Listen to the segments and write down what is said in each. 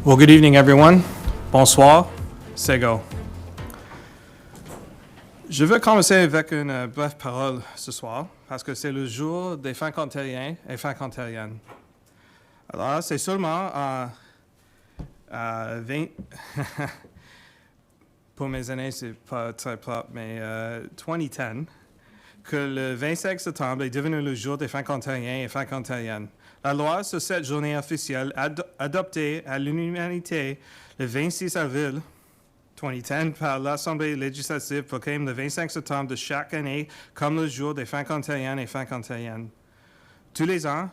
Well, good evening, everyone. Bonsoir. C'est go. Je veux commencer avec une brève parole ce soir, parce que c'est le jour des francantériens et francantériennes. Alors, c'est seulement à 20... Pour mes années, c'est pas très propre, mais 2010, que le 25 septembre est devenu le jour des francantériens et francantériennes. La loi sur cette journée officielle adoptée à l'unanimité le 26 avril 2010 par l'Assemblée législative proclame le 25 septembre de chaque année comme le jour des francantériens et francantériennes. Tous les ans,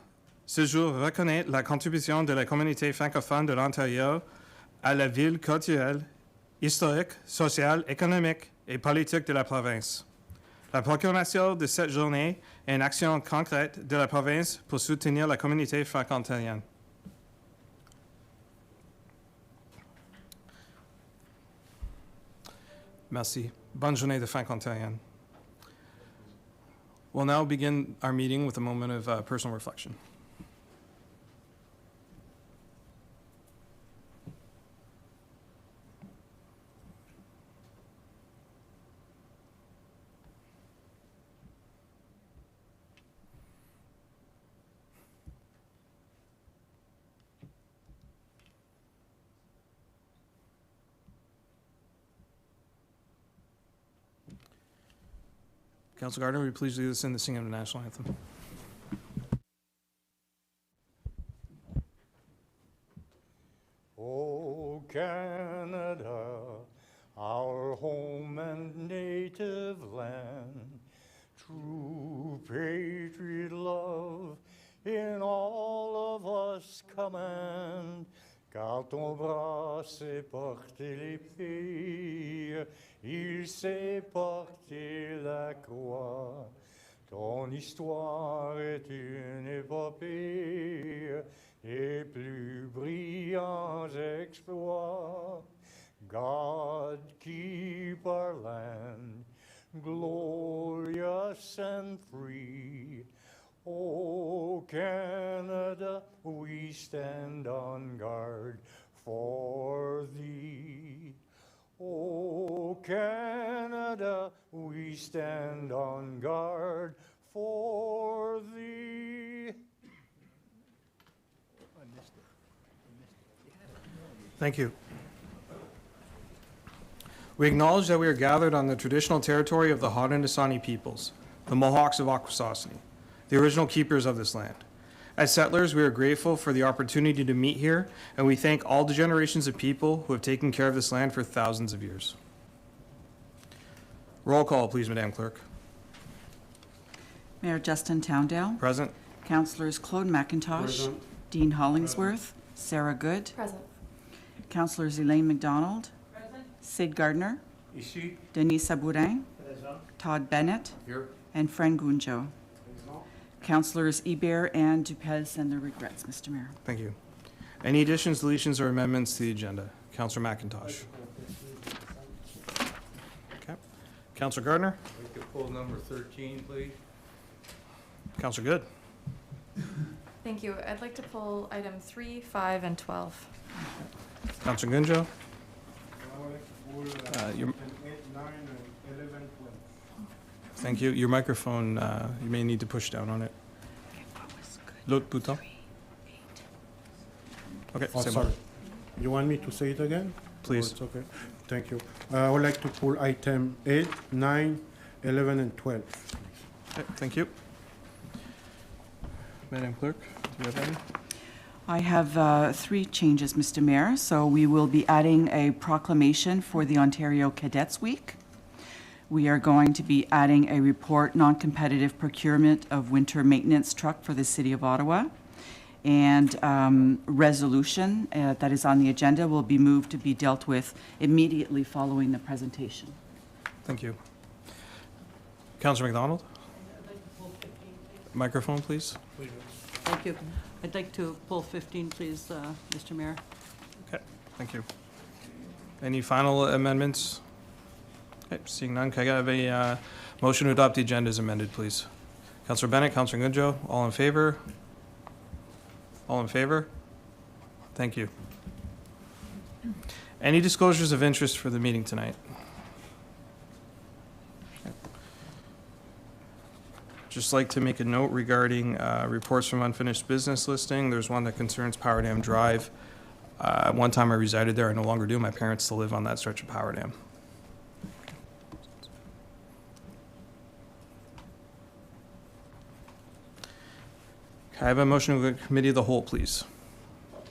ce jour reconnaît la contribution de la communauté francophone de l'Ontario à la ville culturelle, historique, sociale, économique et politique de la province. La proclamation de cette journée est une action concrète de la province pour soutenir la communauté franco-ontarienne. Merci. Bonne journée de franco-ontarienne. We'll now begin our meeting with a moment of personal reflection. Council Gardner, will you please lead us in the singing of the national anthem? O Canada, our home and native land, true patriot love in all of us command. Car ton bras sait porter l'épée, il sait porter la croix. Ton histoire est une épopée, et plus brillants exploits. God keep our land glorious and free. O Canada, we stand on guard for thee. O Canada, we stand on guard for thee. Thank you. We acknowledge that we are gathered on the traditional territory of the Haudenosaunee peoples, the Mohawks of Akwesasne, the original keepers of this land. As settlers, we are grateful for the opportunity to meet here, and we thank all the generations of people who have taken care of this land for thousands of years. Roll call, please, Madam Clerk. Mayor Justin Towndale. Present. Councillors Claude McIntosh. Present. Dean Hollingsworth. Sarah Good. Present. Councillors Elaine McDonald. Present. Sid Gardner. Ici. Denis Sabourin. Présent. Todd Bennett. Here. And Fran Gunjo. Présent. Councillors Hebert and Dupez send their regrets, Mr. Mayor. Thank you. Any additions, deletions, or amendments to the agenda? Councillor McIntosh. Okay. Councillor Gardner. I'd like to pull number 13, please. Councillor Good. Thank you. I'd like to pull item 3, 5, and 12. Councillor Gunjo. Your- 8, 9, 11, 12. Thank you. Your microphone, you may need to push down on it. L'autre bouton. Okay, Oh, c'est sorry. bon. You want me to say it again? Please. Oh, it's okay. Thank you. I would like to pull item 8, 9, 11, and 12. Okay, thank you. Madam Clerk, do you have any? I have 3 changes, Mr. Mayor. So we will be adding a proclamation for the Ontario Cadets Week. We are going to be adding a report non-competitive procurement of winter maintenance truck for the City of Ottawa. And resolution that is on the agenda will be moved to be dealt with immediately following the presentation. Thank you. Councillor McDonald? Microphone, please. Thank you. I'd like to pull 15, please, Mr. Mayor. Okay, thank you. Any final amendments? Okay, seeing none, can I have a motion to adopt the agenda as amended, please? Councillor Bennett, Councillor Gunjo, all in favor? All in favor? Thank you. Any disclosures of interest for the meeting tonight? Just like to make a note regarding reports from unfinished business listing. There's one that concerns Power Dam Drive. One time I resided there, I no longer do. My parents still live on that stretch of Power Dam. Can I have a motion to the committee of the whole, please?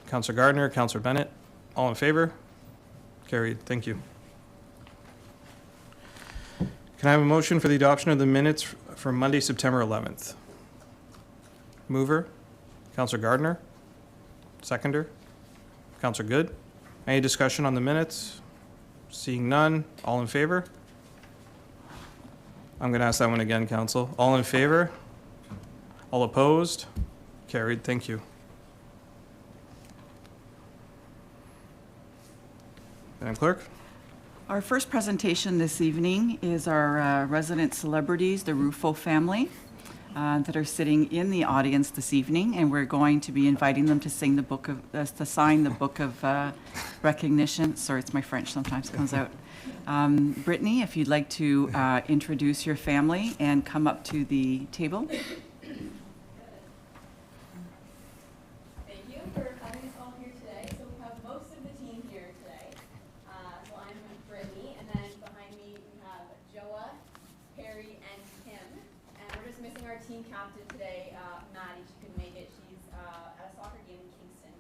Councillor Gardner, Councillor Bennett, all in favor? Carried, thank you. Can I have a motion for the adoption of the minutes for Monday, September 11th? Mover, Councillor Gardner. Seconder, Councillor Good. Any discussion on the minutes? Seeing none, all in favor? I'm going to ask that one again, Council. All in favor? All opposed? Carried, thank you. Madam Clerk? Our first presentation this evening is our resident celebrities, the Ruffo family, that are sitting in the audience this evening, and we're going to be inviting them to sing the book of, to sign the book of recognition. Sorry, it's my French sometimes comes out. Brittany, if you'd like to introduce your family and come up to the table. Thank you for having us all here today. So we have most of the team here today. So I'm Brittany, and then behind me we have Joa, Perry, and Kim. And we're just missing our team captain today, Maddie. She couldn't make it. She's at a soccer game in Kingston.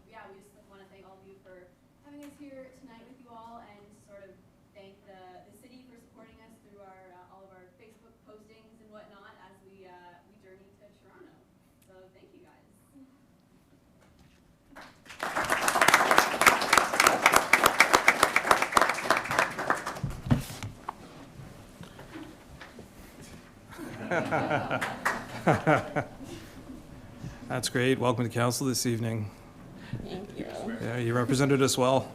Yeah, we just want to thank all of you for having us here tonight with you all, and sort of thank the city for supporting us through our all of our Facebook postings and whatnot as we journey to Toronto. So thank you guys. That's great. Welcome to council this evening. Thank you. Yeah, you represented us well.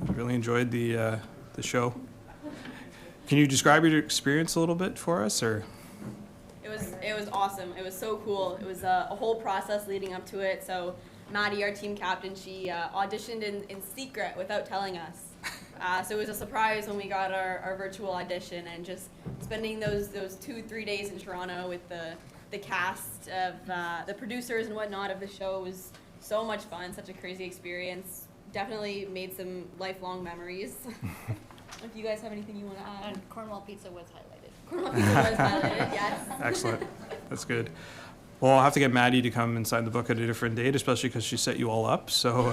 Really enjoyed the show. Can you describe your experience a little bit for us, or? It was awesome. It was so cool. It was a whole process leading up to it. So Maddie, our team captain, she auditioned in secret without telling us. So it was a surprise when we got our virtual audition, and just spending those 2-3 days in Toronto with the cast of the producers and whatnot of the show was so much fun. Such a crazy experience. Definitely made some lifelong memories. If you guys have anything you want to add. And Cornwall pizza was highlighted. Cornwall pizza was highlighted, yes. Excellent. That's good. Well, I'll have to get Maddie to come and sign the book at a different date, especially because she set you all up. So,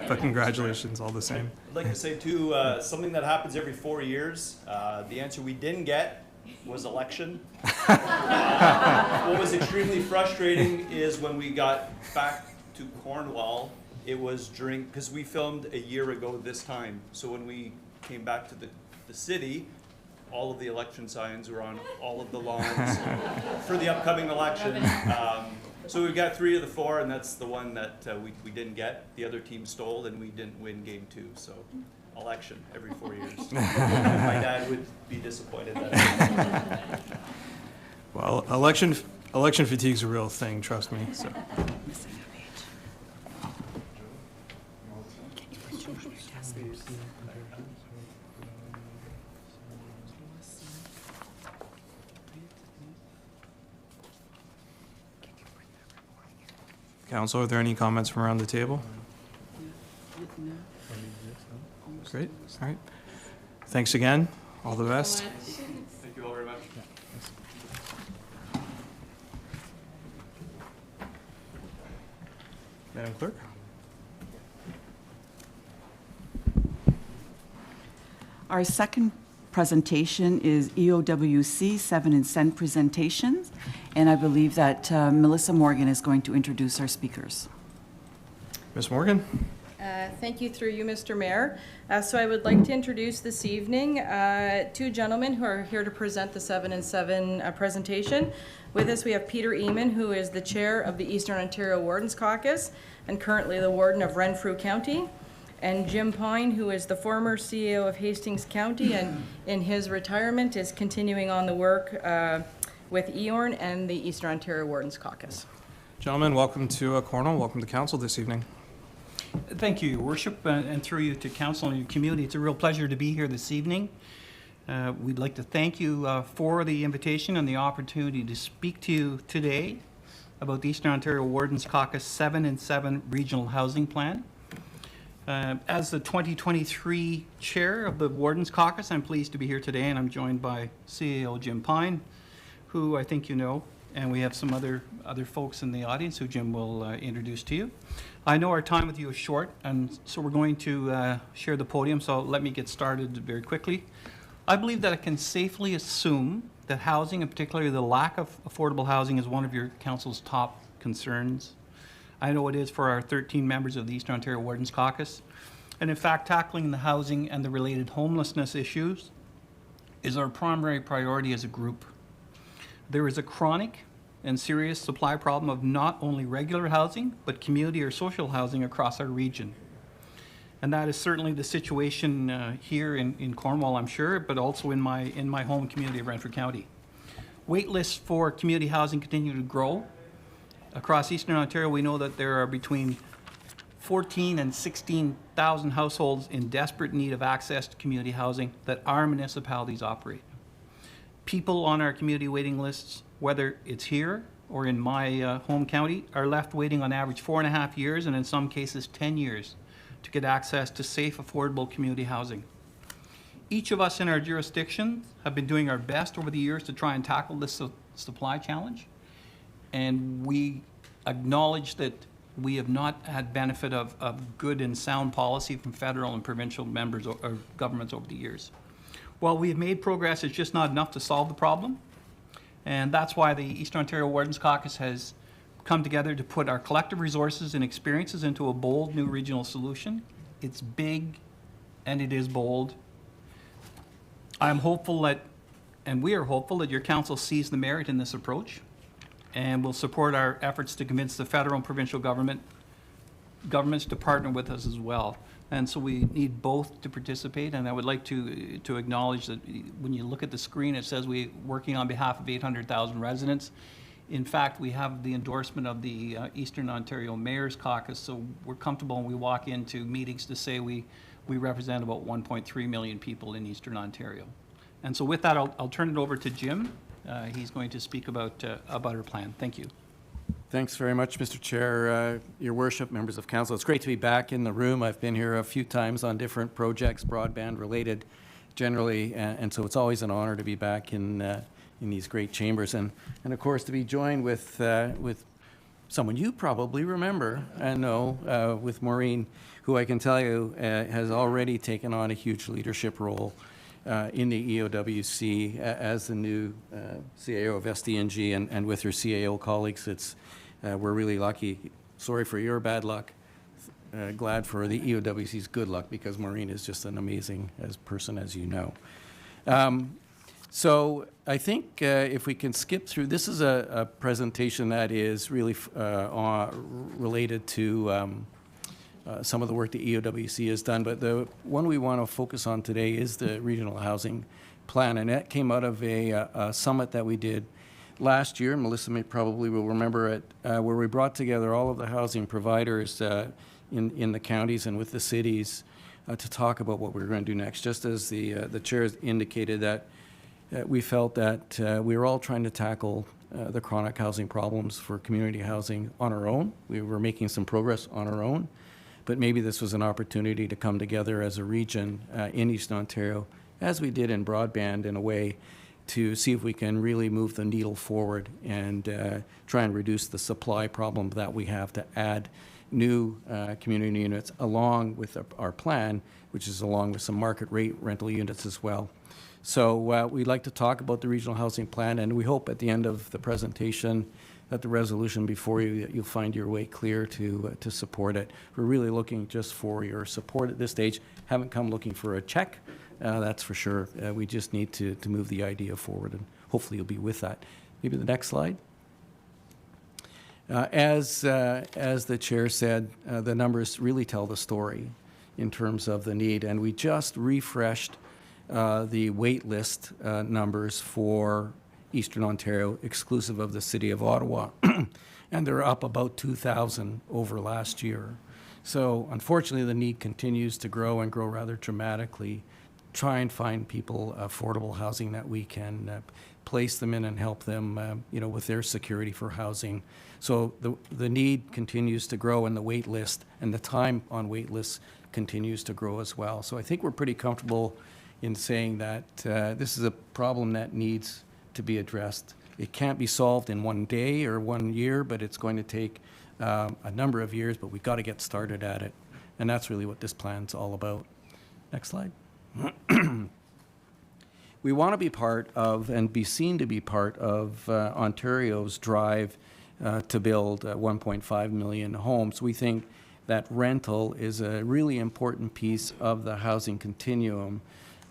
but congratulations all the same. I'd like to say too, something that happens every 4 years. The answer we didn't get was election. What was extremely frustrating is when we got back to Cornwall, it was during, because we filmed a year ago this time. So when we came back to the city, all of the election signs were on all of the lawns for the upcoming election. So we got 3 of the 4, and that's the one that we didn't get. The other team stole, and we didn't win game 2. So election every 4 years. My dad would be disappointed. Well, election fatigue's a real thing, trust me. So. Council, are there any comments from around the table? Great, all right. Thanks again, all the best. Thank you all very much. Madam Clerk? Our second presentation is EOWC 7 and Send presentations, and I believe that Melissa Morgan is going to introduce our speakers. Ms. Morgan? Thank you through you, Mr. Mayor. So I would like to introduce this evening 2 gentlemen who are here to present the 7 and 7 presentation. With us we have Peter Eamon, who is the chair of the Eastern Ontario Wardens Caucus and currently the warden of Renfrew County, and Jim Pine, who is the former CEO of Hastings County and in his retirement is continuing on the work with EORN and the Eastern Ontario Wardens Caucus. Gentlemen, welcome to Cornwall. Welcome to council this evening. Thank you, Your Worship, and through you to council and your community. It's a real pleasure to be here this evening. We'd like to thank you for the invitation and the opportunity to speak to you today about the Eastern Ontario Wardens Caucus 7 and 7 Regional Housing Plan. As the 2023 chair of the Wardens Caucus, I'm pleased to be here today, and I'm joined by CAO Jim Pine, who I think you know, and we have some other folks in the audience who Jim will introduce to you. I know our time with you is short, and so we're going to share the podium, so let me get started very quickly. I believe that I can safely assume that housing, and particularly the lack of affordable housing, is one of your council's top concerns. I know it is for our 13 members of the Eastern Ontario Wardens Caucus. And in fact, tackling the housing and the related homelessness issues is our primary priority as a group. There is a chronic and serious supply problem of not only regular housing, but community or social housing across our region. And that is certainly the situation here in Cornwall, I'm sure, but also in my home community of Brantford County. Wait lists for community housing continue to grow. Across Eastern Ontario, we know that there are between 14 and 16,000 households in desperate need of access to community housing that our municipalities operate. People on our community waiting lists, whether it's here or in my home county, are left waiting on average 4.5 years, and in some cases 10 years, to get access to safe, affordable community housing. Each of us in our jurisdiction have been doing our best over the years to try and tackle this supply challenge, and we acknowledge that we have not had benefit of good and sound policy from federal and provincial members or governments over the years. While we have made progress, it's just not enough to solve the problem, and that's why the Eastern Ontario Wardens Caucus has come together to put our collective resources and experiences into a bold new regional solution. It's big and it is bold. I'm hopeful that, and we are hopeful that your council sees the merit in this approach and will support our efforts to convince the federal and provincial governments to partner with us as well. And so we need both to participate, and I would like to acknowledge that when you look at the screen, it says we're working on behalf of 800,000 residents. In fact, we have the endorsement of the Eastern Ontario Mayor's Caucus, so we're comfortable when we walk into meetings to say we represent about 1.3 million people in Eastern Ontario. And so with that, I'll turn it over to Jim. He's going to speak about our plan. Thank you. Thanks very much, Mr. Chair, Your Worship, members of council. It's great to be back in the room. I've been here a few times on different projects, broadband related generally, and so it's always an honor to be back in these great chambers, and of course to be joined with someone you probably remember and know, with Maureen, who I can tell you has already taken on a huge leadership role in the EOWC as the new CAO of SDNG, and with her CAO colleagues. We're really lucky. Sorry for your bad luck. Glad for the EOWC's good luck, because Maureen is just an amazing person, as you know. So I think if we can skip through, this is a presentation that is really related to some of the work the EOWC has done, but the one we want to focus on today is the regional housing plan, and that came out of a summit that we did last year. Melissa probably will remember it, where we brought together all of the housing providers in the counties and with the cities to talk about what we were going to do next. Just as the chair indicated that we felt that we were all trying to tackle the chronic housing problems for community housing on our own. We were making some progress on our own, but maybe this was an opportunity to come together as a region in Eastern Ontario, as we did in broadband, in a way to see if we can really move the needle forward and try and reduce the supply problem that we have to add new community units along with our plan, which is along with some market rate rental units as well. So we'd like to talk about the regional housing plan, and we hope at the end of the presentation that the resolution before you, that you'll find your way clear to support it. We're really looking just for your support at this stage. Haven't come looking for a check, that's for sure. We just need to move the idea forward, and hopefully you'll be with that. Maybe the next slide. As the chair said, the numbers really tell the story in terms of the need, and we just refreshed the wait list numbers for Eastern Ontario, exclusive of the City of Ottawa, and they're up about 2,000 over last year. So unfortunately, the need continues to grow and grow rather dramatically. Try and find people affordable housing that we can place them in and help them, with their security for housing. So the need continues to grow, and the wait list and the time on wait lists continues to grow as well. So I think we're pretty comfortable in saying that this is a problem that needs to be addressed. It can't be solved in one day or 1 year, but it's going to take a number of years, but we've got to get started at it. And that's really what this plan's all about. Next slide. We want to be part of and be seen to be part of Ontario's drive to build 1.5 million homes. We think that rental is a really important piece of the housing continuum.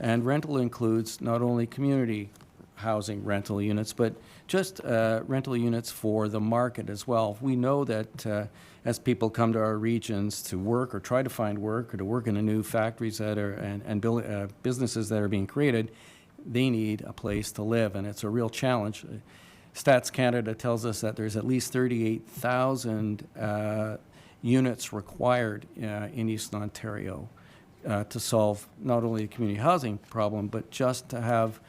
And rental includes not only community housing rental units, but just rental units for the market as well. We know that as people come to our regions to work or try to find work or to work in the new factories that are and businesses that are being created, they need a place to live, and it's a real challenge. Stats Canada tells us that there's at least 38,000 units required in Eastern Ontario to solve not only the community housing problem, but just to have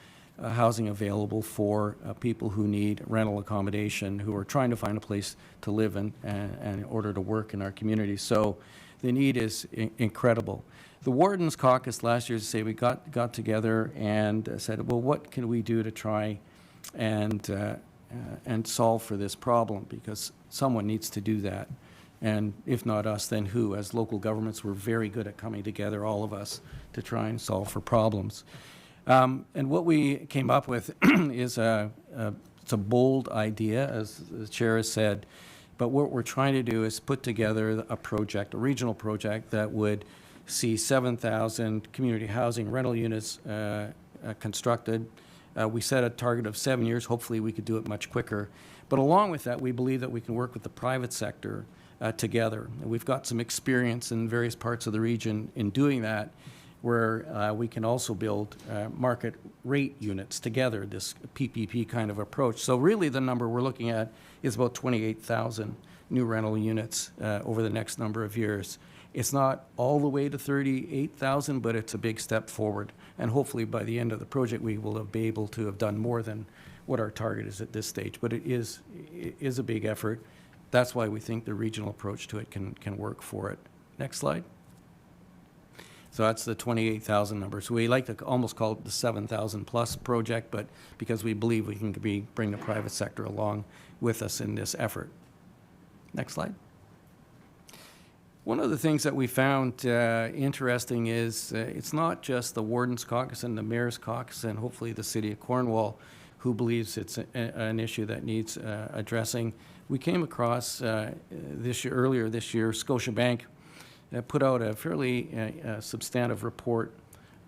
housing available for people who need rental accommodation, who are trying to find a place to live in and in order to work in our community. So the need is incredible. The Wardens Caucus last year, we got together and said, well, what can we do to try and solve for this problem? Because someone needs to do that. And if not us, then who? As local governments, we're very good at coming together, all of us, to try and solve for problems. And what we came up with is it's a bold idea, as the chair has said, but what we're trying to do is put together a project, a regional project that would see 7,000 community housing rental units constructed. We set a target of 7 years. Hopefully we could do it much quicker. But along with that, we believe that we can work with the private sector together. And we've got some experience in various parts of the region in doing that, where we can also build market rate units together, this PPP kind of approach. So really the number we're looking at is about 28,000 new rental units over the next number of years. It's not all the way to 38,000, but it's a big step forward. And hopefully by the end of the project, we will be able to have done more than what our target is at this stage. But it is a big effort. That's why we think the regional approach to it can work for it. Next slide. So that's the 28,000 number. So we like to almost call it the 7,000 plus project, but because we believe we can bring the private sector along with us in this effort. Next slide. One of the things that we found interesting is it's not just the Wardens Caucus and the Mayor's Caucus and hopefully the City of Cornwall who believes it's an issue that needs addressing. We came across earlier this year, Scotiabank put out a fairly substantive report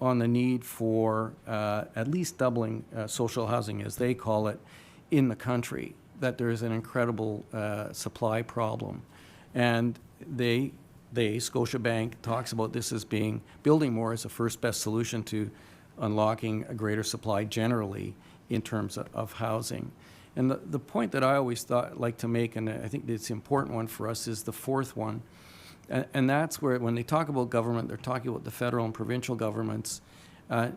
on the need for at least doubling social housing, as they call it, in the country, that there is an incredible supply problem. And Scotiabank talks about this as building more as a first best solution to unlocking a greater supply generally in terms of housing. And the point that I always like to make, and I think it's an important one for us, is the fourth one. And that's where, when they talk about government, they're talking about the federal and provincial governments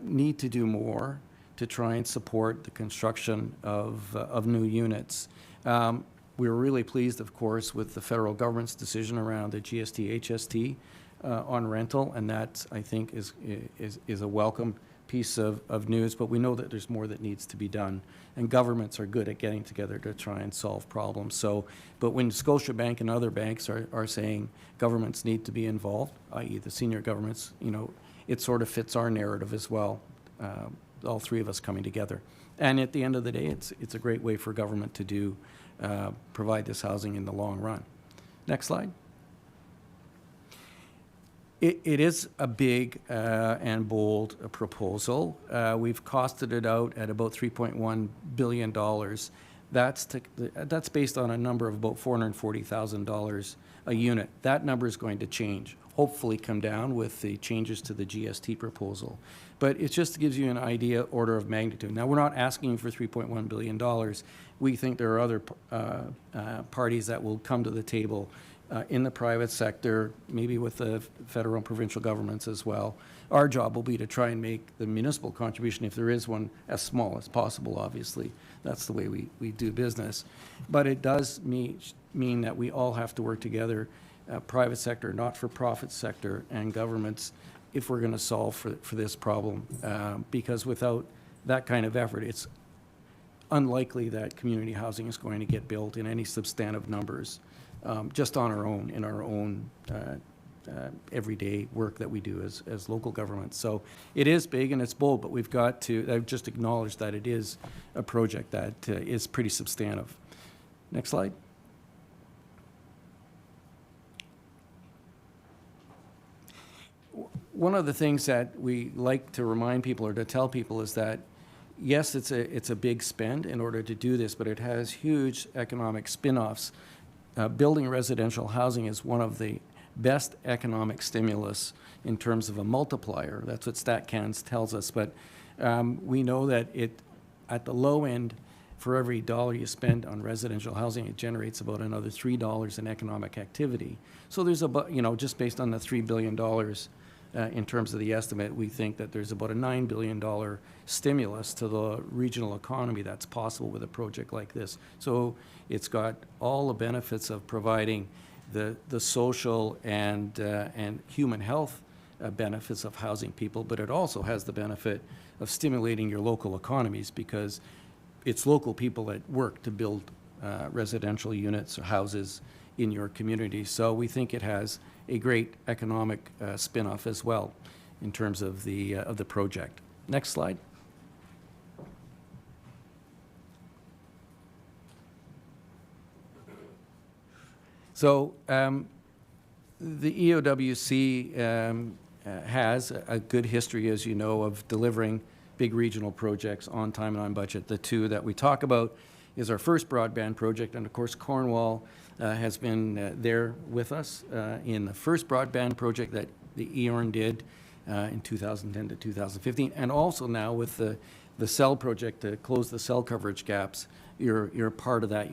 need to do more to try and support the construction of new units. We were really pleased, of course, with the federal government's decision around the GST, HST on rental, and that, I think, is a welcome piece of news, but we know that there's more that needs to be done, and governments are good at getting together to try and solve problems. So, but when Scotiabank and other banks are saying governments need to be involved, i.e. the senior governments, it sort of fits our narrative as well, all three of us coming together. And at the end of the day, it's a great way for government to provide this housing in the long run. Next slide. It is a big and bold proposal. We've costed it out at about $3.1 billion. That's based on a number of about $440,000 a unit. That number is going to change, hopefully come down with the changes to the GST proposal. But it just gives you an idea, order of magnitude. Now, we're not asking for $3.1 billion. We think there are other parties that will come to the table in the private sector, maybe with the federal and provincial governments as well. Our job will be to try and make the municipal contribution, if there is one, as small as possible, obviously. That's the way we do business. But it does mean that we all have to work together, private sector, not-for-profit sector, and governments, if we're going to solve for this problem. Because without that kind of effort, it's unlikely that community housing is going to get built in any substantive numbers, just on our own, in our own everyday work that we do as local governments. So it is big and it's bold, but we've got to, I've just acknowledged that it is a project that is pretty substantive. Next slide. One of the things that we like to remind people or to tell people is that, yes, it's a big spend in order to do this, but it has huge economic spin-offs. Building residential housing is one of the best economic stimulus in terms of a multiplier. That's what StatCans tells us. But we know that at the low end, for every dollar you spend on residential housing, it generates about another $3 in economic activity. So there's about, just based on the $3 billion in terms of the estimate, we think that there's about a $9 billion stimulus to the regional economy that's possible with a project like this. So it's got all the benefits of providing the social and human health benefits of housing people, but it also has the benefit of stimulating your local economies, because it's local people that work to build residential units or houses in your community. So we think it has a great economic spin-off as well in terms of the project. Next slide. So the EOWC has a good history, as you know, of delivering big regional projects on time and on budget. The two that we talk about is our first broadband project, and of course Cornwall has been there with us in the first broadband project that the EORN did in 2010 to 2015, and also now with the cell project to close the cell coverage gaps. You're part of that,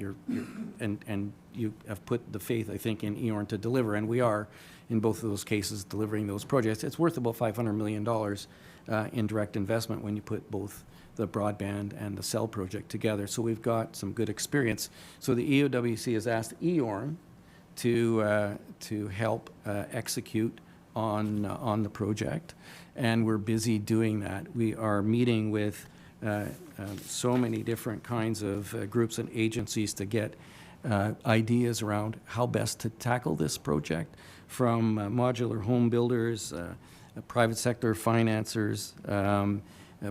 and you have put the faith, I think, in EORN to deliver, and we are, in both of those cases, delivering those projects. It's worth about $500 million in direct investment when you put both the broadband and the cell project together. So we've got some good experience. So the EOWC has asked EORN to help execute on the project, and we're busy doing that. We are meeting with so many different kinds of groups and agencies to get ideas around how best to tackle this project, from modular home builders, private sector financiers,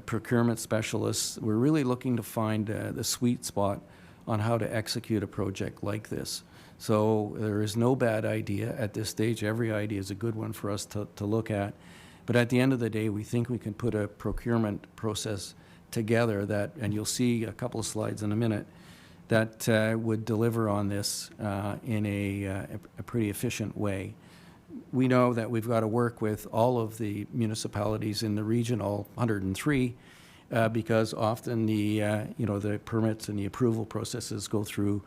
procurement specialists. We're really looking to find the sweet spot on how to execute a project like this. So there is no bad idea at this stage. Every idea is a good one for us to look at. But at the end of the day, we think we can put a procurement process together that, and you'll see a couple of slides in a minute, that would deliver on this in a pretty efficient way. We know that we've got to work with all of the municipalities in the region, all 103, because often the permits and the approval processes go through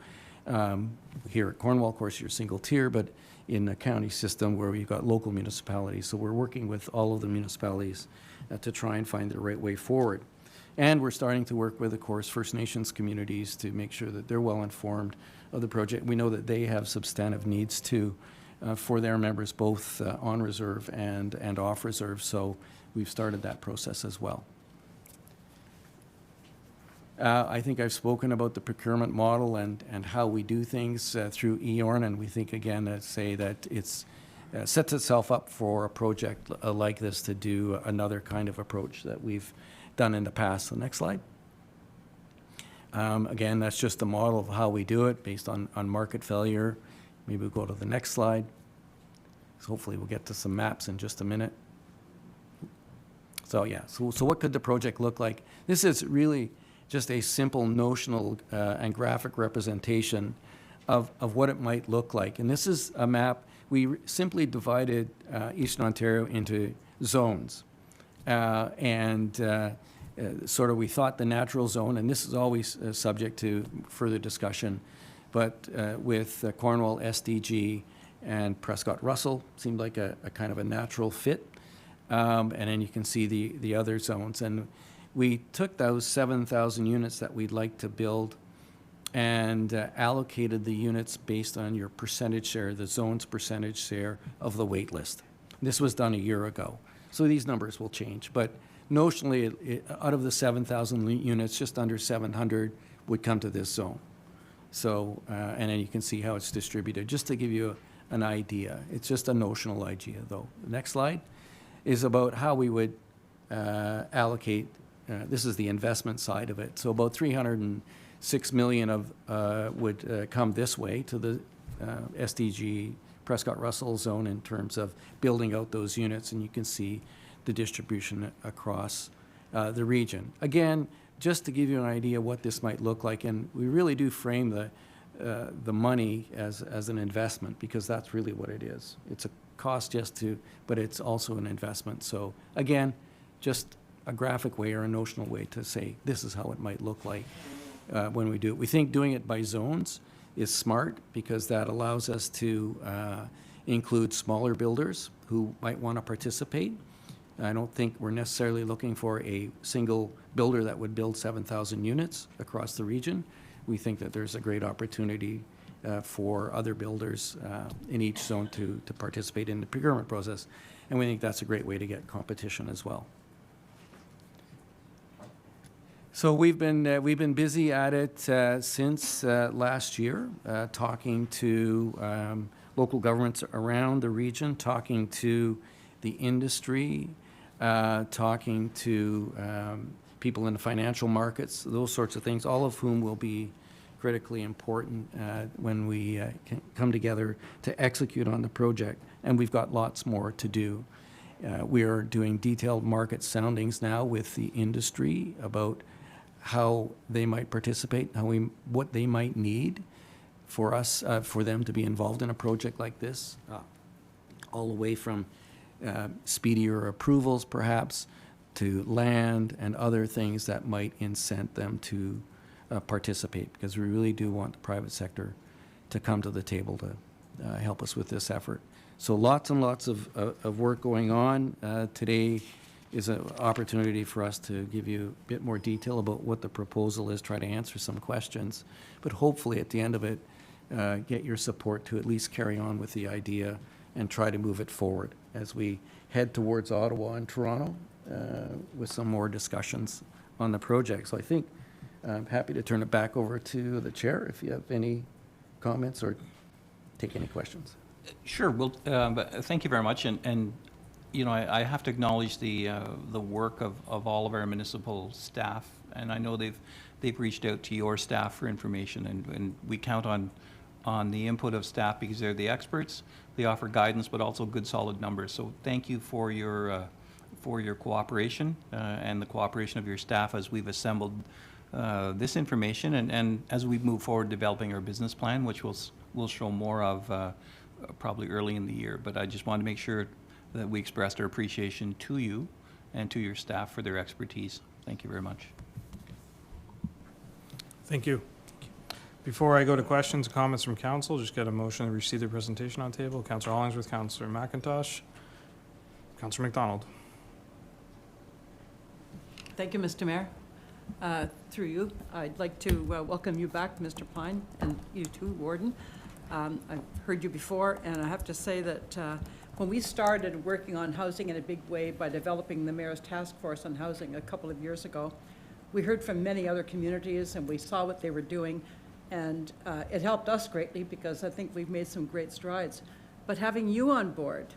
here at Cornwall. Of course, you're single tier, but in the county system where we've got local municipalities. So we're working with all of the municipalities to try and find the right way forward. And we're starting to work with, of course, First Nations communities to make sure that they're well informed of the project. We know that they have substantive needs too for their members, both on reserve and off reserve. So we've started that process as well. I think I've spoken about the procurement model and how we do things through EORN, and we think, again, that it's sets itself up for a project like this to do another kind of approach that we've done in the past. The next slide. Again, that's just a model of how we do it based on market failure. Maybe we'll go to the next slide. So hopefully we'll get to some maps in just a minute. So yeah, so what could the project look like? This is really just a simple notional and graphic representation of what it might look like. And this is a map. We simply divided Eastern Ontario into zones. Sort of we thought the natural zone, and this is always subject to further discussion, but with Cornwall, SDG, and Prescott Russell seemed like a kind of a natural fit. And then you can see the other zones. And we took those 7,000 units that we'd like to build and allocated the units based on your percentage share, the zone's percentage share of the wait list. This was done a year ago. So these numbers will change. But notionally, out of the 7,000 units, just under 700 would come to this zone. So, and then you can see how it's distributed, just to give you an idea. It's just a notional idea, though. The next slide is about how we would allocate. This is the investment side of it. So about 306 million would come this way to the SDG Prescott Russell zone in terms of building out those units, and you can see the distribution across the region. Again, just to give you an idea what this might look like, and we really do frame the money as an investment, because that's really what it is. It's a cost but it's also an investment. So again, just a graphic way or a notional way to say this is how it might look like when we do it. We think doing it by zones is smart, because that allows us to include smaller builders who might want to participate. I don't think we're necessarily looking for a single builder that would build 7,000 units across the region. We think that there's a great opportunity for other builders in each zone to participate in the procurement process. And we think that's a great way to get competition as well. So we've been busy at it since last year, talking to local governments around the region, talking to the industry, talking to people in the financial markets, those sorts of things, all of whom will be critically important when we can come together to execute on the project. And we've got lots more to do. We are doing detailed market soundings now with the industry about how they might participate, what they might need for us, for them to be involved in a project like this, all the way from speedier approvals, perhaps, to land and other things that might incent them to participate, because we really do want the private sector to come to the table to help us with this effort. So lots and lots of work going on. Today is an opportunity for us to give you a bit more detail about what the proposal is, try to answer some questions, but hopefully at the end of it, get your support to at least carry on with the idea and try to move it forward as we head towards Ottawa and Toronto with some more discussions on the project. So I think I'm happy to turn it back over to the chair if you have any comments or take any questions. Sure. Well, thank you very much. And you know, I have to acknowledge the work of all of our municipal staff, and I know they've reached out to your staff for information, and we count on the input of staff because they're the experts. They offer guidance, but also good solid numbers. So thank you for your cooperation and the cooperation of your staff as we've assembled this information, and as we move forward developing our business plan, which we'll show more of probably early in the year. But I just wanted to make sure that we expressed our appreciation to you and to your staff for their expertise. Thank you very much. Thank you. Before I go to questions and comments from council, just get a motion to receive the presentation on table. Councillor Hollingsworth, Councillor McIntosh, Councillor McDonald. Thank you, Mr. Mayor. Through you, I'd like to welcome you back, Mr. Pine, and you too, Warden. I've heard you before, and I have to say that when we started working on housing in a big way by developing the Mayor's Task Force on Housing a couple of years ago, we heard from many other communities and we saw what they were doing, and it helped us greatly because I think we've made some great strides. But having you on board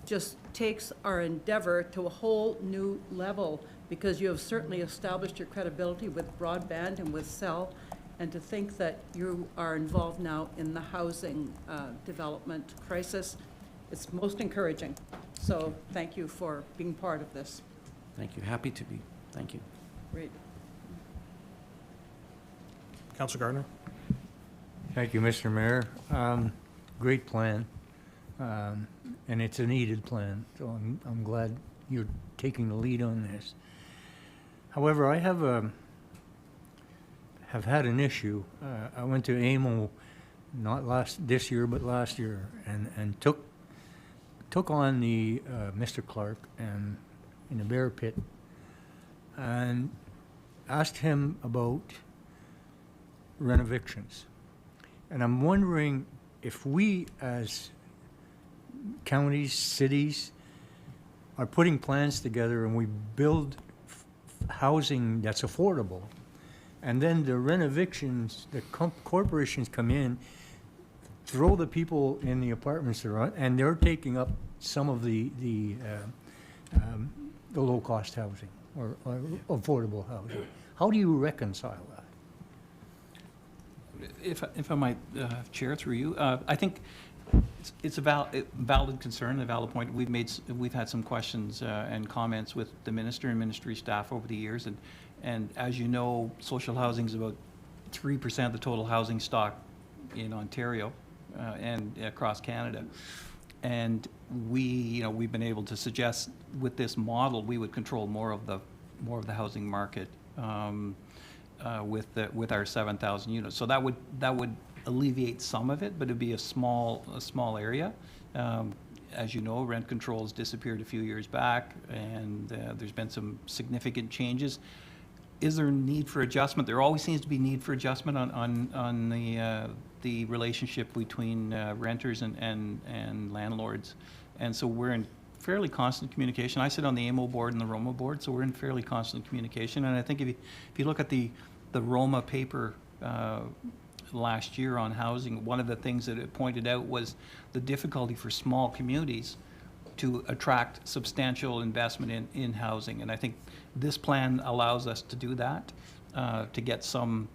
just takes our endeavor to a whole new level, because you have certainly established your credibility with broadband and with cell, and to think that you are involved now in the housing development crisis, it's most encouraging. So thank you for being part of this. Thank you. Happy to be. Thank you. Great. Councillor Gardner. Thank you, Mr. Mayor. Great plan, and it's a needed plan, so I'm glad you're taking the lead on this. However, I have had an issue. I went to AMO not this year, but last year, and took on the Mr. Clark and in the Bear Pit, and asked him about renovictions. And I'm wondering if we as counties, cities, are putting plans together and we build housing that's affordable, and then the renovations, the corporations come in, throw the people in the apartments around, and they're taking up some of the low-cost housing or affordable housing. How do you reconcile that? If I might, Chair, through you, I think it's a valid concern, a valid point. We've had some questions and comments with the minister and ministry staff over the years, and as you know, social housing is about 3% of the total housing stock in Ontario and across Canada. And we've been able to suggest with this model we would control more of the housing market with our 7,000 units. So that would alleviate some of it, but it'd be a small area. As you know, rent control has disappeared a few years back, and there's been some significant changes. Is there a need for adjustment? There always seems to be need for adjustment on the relationship between renters and landlords, and so we're in fairly constant communication. I sit on the AMO board and the Roma board, so we're in fairly constant communication. And I think if you look at the Roma paper last year on housing, one of the things that it pointed out was the difficulty for small communities to attract substantial investment in housing. And I think this plan allows us to do that, to get some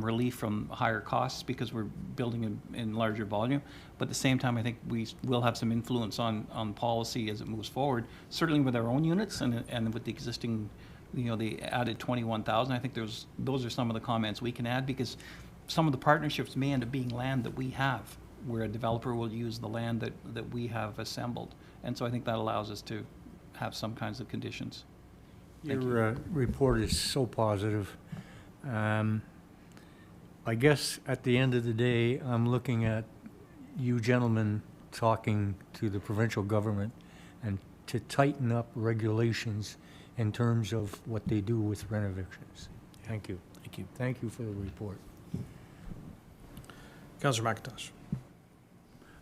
relief from higher costs because we're building in larger volume. But at the same time, I think we will have some influence on policy as it moves forward, certainly with our own units and with the existing, the added 21,000. I think those are some of the comments we can add, because some of the partnerships may end up being land that we have, where a developer will use the land that we have assembled. And so I think that allows us to have some kinds of conditions. Your report is so positive. I guess at the end of the day, I'm looking at you gentlemen talking to the provincial government and to tighten up regulations in terms of what they do with renovations. Thank you. Thank you. Thank you for the report. Councillor McIntosh.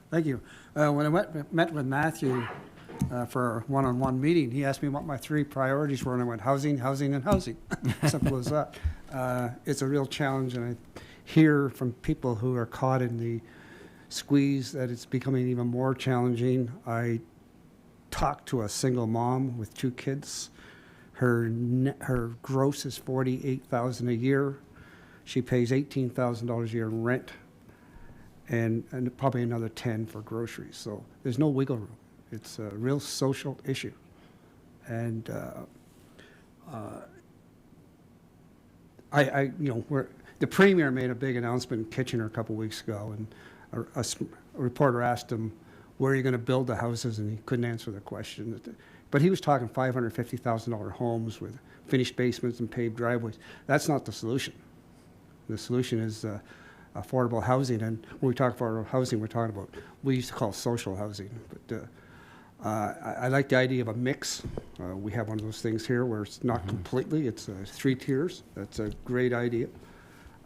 Thank you. When I met with Matthew for a one-on-one meeting, he asked me what my 3 priorities were, and I went housing, housing, and housing. Simple as that. It's a real challenge, and I hear from people who are caught in the squeeze that it's becoming even more challenging. I talked to a single mom with 2 kids. Her gross is $48,000 a year. She pays $18,000 a year in rent, and probably another 10 for groceries. So there's no wiggle room. It's a real social issue. And the Premier made a big announcement in Kitchener a couple weeks ago, and a reporter asked him, where are you going to build the houses? And he couldn't answer the question. But he was talking $550,000 homes with finished basements and paved driveways. That's not the solution. The solution is affordable housing. And when we talk affordable housing, we're talking about, we used to call social housing. But I like the idea of a mix. We have one of those things here where it's not completely, it's 3 tiers. That's a great idea.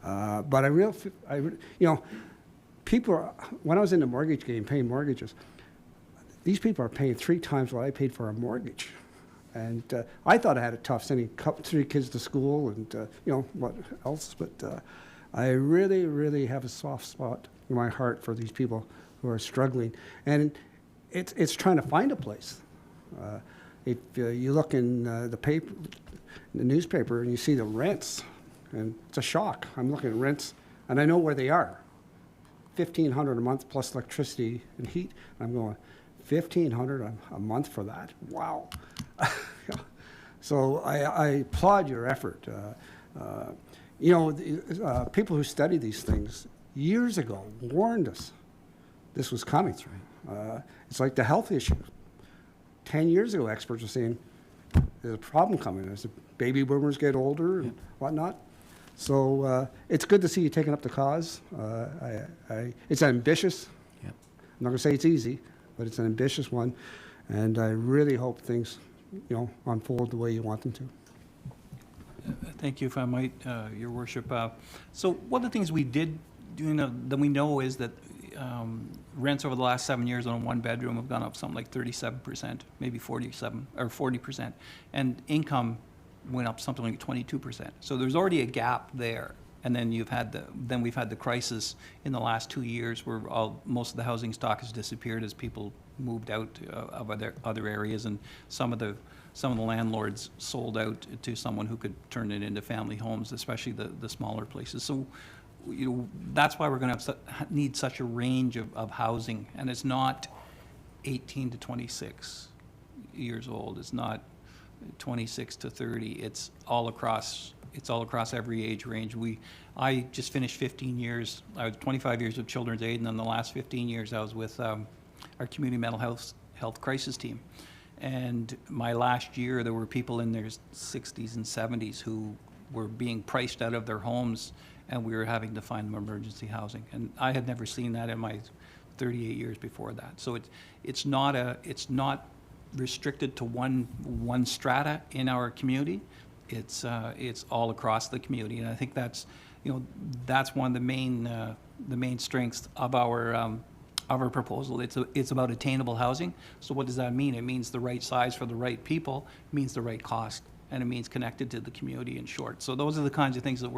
But people are, when I was in the mortgage game paying mortgages, these people are paying 3 times what I paid for a mortgage. And I thought I had it tough sending 3 kids to school and what else. But I really, really have a soft spot in my heart for these people who are struggling. And it's trying to find a place. If you look in the paper, the newspaper, and you see the rents, and it's a shock. I'm looking at rents, and I know where they are. $1,500 a month plus electricity and heat. I'm going, $1,500 a month for that? Wow. So I applaud your effort. People who study these things years ago warned us this was coming. It's like the health issue. 10 years ago, experts were saying there's a problem coming as the baby boomers get older and whatnot. So it's good to see you taking up the cause. It's ambitious. Yep. I'm not going to say it's easy, but it's an ambitious one. And I really hope things, unfold the way you want them to. Thank you, if I might, Your Worship. So one of the things we did, that we know is that rents over the last 7 years on a one-bedroom have gone up something like 37%, maybe 47 or 40%, and income went up something like 22%. So there's already a gap there. And then we've had the crisis in the last 2 years where most of the housing stock has disappeared as people moved out of other areas, and some of the landlords sold out to someone who could turn it into family homes, especially the smaller places. So, that's why we're going to need such a range of housing, and it's not 18 to 26 years old. It's not 26 to 30. It's all across every age range. I just finished 15 years. I was 25 years with Children's Aid, and then the last 15 years I was with our community mental health crisis team. And my last year, there were people in their 60s and 70s who were being priced out of their homes, and we were having to find them emergency housing. And I had never seen that in my 38 years before that. So it's not restricted to one strata in our community. It's all across the community, and I think that's one of the main strengths of our proposal. It's about attainable housing. So what does that mean? It means the right size for the right people, it means the right cost, and it means connected to the community in short. So those are the kinds of things that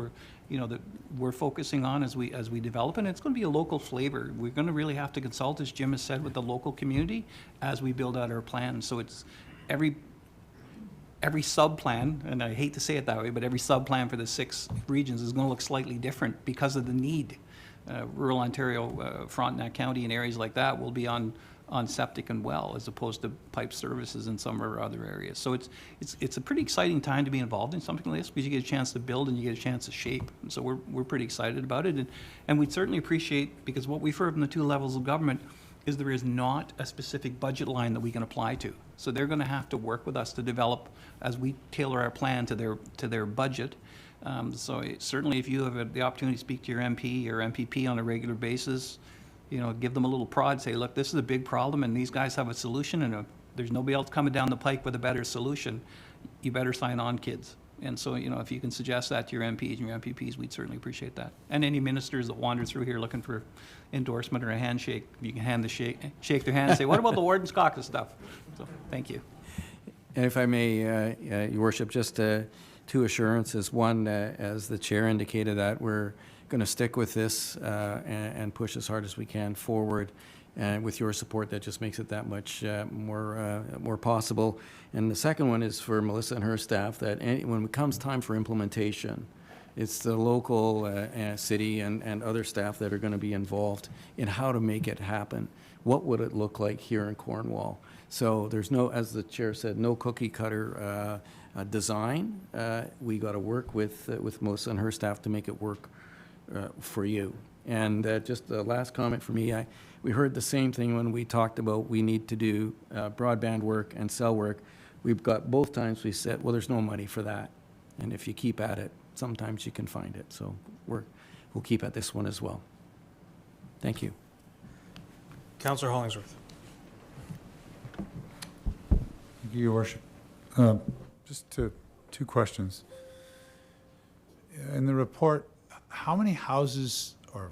we're focusing on as we develop, and it's going to be a local flavor. We're going to really have to consult, as Jim has said, with the local community as we build out our plan. So it's every sub-plan, and I hate to say it that way, but every sub-plan for the 6 regions is going to look slightly different because of the need. Rural Ontario, Frontenac County, and areas like that will be on septic and well, as opposed to pipe services in some of our other areas. So it's a pretty exciting time to be involved in something like this, because you get a chance to build and you get a chance to shape. And so we're pretty excited about it, and we'd certainly appreciate, because what we've heard from the 2 levels of government is there is not a specific budget line that we can apply to. So they're going to have to work with us to develop, as we tailor our plan to their budget. So certainly, if you have the opportunity to speak to your MP or MPP on a regular basis, give them a little prod, say, look, this is a big problem, and these guys have a solution, and there's nobody else coming down the pike with a better solution. You better sign on, kids. And so, if you can suggest that to your MPs and your MPPs, we'd certainly appreciate that. And any ministers that wander through here looking for endorsement or a handshake, you can shake their hand and say, what about the Warden's Caucus stuff? So, thank you. And if I may, Your Worship, just 2 assurances. One, as the chair indicated, that we're going to stick with this and push as hard as we can forward. And with your support, that just makes it that much more possible. And the second one is for Melissa and her staff, that when it comes time for implementation, it's the local city and other staff that are going to be involved in how to make it happen. What would it look like here in Cornwall? So there's no, as the chair said, no cookie cutter design. We got to work with Melissa and her staff to make it work for you. And just the last comment for me, we heard the same thing when we talked about we need to do broadband work and cell work. We've got both times we said, well, there's no money for that. And if you keep at it, sometimes you can find it. So we'll keep at this one as well. Thank you. Councillor Hollingsworth. Thank you, Your Worship. Just 2 questions. In the report, how many houses or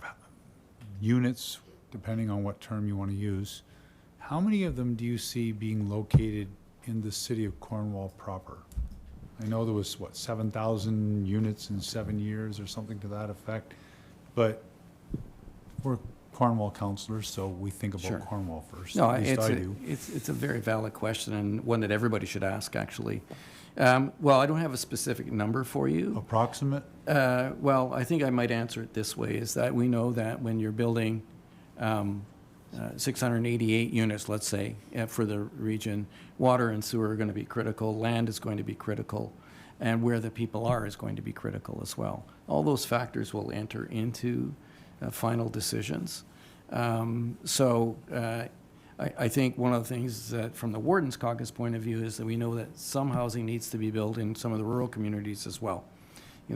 units, depending on what term you want to use, how many of them do you see being located in the city of Cornwall proper? I know there was, 7,000 units in 7 years or something to that effect, but we're Cornwall councillors, so we think about Sure. Cornwall first. No, at least I do. it's a very valid question, and one that everybody should ask, actually. Well, I don't have a specific number for you. Approximate? Well, I think I might answer it this way, is that we know that when you're building 688 units, let's say, for the region, water and sewer are going to be critical, land is going to be critical, and where the people are is going to be critical as well. All those factors will enter into final decisions. I think one of the things that from the Warden's Caucus point of view is that we know that some housing needs to be built in some of the rural communities as well.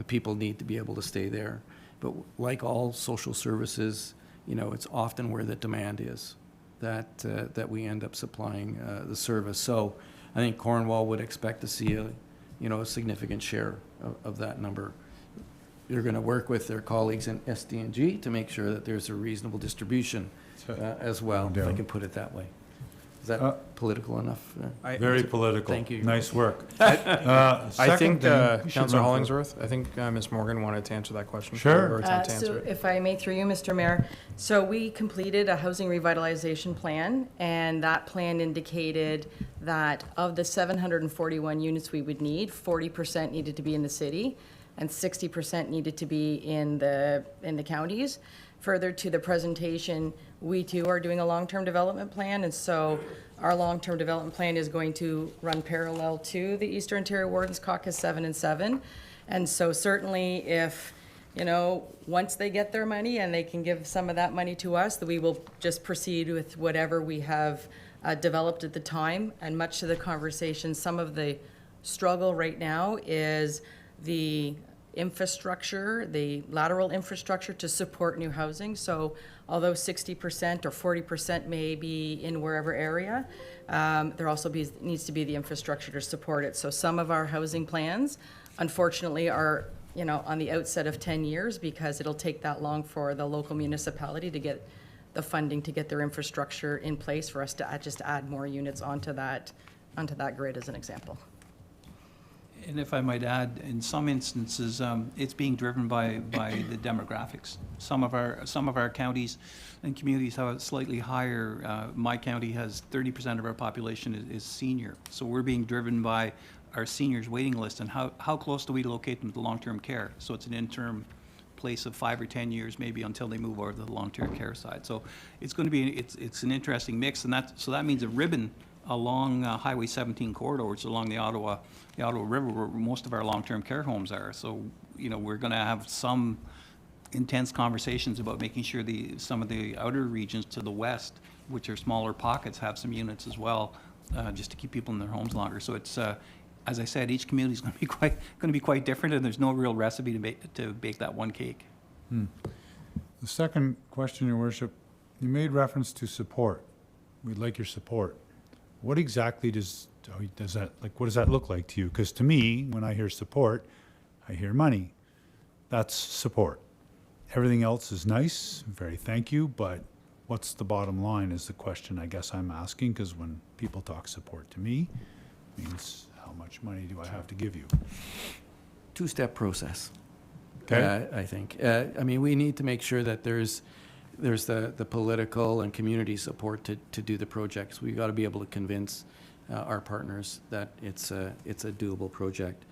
people need to be able to stay there. But like all social services, it's often where the demand is that we end up supplying the service. So I think Cornwall would expect to see a significant share of that number. They're going to work with their colleagues in SD&G to make sure that there's a reasonable distribution as well, if I can put it that way. Is that political enough? Very political. Thank you. Nice work. I think, Second thing, you should Councillor run for- Hollingsworth, I think Ms. Morgan wanted to answer that question. Sure. Or attempt to answer So it. if I may, through you, Mr. Mayor, so we completed a housing revitalization plan, and that plan indicated that of the 741 units we would need, 40% needed to be in the city, and 60% needed to be in the counties. Further to the presentation, we too are doing a long-term development plan, and so our long-term development plan is going to run parallel to the Eastern Ontario Wardens Caucus 7 and 7. And so certainly if, once they get their money and they can give some of that money to us, that we will just proceed with whatever we have developed at the time. And much to the conversation, some of the struggle right now is the infrastructure, the lateral infrastructure to support new housing. So although 60% or 40% may be in wherever area, there also needs to be the infrastructure to support it. So some of our housing plans, unfortunately, are on the outset of 10 years because it'll take that long for the local municipality to get the funding to get their infrastructure in place for us to just add more units onto that grid, as an example. And if I might add, in some instances, it's being driven by the demographics. Some of our counties and communities have a slightly higher. My county has 30% of our population is senior, so we're being driven by our seniors waiting list and how close do we locate them to long-term care. So it's an interim place of 5 or 10 years, maybe until they move over to the long-term care side. So it's going to be it's an interesting mix, and that means a ribbon along Highway 17 corridor, which is along the Ottawa River, where most of our long-term care homes are. So, we're going to have some intense conversations about making sure some of the outer regions to the west, which are smaller pockets, have some units as well, just to keep people in their homes longer. So it's, as I said, each community is going to be quite different, and there's no real recipe to bake that one cake. The second question, Your Worship, you made reference to support. We'd like your support. What exactly does that, what does that look like to you? Because to me, when I hear support, I hear money. That's support. Everything else is nice, very thank you, but what's the bottom line is the question I guess I'm asking, because when people talk support to me, it means how much money do I have to give you? Two-step process. Okay. I think. We need to make sure that there's the political and community support to do the projects. We've got to be able to convince our partners that it's a doable project.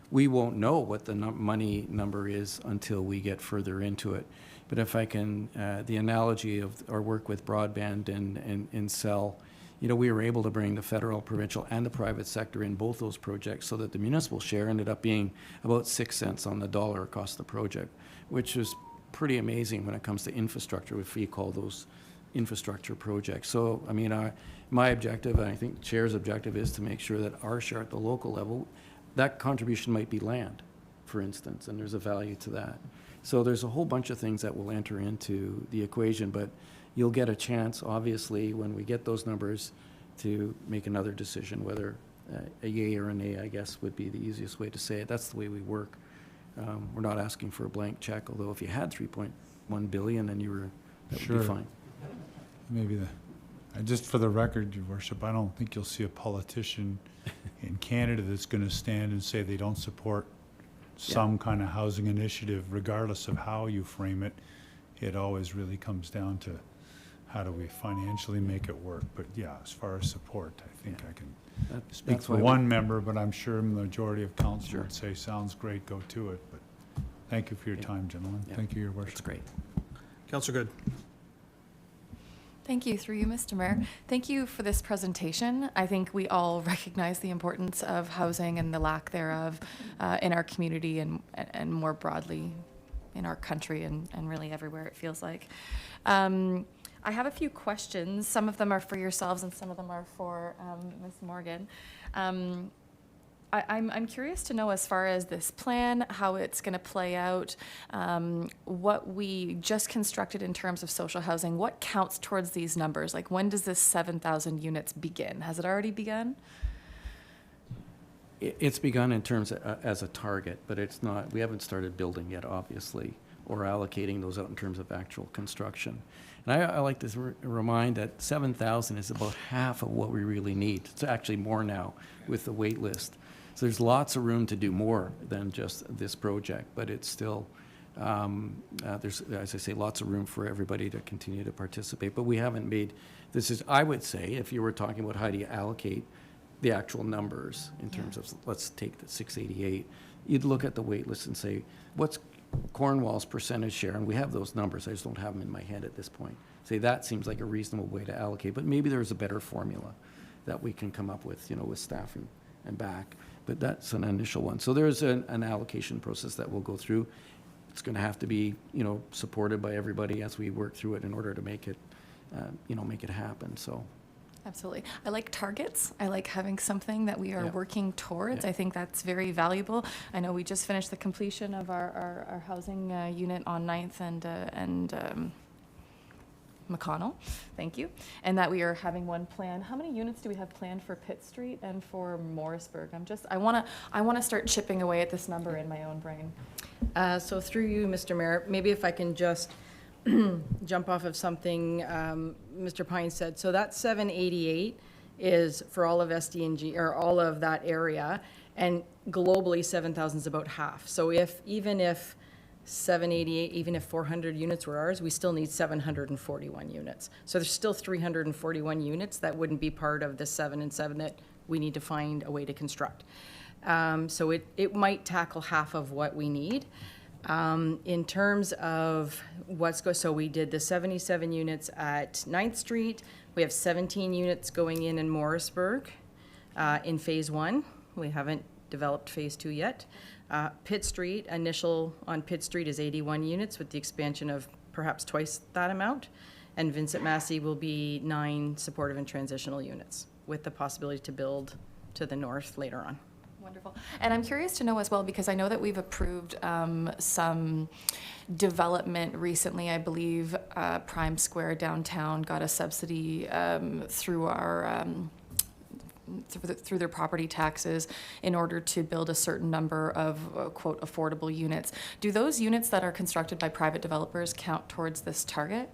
We won't know what the money number is until we get further into it. But if I can, the analogy of our work with broadband and cell, we were able to bring the federal, provincial, and the private sector in both those projects so that the municipal share ended up being about 6 cents on the dollar across the project, which is pretty amazing when it comes to infrastructure, if we call those infrastructure projects. So, my objective, and I think the Chair's objective, is to make sure that our share at the local level, that contribution might be land, for instance, and there's a value to that. So there's a whole bunch of things that will enter into the equation, but you'll get a chance, obviously, when we get those numbers, to make another decision, whether a yay or a nay, I guess, would be the easiest way to say it. That's the way we work. We're not asking for a blank check, although if you had $3.1 billion, then that would be fine. Maybe just for the record, Your Worship, I don't think you'll see a politician in Canada that's going to stand and say they don't support some kind of housing initiative, regardless of how you frame it. It always really comes down to how do we financially make it work. But yeah, as far as support, I think I can speak for one member, but I'm sure the majority of council would say, sounds great, go to it. But thank you for your time, gentlemen. Thank you, Your Worship. That's great. Councillor Good. Thank you, through you, Mr. Mayor. Thank you for this presentation. I think we all recognize the importance of housing and the lack thereof in our community and more broadly in our country and really everywhere, it feels like. I have a few questions. Some of them are for yourselves and some of them are for Ms. Morgan. I'm curious to know, as far as this plan, how it's going to play out, what we just constructed in terms of social housing, what counts towards these numbers? Like, when does this 7,000 units begin? Has it already begun? It's begun in terms as a target, but it's not, we haven't started building yet, obviously, or allocating those out in terms of actual construction. And I like to remind that 7,000 is about half of what we really need. It's actually more now with the wait list. So there's lots of room to do more than just this project, but it's still, there's, as I say, lots of room for everybody to continue to participate. But we haven't made, this is, I would say, if you were talking about how do you allocate the actual numbers in terms of, let's take the 688, you'd look at the wait list and say, what's Cornwall's percentage share? And we have those numbers, I just don't have them in my head at this point. Say that seems like a reasonable way to allocate, but maybe there's a better formula that we can come up with, you know, with staff and back. But that's an initial one. So there's an allocation process that we'll go through. It's going to have to be, you know, supported by everybody as we work through it in order to make it, you know, make it happen. So. Absolutely. I like targets. I like having something that we are working towards. Yeah. I think that's very valuable. I know we just finished the completion of our housing unit on 9th and McConnell. Thank you. And that we are having one plan. How many units do we have planned for Pitt Street and for Morrisburg? I want to start chipping away at this number in my own brain. So through you, Mr. Mayor, maybe if I can just jump off of something Mr. Pine said. So that 788 is for all of SDNG, or all of that area, and globally 7,000 is about half. So even if 788, even if 400 units were ours, we still need 741 units. So there's still 341 units that wouldn't be part of the 7 and 7 that we need to find a way to construct. So it might tackle half of what we need. In terms of so we did the 77 units at 9th Street. We have 17 units going in Morrisburg in phase 1. We haven't developed phase 2 yet. Pitt Street, initial on Pitt Street is 81 units with the expansion of perhaps twice that amount. And Vincent Massey will be 9 supportive and transitional units with the possibility to build to the north later on. Wonderful. And I'm curious to know as well, because I know that we've approved some development recently. I believe Prime Square downtown got a subsidy through our through their property taxes in order to build a certain number of quote affordable units. Do those units that are constructed by private developers count towards this target?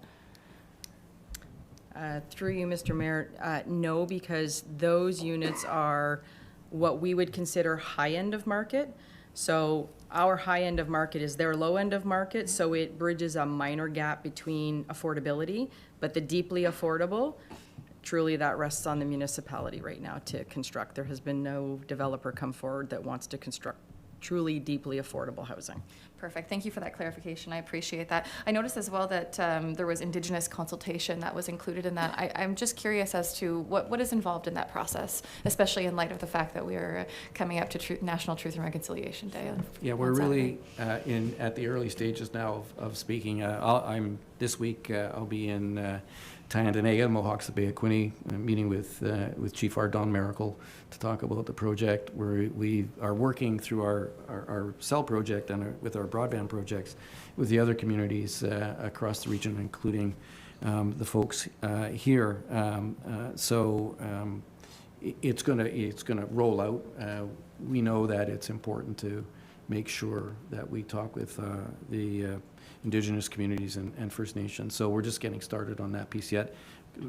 Through you, Mr. Mayor, no, because those units are what we would consider high end of market. So our high end of market is their low end of market, so it bridges a minor gap between affordability, but the deeply affordable, truly that rests on the municipality right now to construct. There has been no developer come forward that wants to construct truly deeply affordable housing. Perfect. Thank you for that clarification. I appreciate that. I noticed as well that there was Indigenous consultation that was included in that. I'm just curious as to what is involved in that process, especially in light of the fact that we are coming up to National Truth and Reconciliation Day. Yeah, we're really at the early stages now of speaking. This week I'll be in Tyendinaga, Mohawks Bay of Quinte, meeting with Chief R. Don Miracle to talk about the project. We are working through our cell project and with our broadband projects with the other communities across the region, including the folks here. It's gonna roll out. We know that it's important to make sure that we talk with the Indigenous communities and First Nations. So we're just getting started on that piece yet.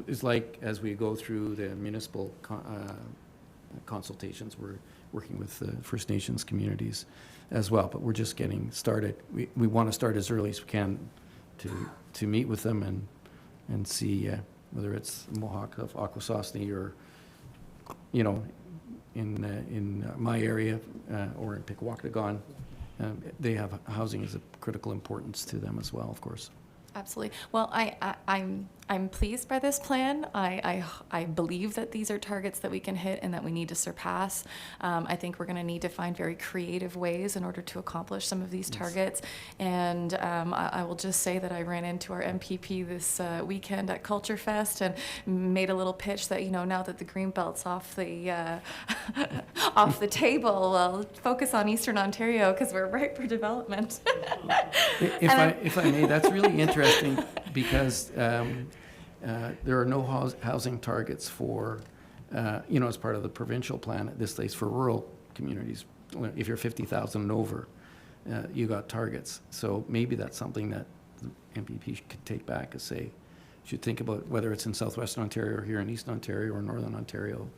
It's like as we go through the municipal consultations, we're working with the First Nations communities as well, but we're just getting started. We want to start as early as we can to meet with them and see whether it's Mohawk of Akwesasne or, you know, in my area or in Pikwakanagan. They have housing as a critical importance to them as well, of course. Absolutely. Well, I'm pleased by this plan. I believe that these are targets that we can hit and that we need to surpass. I think we're going to need to find very creative ways in order to accomplish some of these targets. And I will just say that I ran into our MPP this weekend at Culture Fest and made a little pitch that, you know, now that the Greenbelt's off the off the table, we'll focus on Eastern Ontario because we're ripe for development. If I may, that's really interesting because there are no housing targets for, you know, as part of the provincial plan at this stage for rural communities. If you're 50,000 and over, you got targets. So maybe that's something that the MPP could take back and say, should think about whether it's in southwestern Ontario or here in Eastern Ontario or northern Ontario.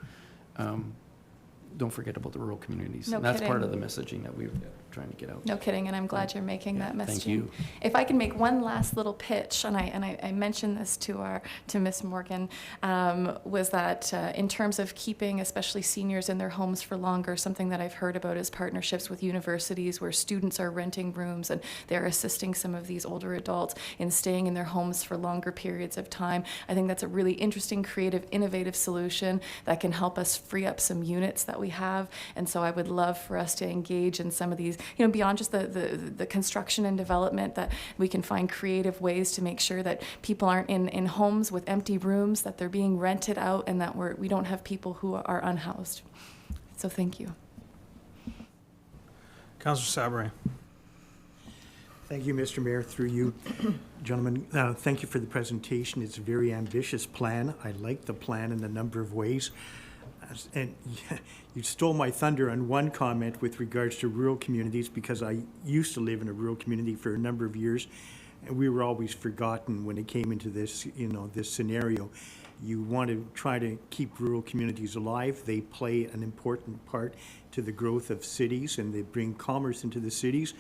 Don't forget about the rural communities. No and that's kidding. part of the messaging that we're trying to get out. No kidding, and I'm glad you're making that messaging. Thank you. If I can make one last little pitch, and I mentioned this to Miss Morgan, was that in terms of keeping especially seniors in their homes for longer, something that I've heard about is partnerships with universities where students are renting rooms and they're assisting some of these older adults in staying in their homes for longer periods of time. I think that's a really interesting, creative, innovative solution that can help us free up some units that we have. And so I would love for us to engage in some of these, you know, beyond just the construction and development, that we can find creative ways to make sure that people aren't in homes with empty rooms, that they're being rented out, and that we don't have people who are unhoused. So thank you. Councillor Sabri. Thank you, Mr. Mayor. Through you, gentlemen, thank you for the presentation. It's a very ambitious plan. I like the plan in a number of ways. And you stole my thunder on one comment with regards to rural communities, because I used to live in a rural community for a number of years, and we were always forgotten when it came into this, you know, this scenario. You want to try to keep rural communities alive. They play an important part to the growth of cities, and they bring commerce into the cities,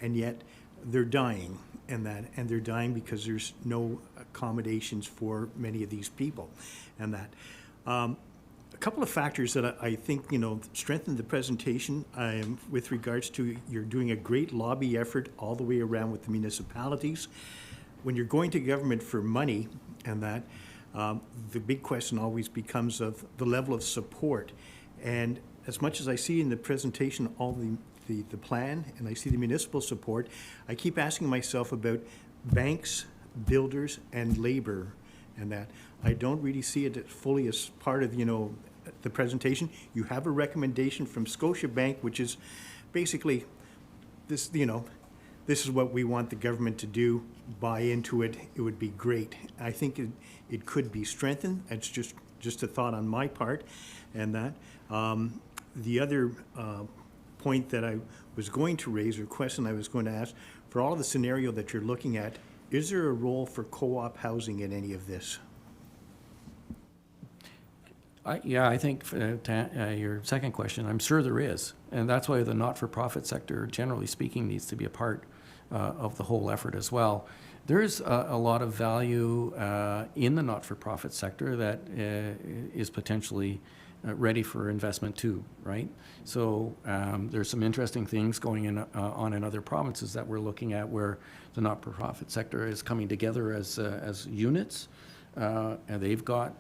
and yet they're dying, and they're dying because there's no accommodations for many of these people, and that. A couple of factors that I think, you know, strengthen the presentation with regards to you're doing a great lobby effort all the way around with the municipalities. When you're going to government for money and that, the big question always becomes of the level of support. And as much as I see in the presentation all the plan and I see the municipal support, I keep asking myself about banks, builders, and labor, and that I don't really see it fully as part of, you know, the presentation. You have a recommendation from Scotiabank, which is basically this, you know, this is what we want the government to do, buy into it, it would be great. I think it could be strengthened. It's just a thought on my part. And that the other point that I was going to raise, or question I was going to ask, for all of the scenario that you're looking at, is there a role for co-op housing in any of this? I think to your second question, I'm sure there is. And that's why the not-for-profit sector, generally speaking, needs to be a part of the whole effort as well. There's a lot of value in the not-for-profit sector that is potentially ready for investment too, right? So there's some interesting things going on in other provinces that we're looking at where the not-for-profit sector is coming together as units. And they've got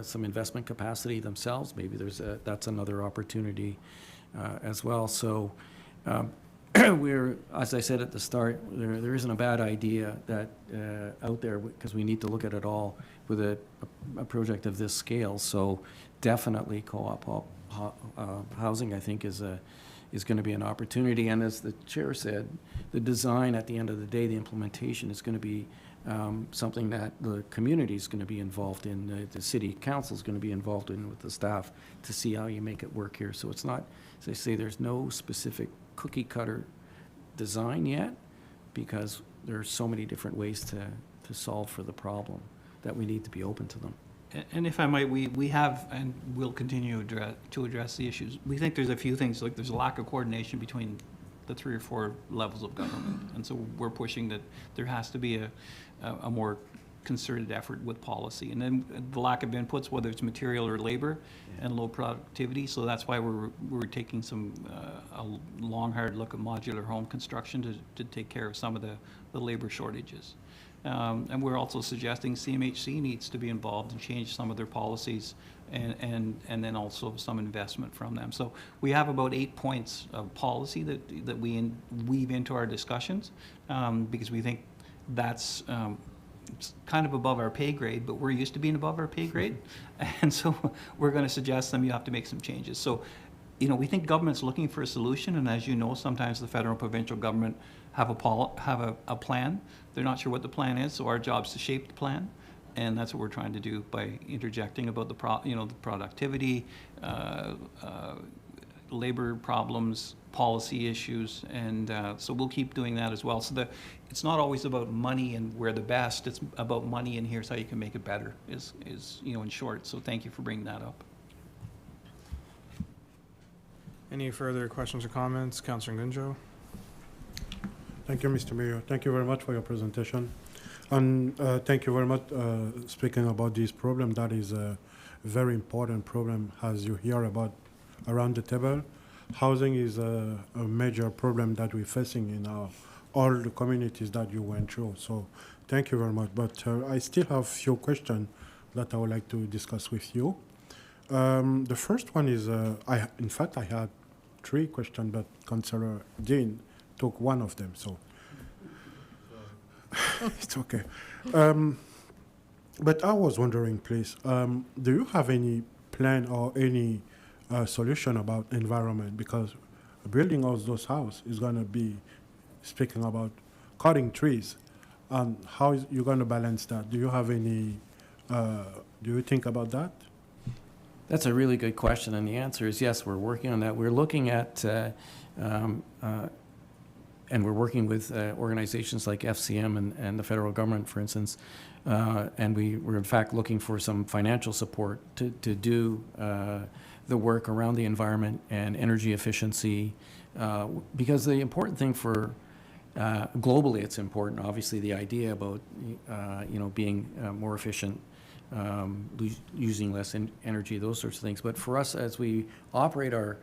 some investment capacity themselves. Maybe that's another opportunity as well. So we're, as I said at the start, there isn't a bad idea that out there, because we need to look at it all with a project of this scale. So definitely co-op housing, I think, is going to be an opportunity. And as the chair said, the design at the end of the day, the implementation is going to be something that the community is going to be involved in, the city council is going to be involved in with the staff to see how you make it work here. So it's not, as I say, there's no specific cookie cutter design yet, because there are so many different ways to solve for the problem that we need to be open to them. And if I might, we have and will continue to address the issues. We think there's a few things, like there's a lack of coordination between the 3 or 4 levels of government. And so we're pushing that there has to be a more concerted effort with policy. And then the lack of inputs, whether it's material or labor, and low productivity. So that's why we're taking a long, hard look at modular home construction to take care of some of the labor shortages. And we're also suggesting CMHC needs to be involved and change some of their policies and then also some investment from them. So we have about 8 points of policy that we weave into our discussions because we think that's it's kind of above our pay grade, but we're used to being above our pay grade. And so we're going to suggest them, you have to make some changes. So, you know, we think government's looking for a solution, and as you know, sometimes the federal and provincial government have a plan. They're not sure what the plan is, so our job is to shape the plan. And that's what we're trying to do by interjecting about the productivity, labor problems, policy issues, and so we'll keep doing that as well. So it's not always about money and we're the best. It's about money and here's how you can make it better. Is in short. So thank you for bringing that up. Any further questions or comments, Councillor Gunjo? Thank you, Mr. Mayor. Thank you very much for your presentation. And thank you very much speaking about this problem. That is a very important problem, as you hear about around the table. Housing is a major problem that we're facing in all the communities that you went through. So thank you very much. But I still have a few questions that I would like to discuss with you. The first one is, in fact, I had 3 questions, but Councillor Dean took one of them, so it's okay. But I was wondering, please, do you have any plan or any solution about environment? Because building all those houses is going to be speaking about cutting trees, and how is you going to balance that? Do you have any? Do you think about that? That's a really good question, and the answer is yes, we're working on that. We're looking at, and we're working with organizations like FCM and the federal government, for instance, and we're in fact looking for some financial support to do the work around the environment and energy efficiency, because the important thing for globally, it's important. Obviously, the idea about being more efficient, using less energy, those sorts of things. But for us, as we operate our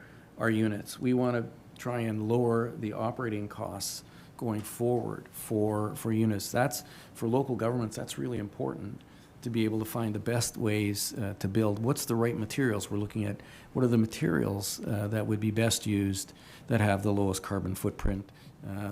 units, we want to try and lower the operating costs going forward for units. That's for local governments. That's really important to be able to find the best ways to build. What's the right materials? We're looking at what are the materials that would be best used that have the lowest carbon footprint,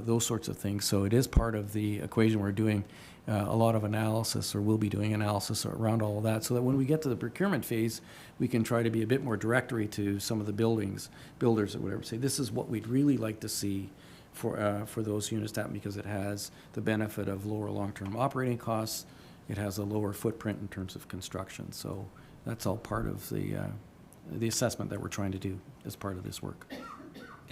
those sorts of things. So it is part of the equation. We're doing a lot of analysis, or will be doing analysis around all of that, so that when we get to the procurement phase, we can try to be a bit more directory to some of the builders or whatever. Say, this is what we'd really like to see for those units, that because it has the benefit of lower long-term operating costs, it has a lower footprint in terms of construction. So that's all part of the assessment that we're trying to do as part of this work.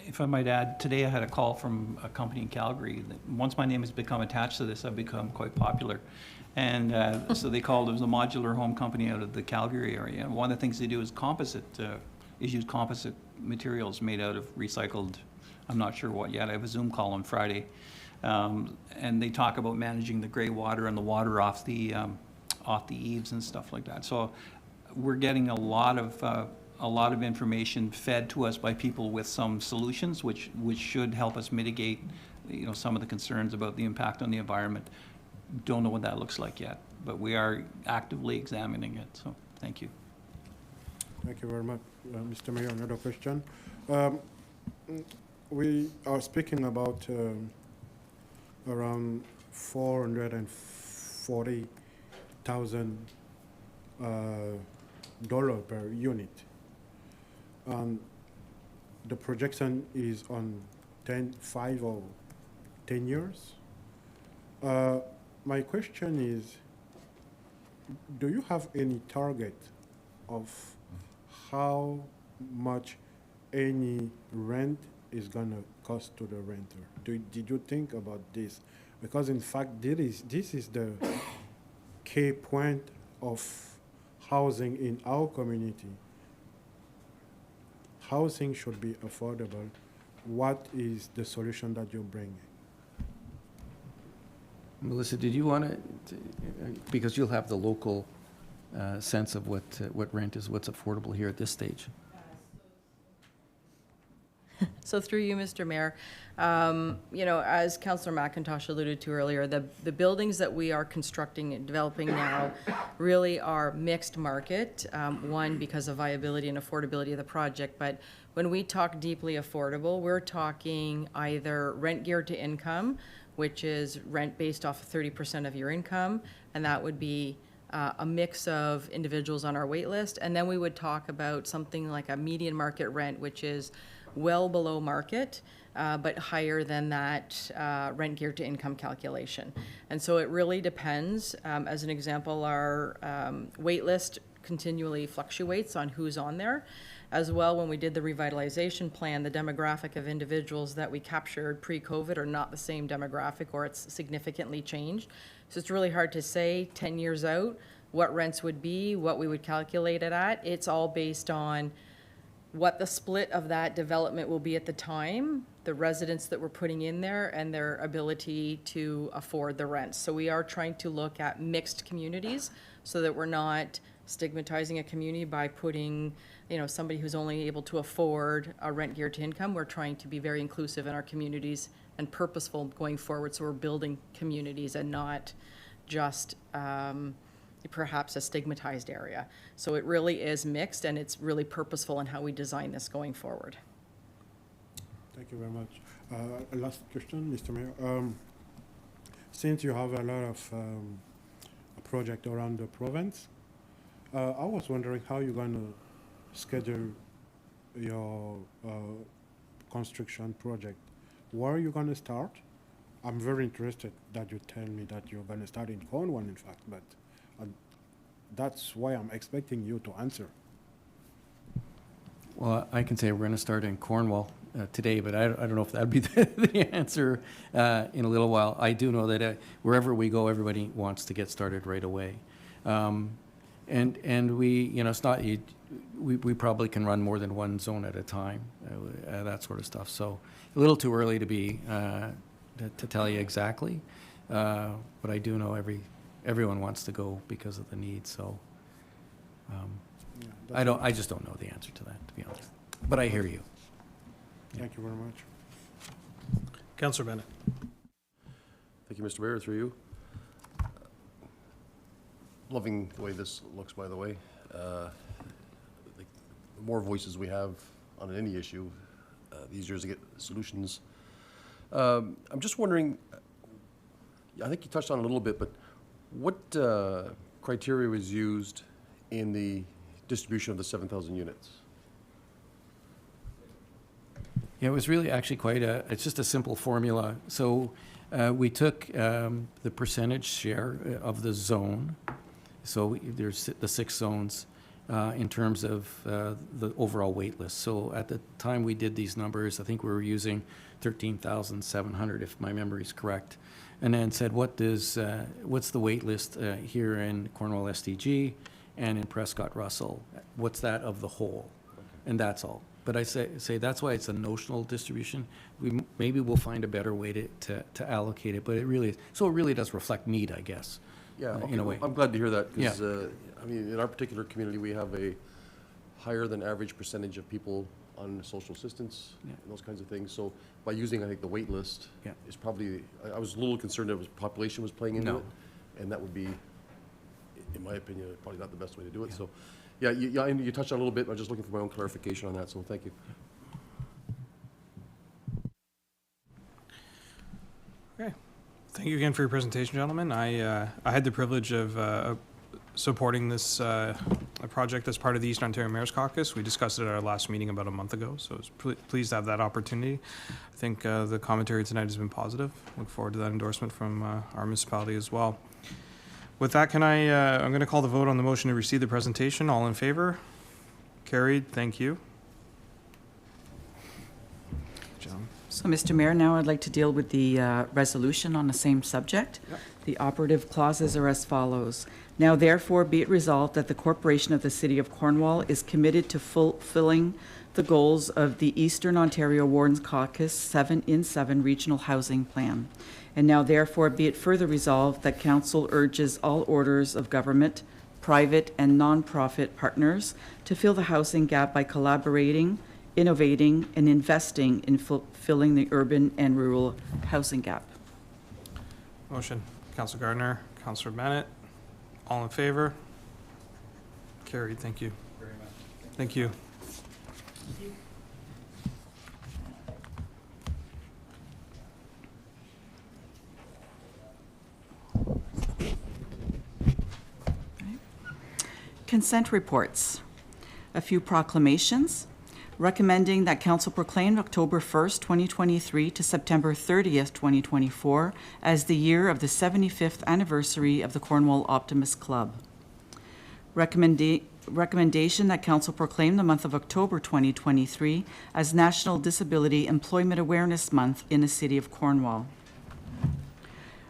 If I might add, today I had a call from a company in Calgary that once my name has become attached to this, I've become quite popular. And so they called, it was a modular home company out of the Calgary area. And one of the things they do is use composite materials made out of recycled, I'm not sure what yet. I have a Zoom call on Friday. And they talk about managing the gray water and the water off the eaves and stuff like that. So we're getting a lot of information fed to us by people with some solutions, which should help us mitigate, some of the concerns about the impact on the environment. Don't know what that looks like yet, but we are actively examining it. So thank you. Thank you very much, Mr. Mayor. Another question. We are speaking about around $440,000 per unit. The projection is on 5 or 10 years. My question is, do you have any target of how much any rent is going to cost to the renter? Did you think about this? Because in fact, this is the key point of housing in our community. Housing should be affordable. What is the solution that you're bringing? Melissa, did you want to, because you'll have the local sense of what rent is, what's affordable here at this stage. So through you, Mr. Mayor, you know, as Councillor McIntosh alluded to earlier, the buildings that we are constructing and developing now really are mixed market. One, because of viability and affordability of the project, but when we talk deeply affordable, we're talking either rent geared to income, which is rent based off of 30% of your income, and that would be a mix of individuals on our wait list. And then we would talk about something like a median market rent, which is well below market, but higher than that rent geared to income calculation. And so it really depends. As an example, our wait list continually fluctuates on who's on there. As well, when we did the revitalization plan, the demographic of individuals that we captured pre-COVID are not the same demographic, or it's significantly changed. So it's really hard to say 10 years out what rents would be, what we would calculate it at. It's all based on what the split of that development will be at the time, the residents that we're putting in there, and their ability to afford the rents. So we are trying to look at mixed communities so that we're not stigmatizing a community by putting, you know, somebody who's only able to afford a rent geared to income. We're trying to be very inclusive in our communities and purposeful going forward. So we're building communities and not just perhaps a stigmatized area. So it really is mixed, and it's really purposeful in how we design this going forward. Thank you very much. Last question, Mr. Mayor. Since you have a lot of project around the province, I was wondering how you're going to schedule your construction project. Where are you going to start? I'm very interested that you tell me that you're going to start in Cornwall, in fact, but that's why I'm expecting you to answer. Well, I can say we're going to start in Cornwall today, but I don't know if that'd be the answer in a little while. I do know that wherever we go, everybody wants to get started right away. And we, you know, it's not, we probably can run more than one zone at a time, that sort of stuff. So a little too early to be, to tell you exactly, but I do know everyone wants to go because of the need, so I just don't know the answer to that, to be honest. But I hear you. Thank you very much. Councillor Bennett. Thank you, Mr. Mayor, through you. Loving the way this looks, by the way. The more voices we have on any issue, the easier it is to get solutions. I'm just wondering, I think you touched on it a little bit, but what criteria was used in the distribution of the 7,000 units? Yeah, it was really actually it's just a simple formula. So we took the percentage share of the zone. So there's the 6 zones in terms of the overall wait list. So at the time we did these numbers, I think we were using 13,700, if my memory is correct, and then said, what's the wait list here in Cornwall SDG and in Prescott Russell? What's that of the whole? And that's all. But I say that's why it's a notional distribution. Maybe we'll find a better way to allocate it, but it really does reflect need, I guess. Yeah, okay, in a way. I'm glad to hear that, because I mean, in our particular community, we have a higher than average percentage of people on social assistance and those kinds of things. So by using, I think, the wait list is probably, I was a little concerned that population was playing into it, and that would be, in my opinion, probably not the best way to do it. So, yeah, you touched on it a little bit. I'm just looking for my own clarification on that, so thank you. Okay. Thank you again for your presentation, gentlemen. I had the privilege of supporting this project as part of the East Ontario Mayor's Caucus. We discussed it at our last meeting about a month ago, so I was pleased to have that opportunity. I think the commentary tonight has been positive. Look forward to that endorsement from our municipality as well. With that, I'm going to call the vote on the motion to receive the presentation. All in favor? Carried. Thank you. John. So, Mr. Mayor, now I'd like to deal with the resolution on the same subject. Yep. The operative clauses are as follows. Now, therefore, be it resolved that the Corporation of the City of Cornwall is committed to fulfilling the goals of the Eastern Ontario Warden's Caucus 7-in-7 Regional Housing Plan. And now, therefore, be it further resolved that Council urges all orders of government, private and non-profit partners to fill the housing gap by collaborating innovating, and investing in filling the urban and rural housing gap. Motion, Councilor Gardner, Councilor Bennett. All in favor? Carried, thank you. Very much. Thank you. Consent reports. A few proclamations. Recommending that Council proclaim October 1st, 2023 to September 30th, 2024 as the year of the 75th anniversary of the Cornwall Optimist Club. Recommendation that Council proclaim the month of October 2023 as National Disability Employment Awareness Month in the City of Cornwall.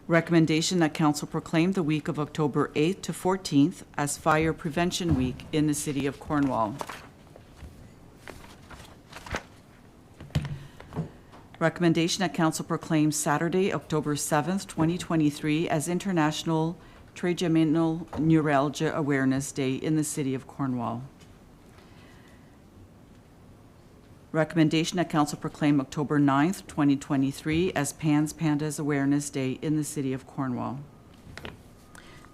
Recommendation that Council proclaim the week of October 8th to 14th as Fire Prevention Week in the City of Cornwall. Recommendation that Council proclaim Saturday, October 7th, 2023 as International Trigeminal Neuralgia Awareness Day in the City of Cornwall. Recommendation that Council proclaim October 9th, 2023 as Pans Pandas Awareness Day in the City of Cornwall.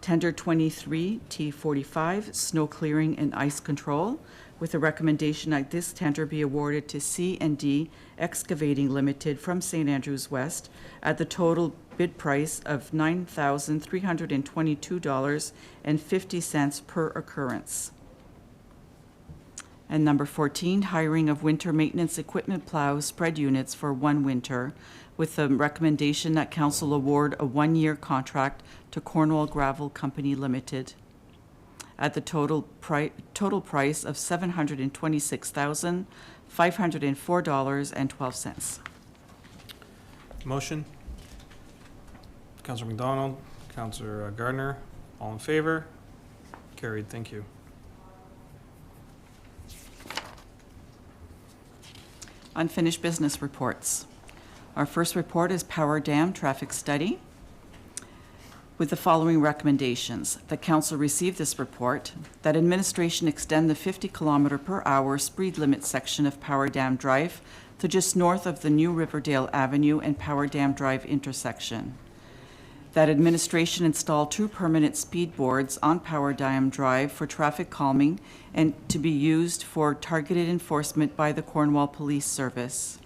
Tender 23 T45 Snow Clearing and Ice Control, with a recommendation that this tender be awarded to C&D Excavating Limited from St. Andrews West at the total bid price of $9,322.50 per occurrence. And number 14, hiring of winter maintenance equipment plow spread units for one winter, with a recommendation that Council award a one-year contract to Cornwall Gravel Company Limited at the total price of $726,504.12. Motion, Councilor McDonald, Councilor Gardner. All in favor? Carried, thank you. Unfinished business reports. Our first report is Power Dam Traffic Study, with the following recommendations. The Council receive this report, that administration extend the 50 km/h speed limit section of Power Dam Drive to just north of the new Riverdale Avenue and Power Dam Drive intersection. That administration install 2 permanent speed boards on Power Dam Drive for traffic calming and to be used for targeted enforcement by the Cornwall Police Service.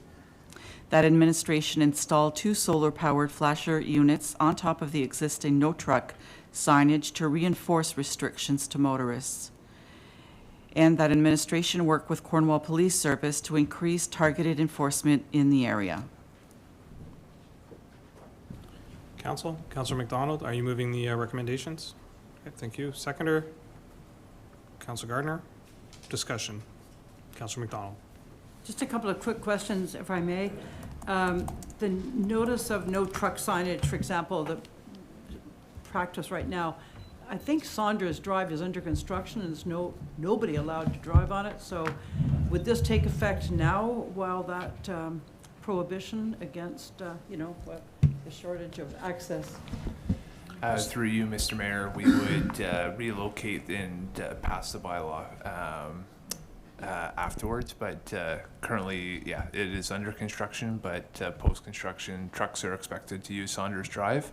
That administration install 2 solar-powered flasher units on top of the existing no truck signage to reinforce restrictions to motorists. And that administration work with Cornwall Police Service to increase targeted enforcement in the area. Council, Councilor McDonald, are you moving the recommendations? Okay, thank you. Seconder, Councilor Gardner. Discussion, Councilor McDonald. Just a couple of quick questions, if I may. The notice of no truck signage, for example, the practice right now, I think Saunders Drive is under construction and there's nobody allowed to drive on it. So would this take effect now while that prohibition against, the shortage of access? Through you, Mr. Mayor, we would relocate and pass the bylaw afterwards, but currently, yeah, it is under construction, but post-construction, trucks are expected to use Saunders Drive.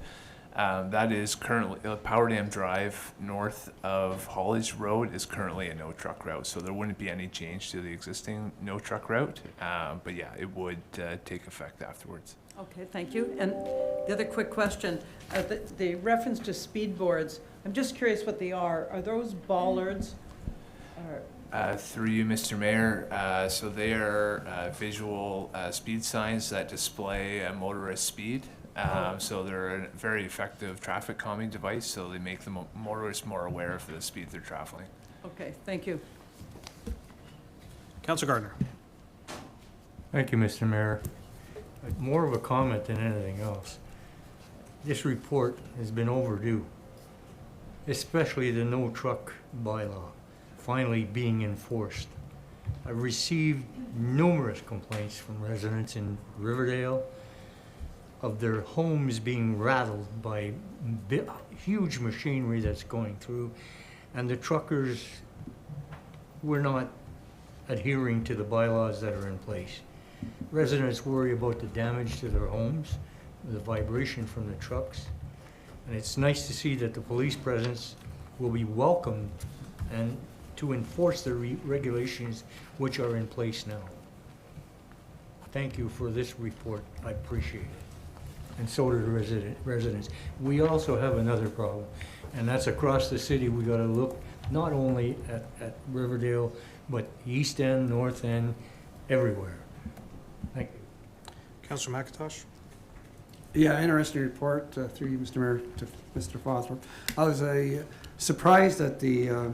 That is currently, Power Dam Drive north of Hollage Road is currently a no truck route, so there wouldn't be any change to the existing no truck route, but yeah, it would take effect afterwards. Okay, thank you. And the other quick question, the reference to speed boards, I'm just curious what they are. Are those bollards? Through you, Mr. Mayor, so they are visual speed signs that display a motorist speed. So they're a very effective traffic calming device, so they make the motorists more aware of the speed they're traveling. Okay, thank you. Councilor Gardner. Thank you, Mr. Mayor. More of a comment than anything else. This report has been overdue, especially the no truck bylaw finally being enforced. I've received numerous complaints from residents in Riverdale of their homes being rattled by huge machinery that's going through, and the truckers were not adhering to the bylaws that are in place. Residents worry about the damage to their homes, the vibration from the trucks, and it's nice to see that the police presence will be welcomed and to enforce the regulations which are in place now. Thank you for this report. I appreciate it. And so do the residents. We also have another problem, and that's across the city. We gotta look not only at Riverdale, but East End, North End, everywhere. Thank you. Councillor McIntosh? Yeah, interesting report, through you, Mr. Mayor, to Mr. Fosler. I was surprised at the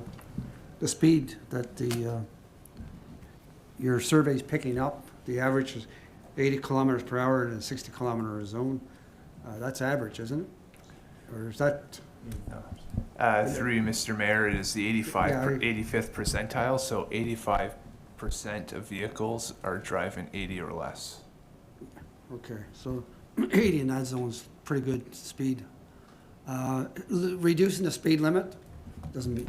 speed that your survey's picking up. The average is 80 kilometers per hour in a 60 kilometer zone. That's average, isn't it? Or is that? Through you, Mr. Mayor, it is the 85th percentile, so 85% of vehicles are driving 80 or less. Okay, so 80 in that zone is pretty good speed. Reducing the speed limit doesn't mean,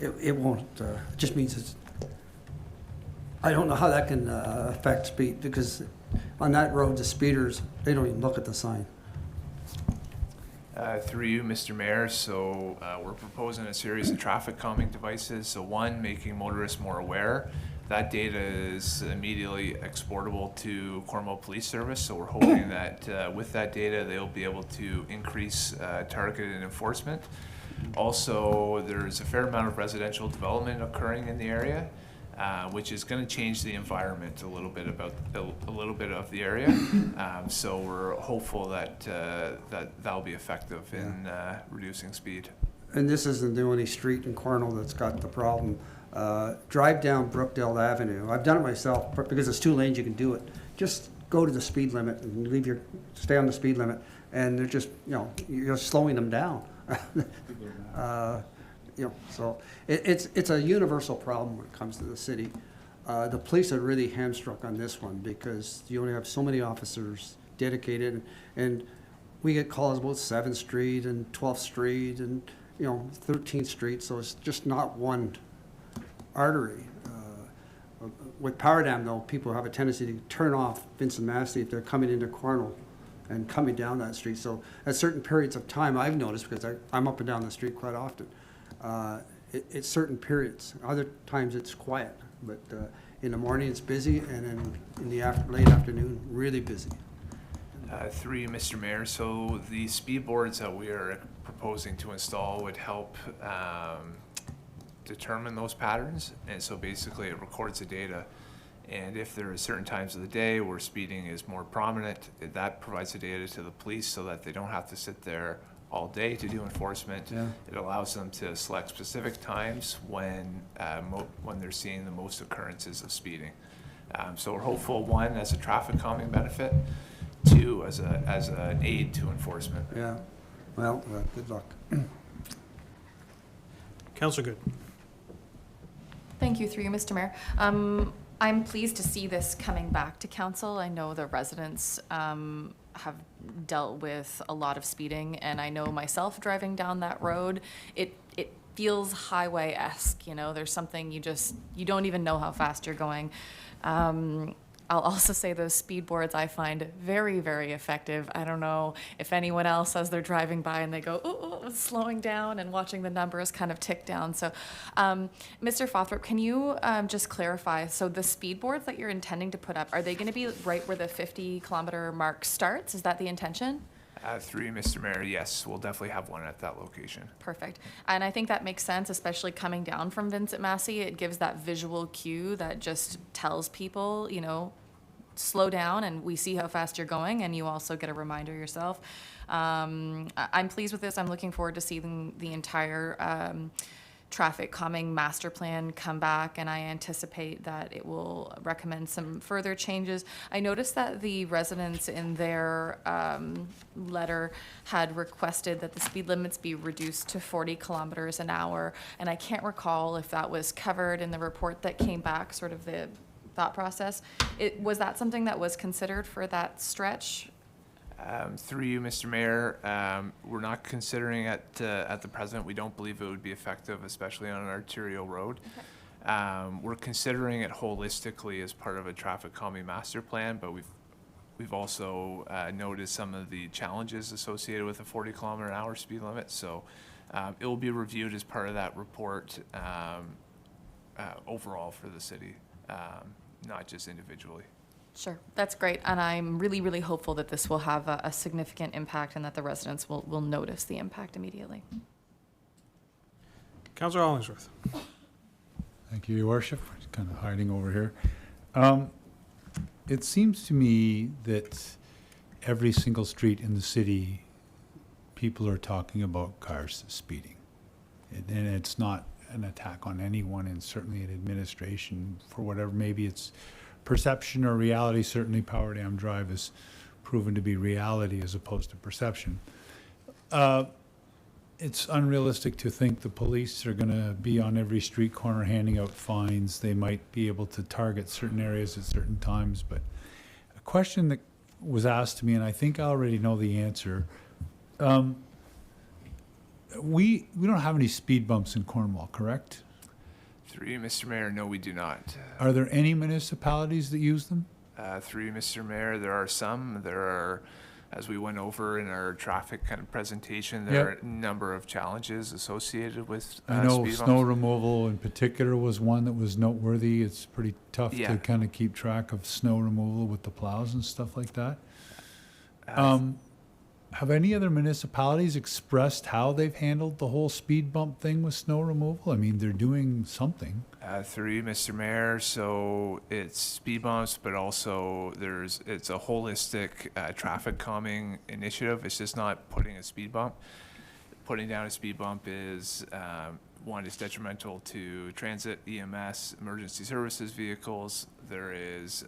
it won't, it just means it's, I don't know how that can affect speed, because on that road, the speeders, they don't even look at the sign. Through you, Mr. Mayor, so we're proposing a series of traffic calming devices. So one, making motorists more aware. That data is immediately exportable to Cornwall Police Service, so we're hoping that with that data, they'll be able to increase targeted enforcement. Also, there's a fair amount of residential development occurring in the area, which is going to change the environment a little bit of the area. So we're hopeful that that'll be effective in reducing speed. And this isn't the only street in Cornwall that's got the problem. Drive down Brookdale Avenue. I've done it myself because it's 2 lanes. You can do it. Just go to the speed limit and stay on the speed limit, and they're just, you're slowing them down. So it's a universal problem when it comes to the city. The police are really hamstrung on this one because you only have so many officers dedicated, and we get calls about 7th Street and 12th Street and 13th Street, so it's just not one artery. With Power Dam, though, people have a tendency to turn off Vincent Massey if they're coming into Cornwall and coming down that street. So at certain periods of time, I've noticed, because I'm up and down the street quite often, it's certain periods. Other times it's quiet, but in the morning it's busy, and in the late afternoon, really busy. Through you, Mr. Mayor, so the speed boards that we are proposing to install would help determine those patterns, and so basically it records the data, and if there are certain times of the day where speeding is more prominent, that provides the data to the police so that they don't have to sit there all day to do enforcement. Yeah. It allows them to select specific times when they're seeing the most occurrences of speeding. So we're hopeful, 1, as a traffic calming benefit, 2, as an aid to enforcement. Yeah. Well, good luck. Councillor Good. Thank you, through you, Mr. Mayor. I'm pleased to see this coming back to council. I know the residents have dealt with a lot of speeding, and I know myself driving down that road, it feels highway-esque. There's something you don't even know how fast you're going. I'll also say those speed boards I find very, very effective. I don't know if anyone else, as they're driving by and they go, ooh, slowing down and watching the numbers kind of tick down. So, Mr. Fothrop, can you just clarify, so the speed boards that you're intending to put up, are they going to be right where the 50-kilometer mark starts? Is that the intention? Through you, Mr. Mayor, yes, we'll definitely have one at that location. Perfect. And I think that makes sense, especially coming down from Vincent Massey. It gives that visual cue that just tells people, slow down, and we see how fast you're going, and you also get a reminder yourself. I'm pleased with this. I'm looking forward to seeing the entire traffic calming master plan come back, and I anticipate that it will recommend some further changes. I noticed that the residents in their letter had requested that the speed limits be reduced to 40 kilometers an hour, and I can't recall if that was covered in the report that came back, sort of the thought process. Was that something that was considered for that stretch? Through you, Mr. Mayor, we're not considering it at the present. We don't believe it would be effective, especially on an arterial road. We're considering it holistically as part of a traffic calming master plan, but we've also noticed some of the challenges associated with a 40-kilometer-an-hour speed limit. So it will be reviewed as part of that report overall for the city, not just individually. Sure, that's great, and I'm really, really hopeful that this will have a significant impact and that the residents will notice the impact immediately. Councillor Hollingsworth. Thank you, Your Worship. Just kind of hiding over here. It seems to me that every single street in the city, people are talking about cars speeding. And it's not an attack on anyone, and certainly in administration, for whatever, maybe it's perception or reality. Certainly Power Dam Drive has proven to be reality as opposed to perception. It's unrealistic to think the police are going to be on every street corner handing out fines. They might be able to target certain areas at certain times, but a question that was asked to me, and I think I already know the answer. We don't have any speed bumps in Cornwall, correct? Through you, Mr. Mayor, no, we do not. Are there any municipalities that use them? Through you, Mr. Mayor, there are some. There are, as we went over in our traffic kind of presentation, there are a number of challenges associated with I know speed snow bumps. removal in particular was one that was noteworthy. It's pretty tough Yeah. to kind of keep track of snow removal with the plows and stuff like that. Have any other municipalities expressed how they've handled the whole speed bump thing with snow removal? I mean, they're doing something. Through you, Mr. Mayor, so it's speed bumps, but also it's a holistic traffic calming initiative. It's just not putting a speed bump. Putting down a speed bump is, one, is detrimental to transit, EMS, emergency services vehicles. There's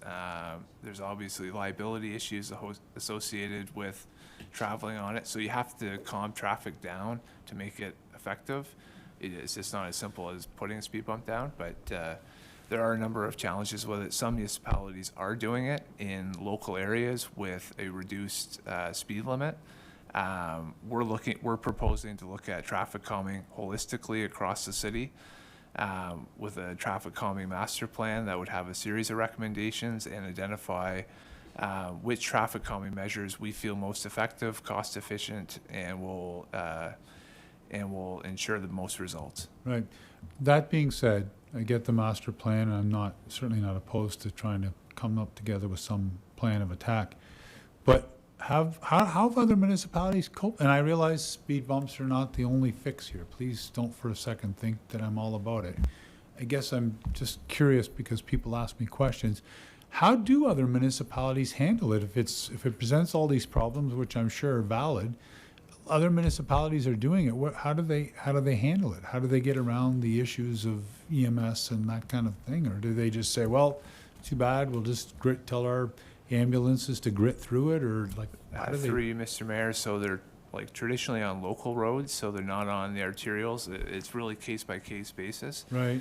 obviously liability issues associated with traveling on it. So you have to calm traffic down to make it effective. It's just not as simple as putting a speed bump down, but there are a number of challenges with it. Some municipalities are doing it in local areas with a reduced speed limit. We're proposing to look at traffic calming holistically across the city with a traffic calming master plan that would have a series of recommendations and identify which traffic calming measures we feel most effective, cost efficient, and will ensure the most results. Right. That being said, I get the master plan, and I'm certainly not opposed to trying to come up together with some plan of attack. But how have other municipalities coped? And I realize speed bumps are not the only fix here. Please don't for a second think that I'm all about it. I guess I'm just curious because people ask me questions. How do other municipalities handle it? If it presents all these problems, which I'm sure are valid, other municipalities are doing it. How do they handle it? How do they get around the issues of EMS and that kind of thing? Or do they just say, well, too bad, we'll just tell our ambulances to grit through it? Or like, how do they? Through you, Mr. Mayor, so they're like traditionally on local roads, so they're not on the arterials. It's really case by case basis. Right.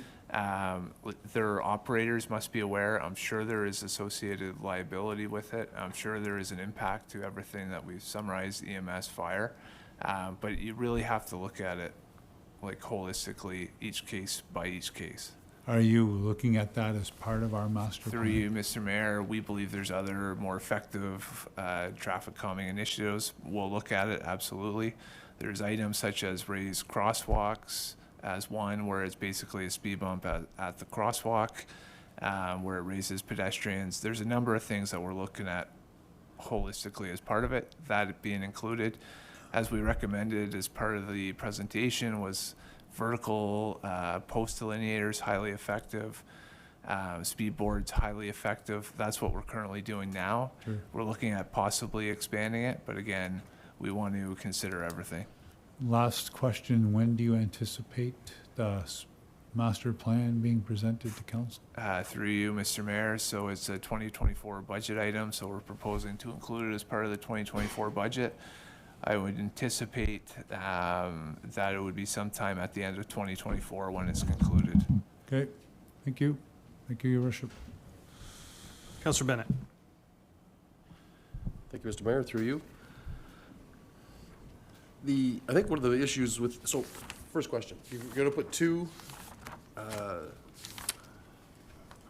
Their operators must be aware. I'm sure there is associated liability with it. I'm sure there is an impact to everything that we've summarized, EMS, fire. But you really have to look at it like holistically, each case by each case. Are you looking at that as part of our master plan? Through you, Mr. Mayor, we believe there's other more effective traffic calming initiatives. We'll look at it, absolutely. There's items such as raised crosswalks as one, where it's basically a speed bump at the crosswalk, where it raises pedestrians. There's a number of things that we're looking at holistically as part of it, that being included. As we recommended as part of the presentation was vertical post delineators, highly effective. Speed boards, highly effective. That's what we're currently doing now. Sure. We're looking at possibly expanding it, but again, we want to consider everything. Last question, when do you anticipate the master plan being presented to council? Through you, Mr. Mayor, so it's a 2024 budget item, so we're proposing to include it as part of the 2024 budget. I would anticipate that it would be sometime at the end of 2024 when it's concluded. Okay, thank you. Thank you, Your Worship. Councillor Bennett. Thank you, Mr. Mayor, through you. I think one of the issues with, so first question, you're going to put two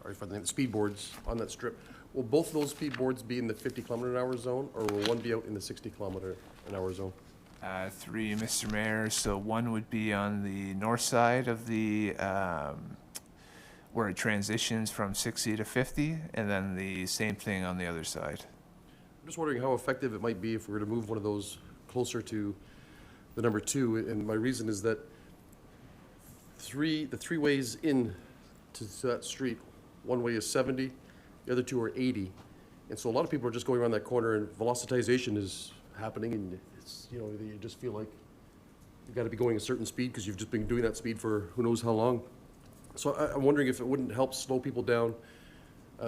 or if I think the speed boards on that strip, will both of those speed boards be in the 50-kilometer-an-hour zone, or will one be out in the 60-kilometer-an-hour zone? Through you, Mr. Mayor, so one would be on the north side of the, where it transitions from 60 to 50, and then the same thing on the other side. I'm just wondering how effective it might be if we were to move one of those closer to the number 2, and my reason is that the three ways in to that street, one way is 70, the other 2 are 80, and so a lot of people are just going around that corner, and velocitization is happening, and it's, you know, you just feel like you've got to be going a certain speed because you've just been doing that speed for who knows how long. So I'm wondering if it wouldn't help slow people down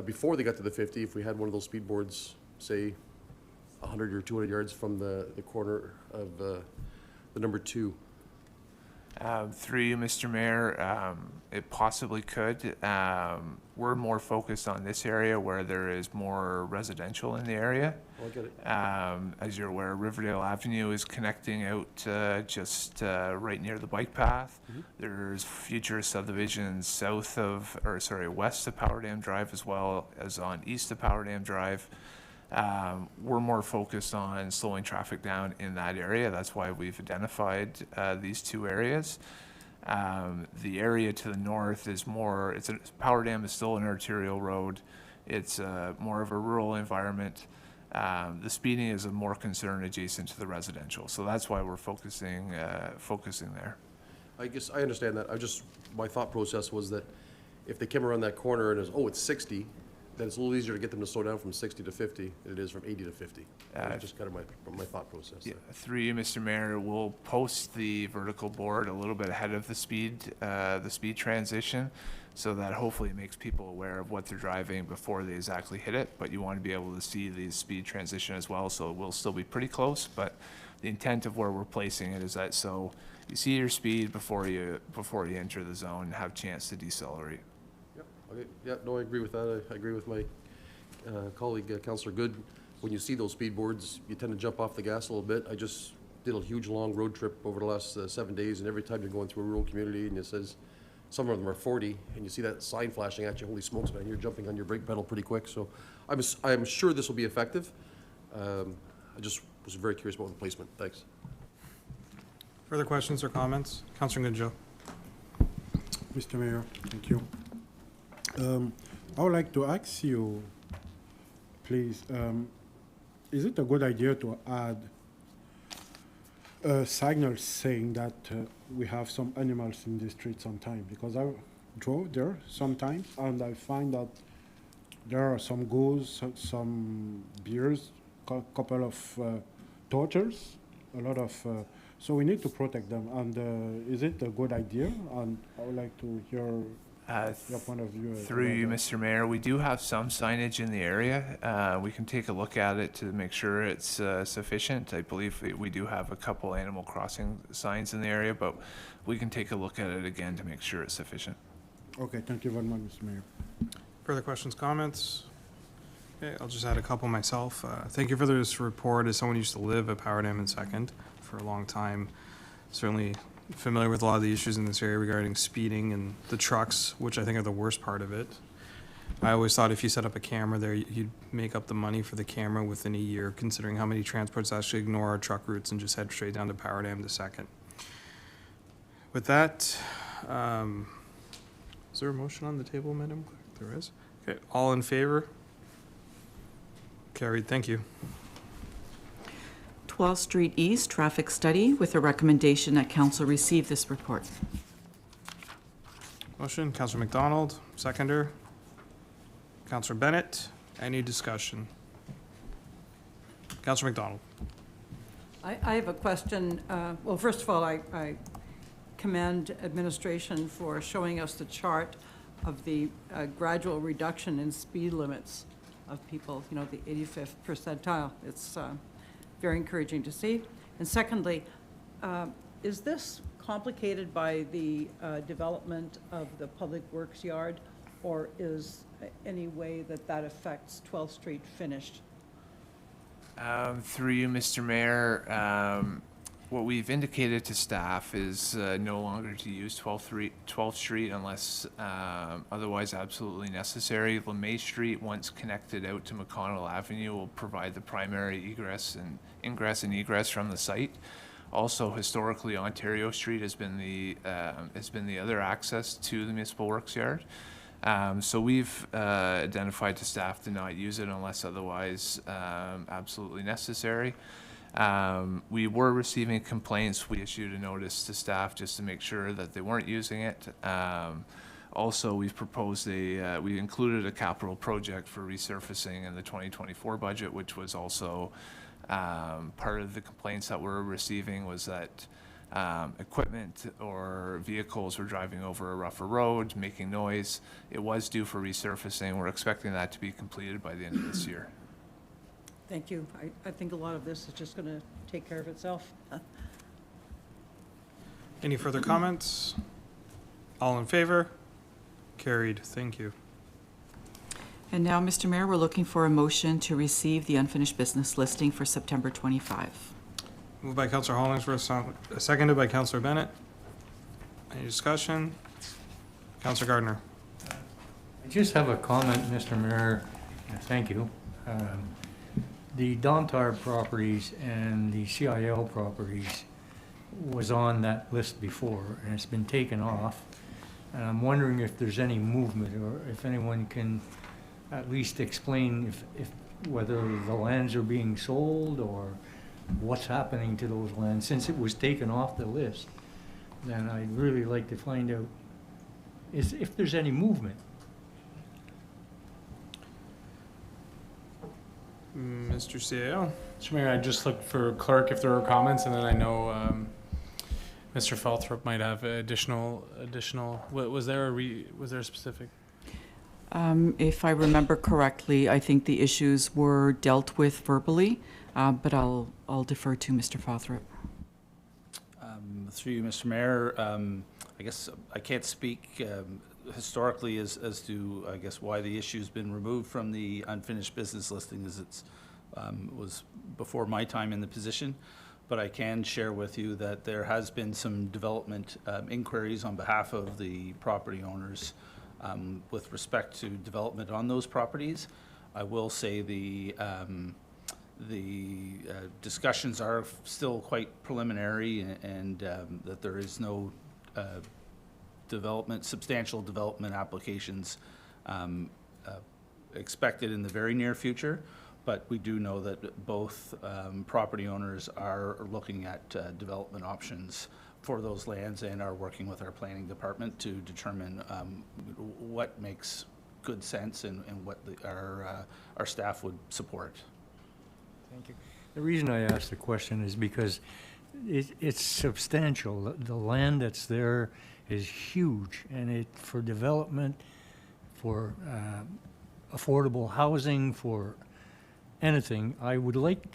before they got to the 50 if we had one of those speed boards, say 100 or 200 yards from the corner of the number 2. Through you, Mr. Mayor, it possibly could. We're more focused on this area where there is more residential in the area. Oh, I get it. As you're aware, Riverdale Avenue is connecting out just right near the bike path. There's future subdivisions south of, or sorry, west of Power Dam Drive as well as on east of Power Dam Drive. We're more focused on slowing traffic down in that area. That's why we've identified these 2 areas. The area to the north is more, Power Dam is still an arterial road. It's more of a rural environment. The speeding is a more concern adjacent to the residential. So that's why we're focusing there. I guess I understand that. My thought process was that if they came around that corner and it's 60, then it's a little easier to get them to slow down from 60 to 50 than it is from 80 to 50. That's just kind of my thought process. Yeah, through you, Mr. Mayor, we'll post the vertical board a little bit ahead of the speed transition, so that hopefully it makes people aware of what they're driving before they exactly hit it. But you want to be able to see the speed transition as well, so it will still be pretty close. But the intent of where we're placing it is that so you see your speed before you enter the zone and have a chance to decelerate. Okay. Yeah, no, I agree with that. I agree with my colleague, Councillor Good. When you see those speed boards, you tend to jump off the gas a little bit. I just did a huge long road trip over the last 7 days, and every time you're going through a rural community and it says some of them are 40, and you see that sign flashing at you, holy smokes, man, you're jumping on your brake pedal pretty quick. So I'm sure this will be effective. I just was very curious about the placement. Thanks. Further questions or comments? Councillor Goodjoe. Mr. Mayor, thank you. I would like to ask you, please, is it a good idea to add a signal saying that we have some animals in the street sometimes? Because I drove there sometimes and I find that there are some goats, some bears, couple of tortoises, a lot of, so we need to protect them. And is it a good idea? And I would like to hear your point of view. Through you, Mr. Mayor, we do have some signage in the area. We can take a look at it to make sure it's sufficient. I believe we do have a couple animal crossing signs in the area, but we can take a look at it again to make sure it's sufficient. Okay, thank you very much, Mr. Mayor. Further questions, comments? Okay, I'll just add a couple myself. Thank you for this report. As someone who used to live at Power Dam in Second for a long time, certainly familiar with a lot of the issues in this area regarding speeding and the trucks, which I think are the worst part of it. I always thought if you set up a camera there, you'd make up the money for the camera within a year, considering how many transports actually ignore our truck routes and just head straight down to Power Dam to Second. With that, is there a motion on the table, Madam Clerk? There is. Okay, all in favor? Carried, thank you. 12th Street East Traffic Study with a recommendation that council receive this report. Motion, Councillor McDonald, seconder. Councillor Bennett, any discussion? Councillor McDonald. I have a question. Well, first of all, I commend administration for showing us the chart of the gradual reduction in speed limits of people, you know, the 85th percentile. It's very encouraging to see. And secondly, is this complicated by the development of the Public Works yard, or is any way that affects 12th Street finished? Through you, Mr. Mayor, what we've indicated to staff is no longer to use 12th Street unless otherwise absolutely necessary. LeMay Street, once connected out to McConnell Avenue, will provide the primary ingress and egress from the site. Also, historically, Ontario Street has been the other access to the municipal works yard. So we've identified to staff to not use it unless otherwise absolutely necessary. We were receiving complaints. We issued a notice to staff just to make sure that they weren't using it. Also, we've proposed we included a capital project for resurfacing in the 2024 budget, which was also part of the complaints that we're receiving was that equipment or vehicles were driving over a rougher road, making noise. It was due for resurfacing. We're expecting that to be completed by the end of this year. Thank you. I think a lot of this is just going to take care of itself. Any further comments? All in favor? Carried. Thank you. And now, Mr. Mayor, we're looking for a motion to receive the unfinished business listing for September 25. Moved by Councillor Hollingsworth, seconded by Councillor Bennett. Any discussion? Councillor Gardner. I just have a comment, Mr. Mayor, and thank you. The Dontar properties and the CIL properties was on that list before, and it's been taken off. And I'm wondering if there's any movement, or if anyone can at least explain if whether the lands are being sold, or what's happening to those lands. Since it was taken off the list, then I'd really like to find out if there's any movement. Mr. CAO. Mr. Mayor, I just looked for clerk if there were comments, and then I know Mr. Falthrop might have additional. Was there a specific? If I remember correctly, I think the issues were dealt with verbally, but I'll defer to Mr. Falthrop. Through you, Mr. Mayor, I guess I can't speak historically as to, I guess, why the issue's been removed from the unfinished business listing, as it's was before my time in the position. But I can share with you that there has been some development inquiries on behalf of the property owners with respect to development on those properties. I will say the discussions are still quite preliminary, and that there is no substantial development applications expected in the very near future. But we do know that both property owners are looking at development options for those lands, and are working with our planning department to determine what makes good sense and what our staff would support. Thank you. The reason I asked the question is because it's substantial. The land that's there is huge, and for development, for affordable housing, for anything, I would like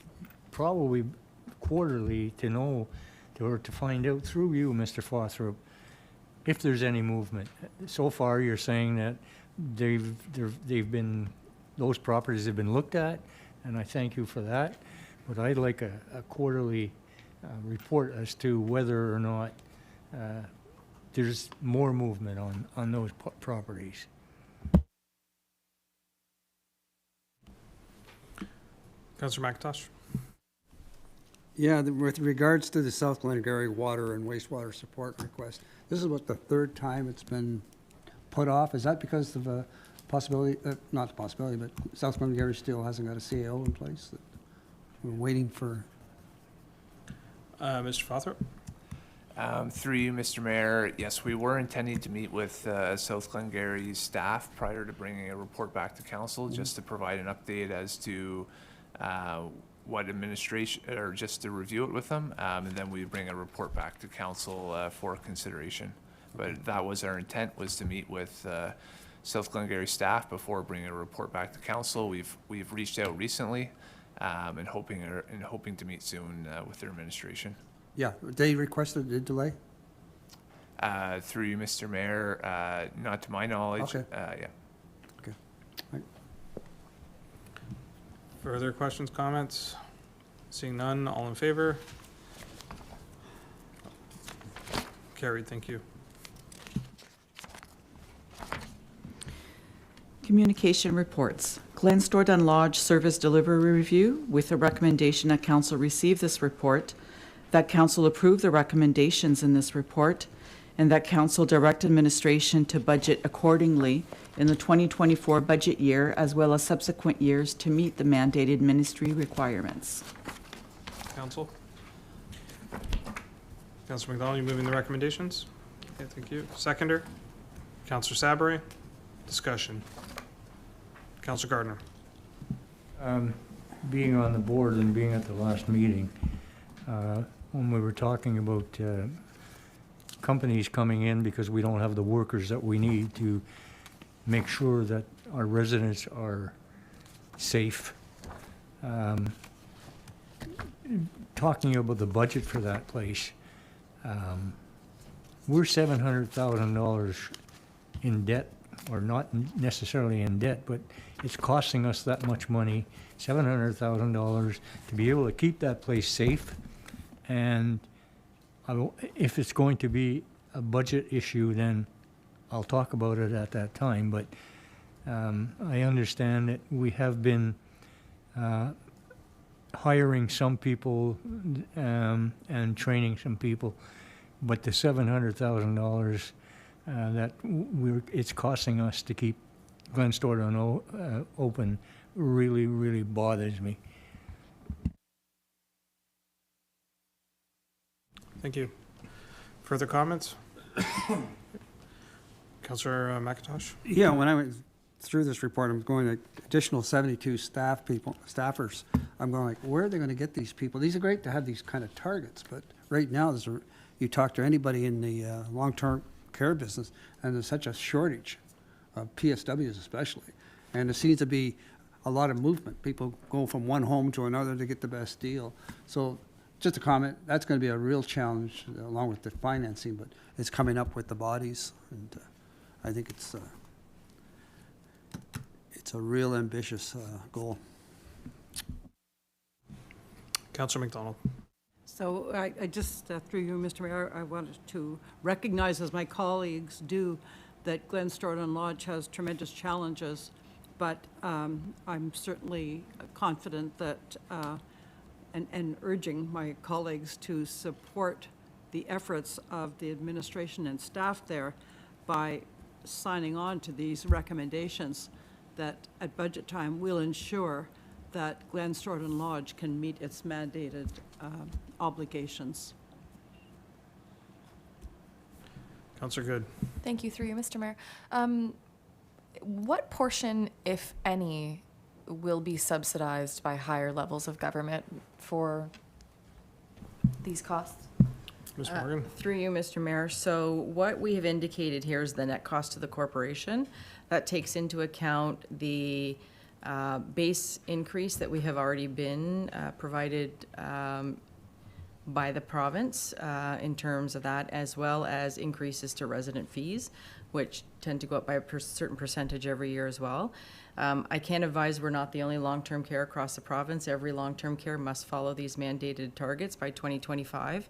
probably quarterly to know, or to find out through you, Mr. Falthrop, if there's any movement. So far, you're saying that those properties have been looked at, and I thank you for that. But I'd like a quarterly report as to whether or not there's more movement on those properties. Councillor McIntosh. Yeah, with regards to the South Glengarry water and wastewater support request, this is about the third time it's been put off. Is that because of a possibility, not the possibility, but South Glengarry still hasn't got a CAO in place? That we're waiting for. Mr. Falthrop. Through you, Mr. Mayor, yes, we were intending to meet with South Glengarry's staff prior to bringing a report back to council, just to provide an update as to what administration, or just to review it with them, and then we bring a report back to council for consideration. But that was our intent, was to meet with South Glengarry staff before bringing a report back to council. We've reached out recently, and hoping to meet soon with their administration. Yeah, they requested a delay? Through you, Mr. Mayor, not to my knowledge. Okay. Yeah. Okay. Right. Further questions, comments? Seeing none, all in favor? Carried, thank you. Communication reports. Glenstoredon Lodge Service Delivery Review, with a recommendation that council receive this report, that council approve the recommendations in this report, and that council direct administration to budget accordingly in the 2024 budget year as well as subsequent years to meet the mandated ministry requirements. Council? Councilor McDonald, you moving the recommendations? Okay, thank you. Seconder? Councilor Sabri? Discussion. Councilor Gardner? Being on the board and being at the last meeting, when we were talking about companies coming in because we don't have the workers that we need to make sure that our residents are safe. Talking about the budget for that place, we're $700,000 in debt, or not necessarily in debt, but it's costing us that much money, $700,000, to be able to keep that place safe. And if it's going to be a budget issue, then I'll talk about it at that time. But I understand that we have been hiring some people and training some people, but the $700,000 that it's costing us to keep Glenstoredon open really, really bothers me. Thank you. Further comments? Councillor McIntosh? Yeah, when I went through this report, I'm going to additional 72 staffers. I'm going like, where are they going to get these people? These are great to have these kind of targets, but right now, you talk to anybody in the long-term care business, and there's such a shortage of PSWs especially. And there seems to be a lot of movement, people go from one home to another to get the best deal. So just a comment, that's going to be a real challenge along with the financing, but it's coming up with the bodies, and I think it's a real ambitious goal. Councillor McDonald? So I just, through you, Mr. Mayor, I wanted to recognize, as my colleagues do, that Glenstoredon Lodge has tremendous challenges, but I'm certainly confident that, and urging my colleagues to support the efforts of the administration and staff there by signing on to these recommendations that at budget time will ensure that Glenstoredon Lodge can meet its mandated obligations. Councillor Good? Thank you, through you, Mr. Mayor. What portion, if any, will be subsidized by higher levels of government for these costs? Ms. Morgan? Through you, Mr. Mayor. So what we have indicated here is the net cost to the corporation. That takes into account the base increase that we have already been provided by the province in terms of that, as well as increases to resident fees, which tend to go up by a certain percentage every year as well. I can advise we're not the only long-term care across the province. Every long-term care must follow these mandated targets by 2025.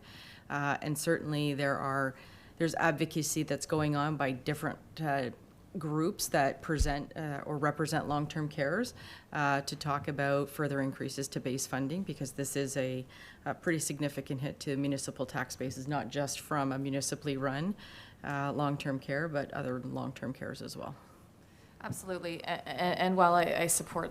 And certainly there's advocacy that's going on by different groups that present or represent long-term carers to talk about further increases to base funding, because this is a pretty significant hit to municipal tax bases, not just from a municipally run long-term care, but other long-term cares as well. Absolutely. And while I support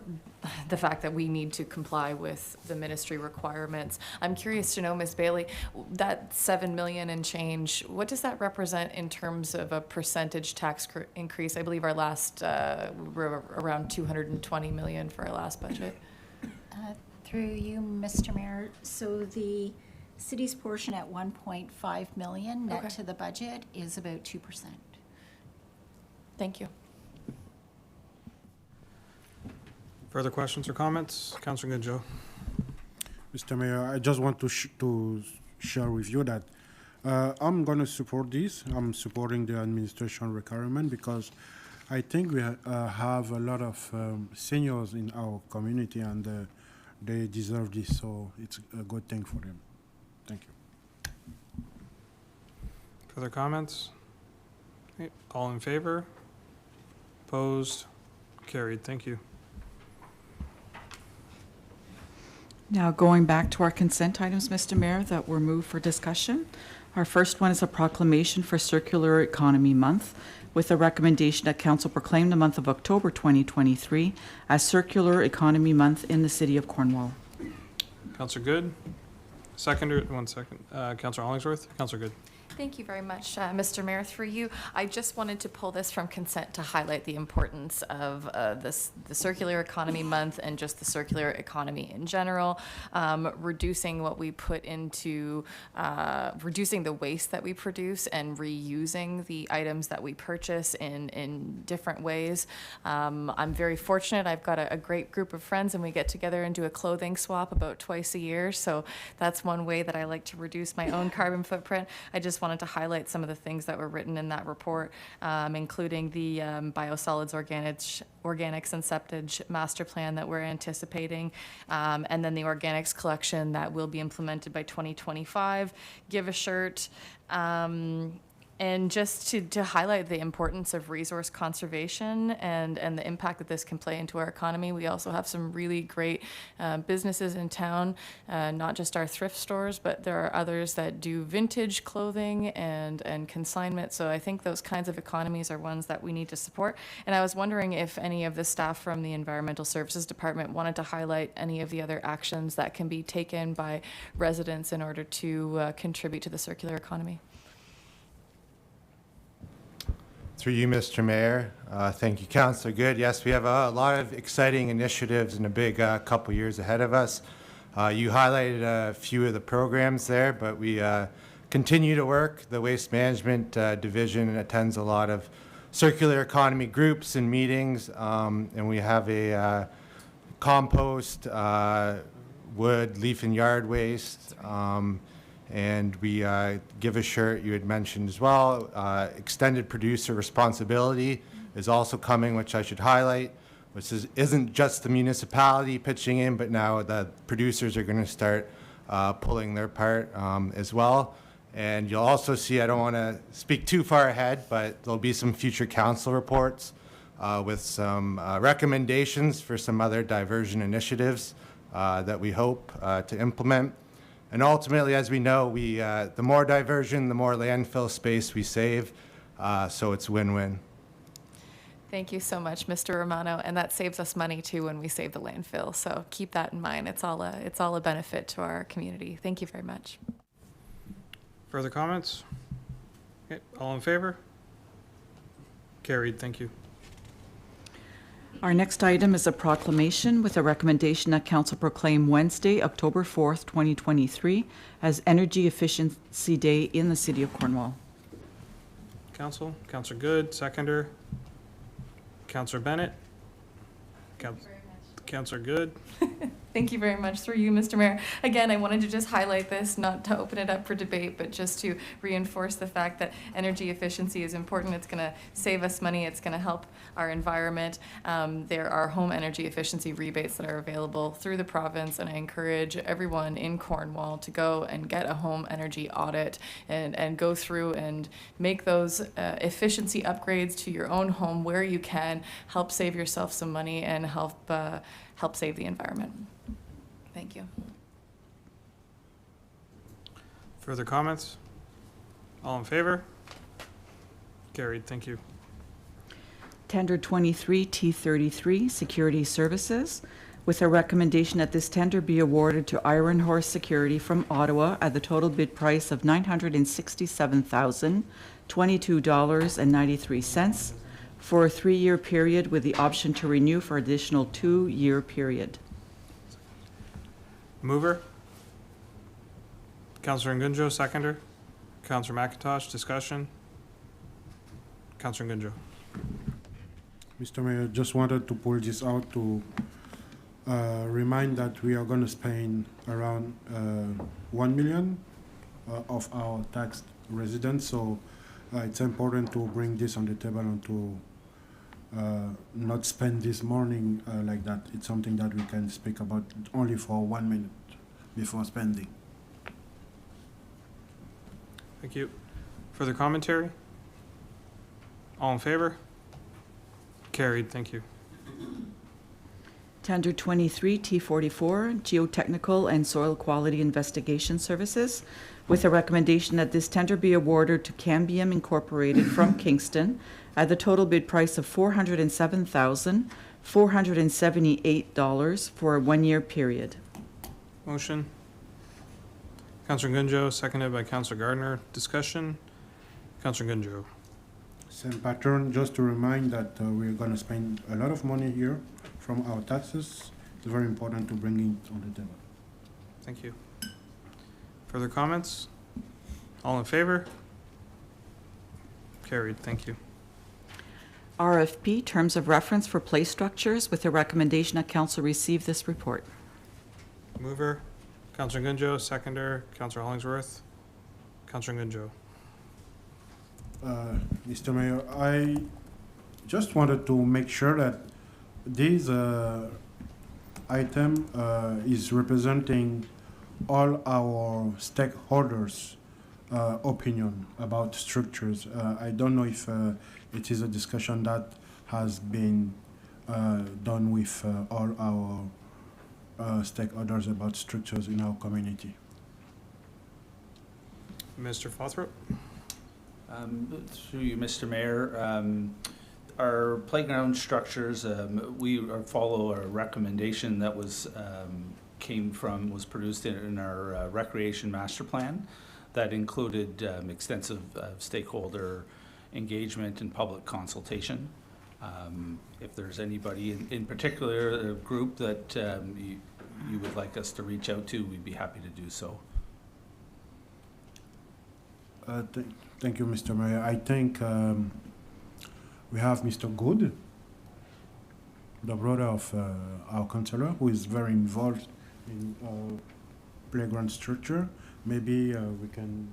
the fact that we need to comply with the ministry requirements, I'm curious to know, Ms. Bailey, that $7 million and change, what does that represent in terms of a percentage tax increase? I believe our last, we're around $220 million for our last budget. Through you, Mr. Mayor. So the city's portion at 1.5 million net to the budget is about 2%. Thank you. Further questions or comments? Councillor Goodjoe? Mr. Mayor, I just want to share with you that I'm going to support this. I'm supporting the administration requirement because I think we have a lot of seniors in our community, and they deserve this, so it's a good thing for them. Thank you. Further comments? Okay, all in favor? Opposed? Carried. Thank you. Now, going back to our consent items, Mr. Mayor, that were moved for discussion. Our first one is a proclamation for Circular Economy Month, with a recommendation that Council proclaim the month of October 2023 as Circular Economy Month in the City of Cornwall. Councillor Good. Seconder, 1 second. Councillor Hollingsworth. Councillor Good. Thank you very much, Mr. Mayor. Through you, I just wanted to pull this from consent to highlight the importance of the Circular Economy Month and just the circular economy in general, reducing what we put into, reducing the waste that we produce and reusing the items that we purchase in different ways. I'm very fortunate. I've got a great group of friends, and we get together and do a clothing swap about twice a year. So that's one way that I like to reduce my own carbon footprint. I just wanted to highlight some of the things that were written in that report, including the biosolids, organics and septage master plan that we're anticipating, and then the organics collection that will be implemented by 2025. Give a shirt. And just to highlight the importance of resource conservation and the impact that this can play into our economy, we also have some really great businesses in town, not just our thrift stores, but there are others that do vintage clothing and consignment. So I think those kinds of economies are ones that we need to support. And I was wondering if any of the staff from the Environmental Services Department wanted to highlight any of the other actions that can be taken by residents in order to contribute to the circular economy. Through you, Mr. Mayor. Thank you, Councillor Good. Yes, we have a lot of exciting initiatives and a big couple years ahead of us. You highlighted a few of the programs there, but we continue to work. The Waste Management Division attends a lot of circular economy groups and meetings, and we have a compost, wood, leaf and yard waste, and we give a shirt you had mentioned as well. Extended producer responsibility is also coming, which I should highlight, which isn't just the municipality pitching in, but now the producers are going to start pulling their part as well. And you'll also see, I don't want to speak too far ahead, but there'll be some future council reports with some recommendations for some other diversion initiatives that we hope to implement. And ultimately, as we know, the more diversion, the more landfill space we save, so it's win-win. Thank you so much, Mr. Romano, and that saves us money too when we save the landfill. So keep that in mind. It's all a benefit to our community. Thank you very much. Further comments? Okay, all in favor? Carried. Thank you. Our next item is a proclamation with a recommendation that Council proclaim Wednesday, October 4th, 2023 as Energy Efficiency Day in the City of Cornwall. Council. Councillor Good. Seconder. Councillor Bennett. Councillor Good. Thank you very much. Through you, Mr. Mayor. Again, I wanted to just highlight this, not to open it up for debate, but just to reinforce the fact that energy efficiency is important. It's going to save us money. It's going to help our environment. There are home energy efficiency rebates that are available through the province, and I encourage everyone in Cornwall to go and get a home energy audit and go through and make those efficiency upgrades to your own home where you can. Help save yourself some money and help save the environment. Thank you. Further comments? All in favor? Carried. Thank you. Tender 23 T33 Security Services, with a recommendation that this tender be awarded to Iron Horse Security from Ottawa at the total bid price of $967,022.93 for a 3-year period with the option to renew for additional 2-year period. Mover? Councillor Ngunjo, seconder. Councillor McIntosh, discussion. Councillor Ngunjo. Mr. Mayor, just wanted to pull this out to remind that we are going to spend around 1 million of our taxed residents. So it's important to bring this on the table and to not spend this morning like that. It's something that we can speak about only for 1 minute before spending. Thank you. Further commentary? All in favor? Carried, thank you. Tender 23, T44, Geotechnical and Soil Quality Investigation Services, with a recommendation that this tender be awarded to Cambium Incorporated from Kingston at the total bid price of $407,478 for a one-year period. Motion. Councillor Gunjo, seconded by Councillor Gardner. Discussion? Councillor Gunjo. Same pattern, just to remind that we're going to spend a lot of money here from our taxes. It's very important to bring it on the table. Thank you. Further comments? All in favor? Carried, thank you. RFP, Terms of Reference for Play Structures, with a recommendation that council receive this report. Mover, Councillor Gunjo, seconder, Councillor Hollingsworth. Councillor Gunjo. Mr. Mayor, I just wanted to make sure that this item is representing all our stakeholders' opinion about structures. I don't know if it is a discussion that has been done with all our stakeholders about structures in our community. Mr. Fothrop. Through you, Mr. Mayor, our playground structures, we follow a recommendation that was produced in our recreation master plan that included extensive stakeholder engagement and public consultation. If there's anybody in particular, a group that you would like us to reach out to, we'd be happy to do so. Thank you, Mr. Mayor. I think we have Mr. Good, the brother of our councillor, who is very involved in playground structure. Maybe we can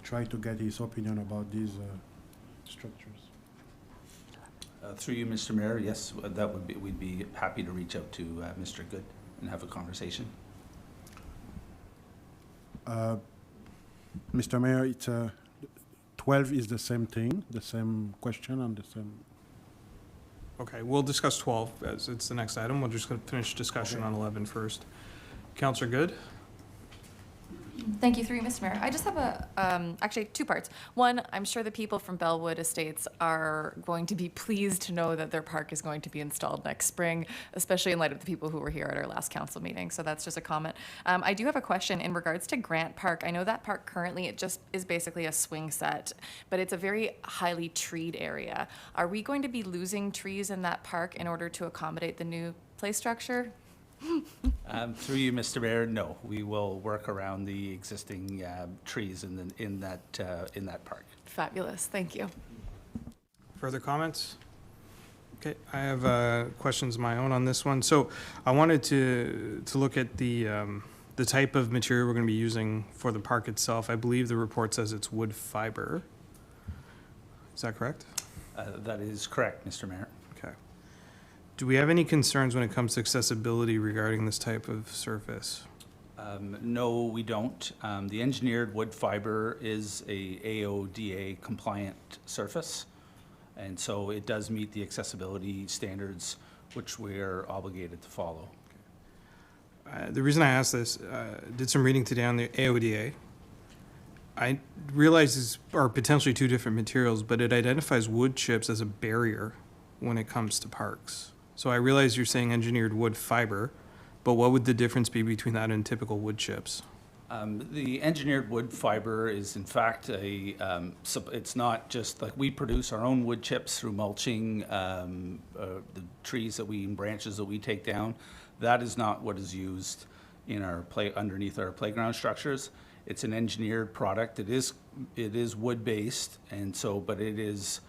try to get his opinion about these structures. Through you, Mr. Mayor, yes, that would be. We'd be happy to reach out to Mr. Good and have a conversation. Mr. Mayor, it's 12 is the same thing, the same question and the same. Okay, we'll discuss 12 as it's the next item. We're just going to finish discussion on 11 first. Councillor Good. Thank you, through you, Mr. Mayor. I just have actually two parts. One, I'm sure the people from Bellwood Estates are going to be pleased to know that their park is going to be installed next spring, especially in light of the people who were here at our last council meeting. So that's just a comment. I do have a question in regards to Grant Park. I know that park currently, it just is basically a swing set, but it's a very highly treed area. Are we going to be losing trees in that park in order to accommodate the new play structure? Through you, Mr. Mayor, no, we will work around the existing trees in that park. Fabulous, thank you. Further comments? Okay, I have questions of my own on this one. So I wanted to look at the type of material we're going to be using for the park itself. I believe the report says it's wood fiber. Is that correct? That is correct, Mr. Mayor. Okay. Do we have any concerns when it comes to accessibility regarding this type of surface? No, we don't. The engineered wood fiber is a AODA compliant surface, and so it does meet the accessibility standards which we're obligated to follow. The reason I asked this, did some reading today on the AODA. I realize these are potentially two different materials, but it identifies wood chips as a barrier when it comes to parks. So I realize you're saying engineered wood fiber, but what would the difference be between that and typical wood chips? The engineered wood fiber is in fact it's not just like we produce our own wood chips through mulching the trees and branches that we take down. That is not what is used in underneath our playground structures. It's an engineered product. It is wood based, and so but it is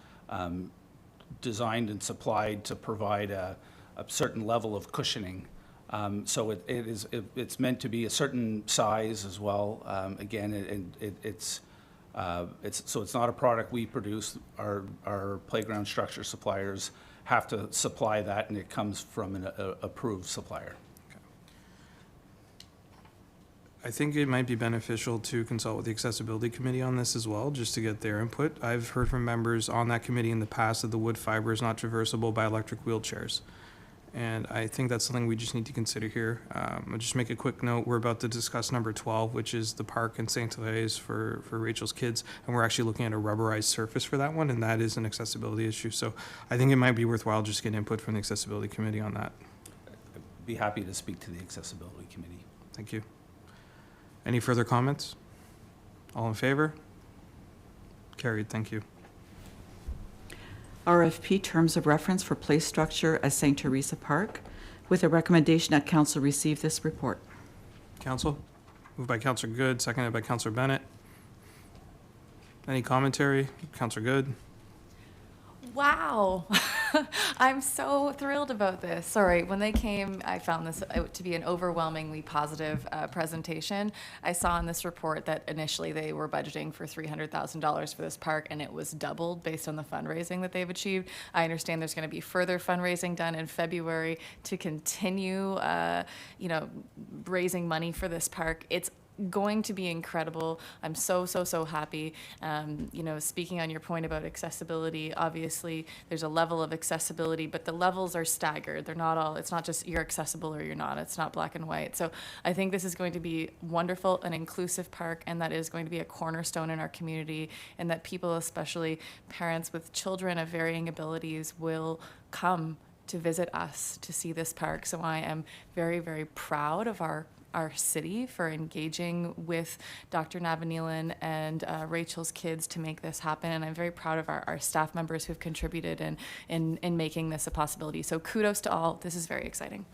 designed and supplied to provide a certain level of cushioning. So it's meant to be a certain size as well. Again, it's not a product we produce. Our playground structure suppliers have to supply that, and it comes from an approved supplier. I think it might be beneficial to consult with the Accessibility Committee on this as well, just to get their input. I've heard from members on that committee in the past that the wood fiber is not traversable by electric wheelchairs. And I think that's something we just need to consider here. I'll just make a quick note. We're about to discuss number 12, which is the park in St. Therese for Rachel's kids. And we're actually looking at a rubberized surface for that one, and that is an accessibility issue. So I think it might be worthwhile just getting input from the Accessibility Committee on that. I'd be happy to speak to the Accessibility Committee. Thank you. Any further comments? All in favor? Carried, thank you. RFP terms of reference for play structure at St. Teresa Park, with a recommendation that council receive this report. Council? Moved by Councillor Good, seconded by Councillor Bennett. Any commentary? Councillor Good? Wow. I'm so thrilled about this. Sorry, when they came, I found this to be an overwhelmingly positive presentation. I saw in this report that initially they were budgeting for $300,000 for this park, and it was doubled based on the fundraising that they've achieved. I understand there's going to be further fundraising done in February to continue, raising money for this park. It's going to be incredible. I'm so happy. Speaking on your point about accessibility, obviously there's a level of accessibility, but the levels are staggered. They're not all, it's not just you're accessible or you're not. It's not black and white. So I think this is going to be wonderful, an inclusive park, and that is going to be a cornerstone in our community, and that people, especially parents with children of varying abilities, will come to visit us to see this park. So I am very, very proud of our city for engaging with Dr. Navanilan and Rachel's kids to make this happen. And I'm very proud of our staff members who've contributed in making this a possibility. So kudos to all. This is very exciting.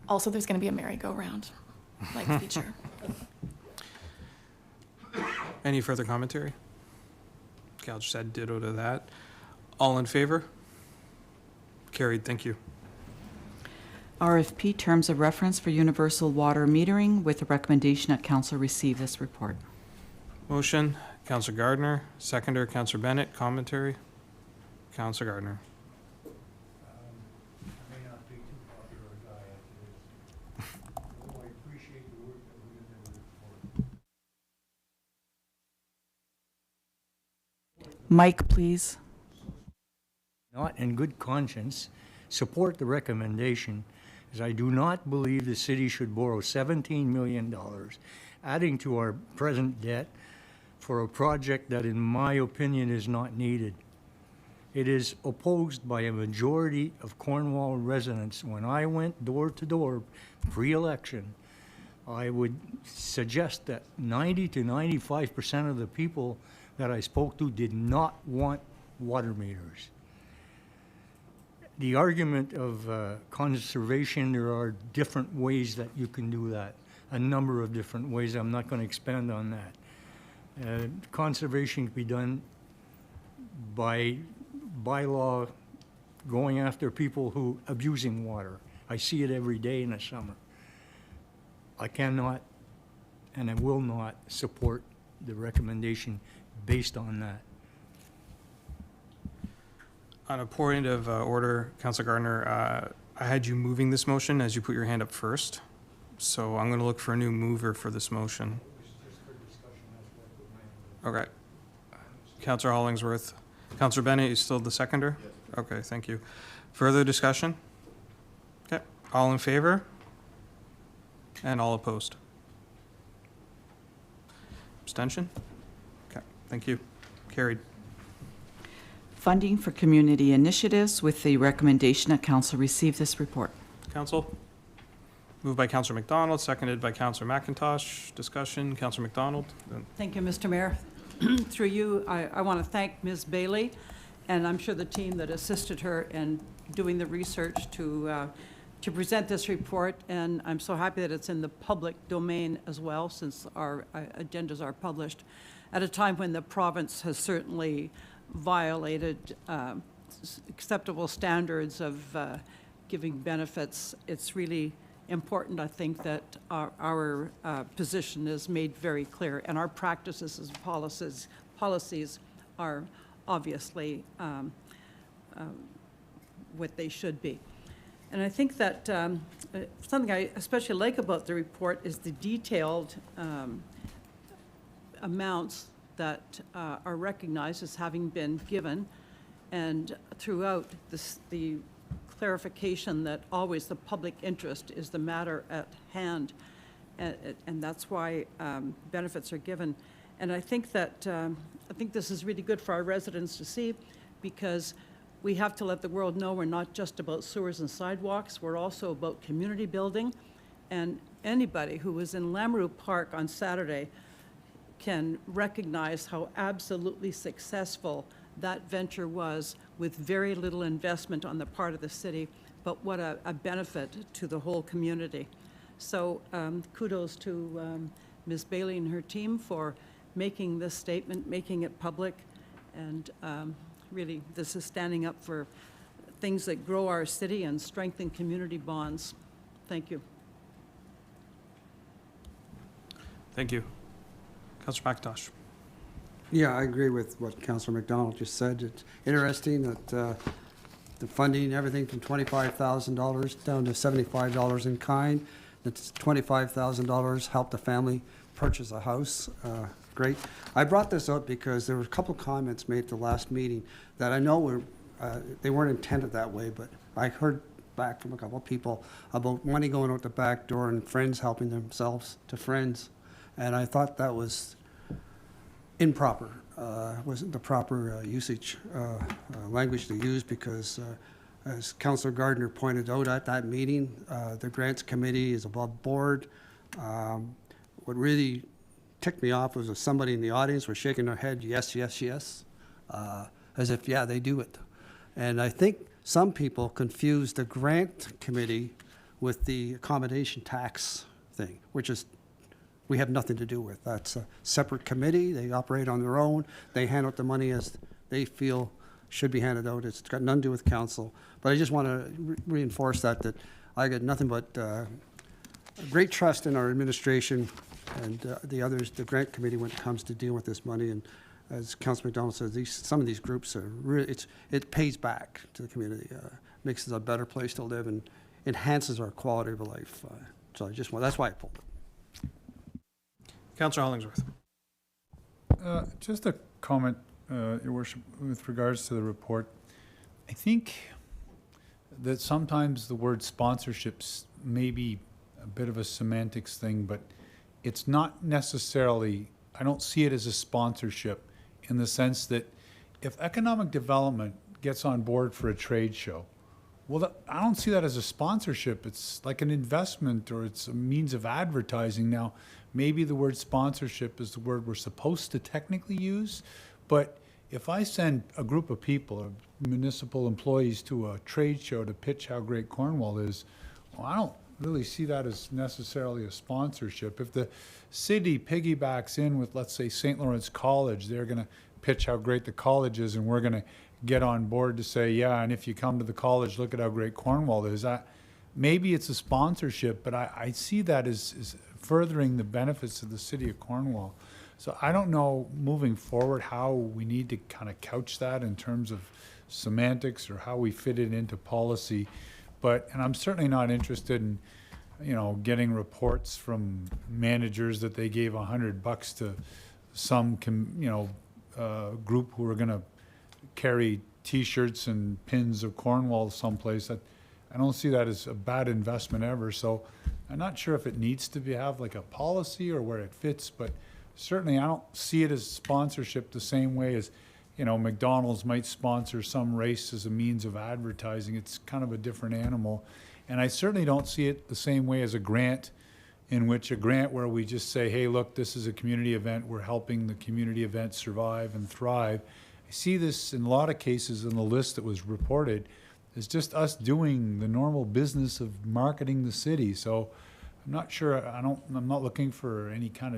Also, there's going to be a merry-go-round like feature. Any further commentary? Okay, I'll just add ditto to that. All in favor? Carried, thank you. RFP terms of reference for universal water metering, with a recommendation that council receive this report. Motion, Councillor Gardner. Seconder, Councillor Bennett. Commentary? Councillor Gardner. Mike, please. Not in good conscience support the recommendation, as I do not believe the city should borrow $17 million, adding to our present debt for a project that, in my opinion, is not needed. It is opposed by a majority of Cornwall residents. When I went door to door pre-election, I would suggest that 90 to 95% of the people that I spoke to did not want water meters. The argument of conservation, there are different ways that you can do that, a number of different ways. I'm not going to expand on that. Conservation can be done by law, going after people who abusing water. I see it every day in the summer. I cannot and I will not support the recommendation based on that. On a point of order, Councillor Gardner, I had you moving this motion as you put your hand up first. So I'm going to look for a new mover for this motion. Okay. Councillor Hollingsworth. Councillor Bennett, you still the seconder? Yes. Okay, thank you. Further discussion? Okay. All in favor? And all opposed? Abstention? Okay, thank you. Carried. Funding for community initiatives, with the recommendation that council receive this report. Council? Moved by Councillor McDonald, seconded by Councillor McIntosh. Discussion, Councillor McDonald. Thank you, Mr. Mayor. Through you, I want to thank Ms. Bailey, and I'm sure the team that assisted her in doing the research to present this report. And I'm so happy that it's in the public domain as well, since our agendas are published at a time when the province has certainly violated acceptable standards of giving benefits. It's really important, I think, that our position is made very clear, and our practices and policies are obviously what they should be. And I think that something I especially like about the report is the detailed amounts that are recognized as having been given, and throughout the clarification that always the public interest is the matter at hand, and that's why benefits are given. And I think that I think this is really good for our residents to see, because we have to let the world know we're not just about sewers and sidewalks, we're also about community building. And anybody who was in Lamoureux Park on Saturday can recognize how absolutely successful that venture was, with very little investment on the part of the city, but what a benefit to the whole community. So kudos to Ms. Bailey and her team for making this statement, making it public, and really this is standing up for things that grow our city and strengthen community bonds. Thank you. Thank you. Councillor McIntosh. Yeah, I agree with what Councillor McDonald just said. It's interesting that the funding, everything from $25,000 down to $75 in kind. That's $25,000 helped a family purchase a house. Great. I brought this up because there were a couple comments made at the last meeting that I know were, they weren't intended that way, but I heard back from a couple of people about money going out the back door and friends helping themselves to friends. And I thought that was improper, wasn't the proper usage, language to use, because as Councillor Gardner pointed out at that meeting, the Grants Committee is above board. What really ticked me off was if somebody in the audience was shaking their head, yes, yes, yes, as if, yeah, they do it. And I think some people confuse the Grant Committee with the accommodation tax thing, which is we have nothing to do with. That's a separate committee. They operate on their own. They hand out the money as they feel should be handed out. It's got nothing to do with council. But I just want to reinforce that I got nothing but great trust in our administration and the others, the Grant Committee, when it comes to dealing with this money. And as Councillor McDonald says, some of these groups are really, it pays back to the community, makes it a better place to live and enhances our quality of life. So that's why I pulled it. Councillor Hollingsworth. Just a comment, Your Worship, with regards to the report. I think that sometimes the word sponsorships may be a bit of a semantics thing, but it's not necessarily, I don't see it as a sponsorship in the sense that if economic development gets on board for a trade show, well, I don't see that as a sponsorship. It's like an investment, or it's a means of advertising. Now, maybe the word sponsorship is the word we're supposed to technically use, but if I send a group of people, municipal employees, to a trade show to pitch how great Cornwall is, well, I don't really see that as necessarily a sponsorship. If the city piggybacks in with, let's say, St. Lawrence College, they're going to pitch how great the college is, and we're going to get on board to say, yeah, and if you come to the college, look at how great Cornwall is. Maybe it's a sponsorship, but I see that as furthering the benefits of the city of Cornwall. So I don't know moving forward how we need to kind of couch that in terms of semantics or how we fit it into policy. And I'm certainly not interested in, getting reports from managers that they gave $100 to some, group who are going to carry T-shirts and pins of Cornwall someplace. I don't see that as a bad investment ever. So I'm not sure if it needs to have like a policy or where it fits, but certainly I don't see it as sponsorship the same way as, McDonald's might sponsor some race as a means of advertising. It's kind of a different animal. And I certainly don't see it the same way as a grant, where we just say, hey, look, this is a community event. We're helping the community event survive and thrive. I see this in a lot of cases in the list that was reported. It's just us doing the normal business of marketing the city. So I'm not sure, I'm not looking for any kind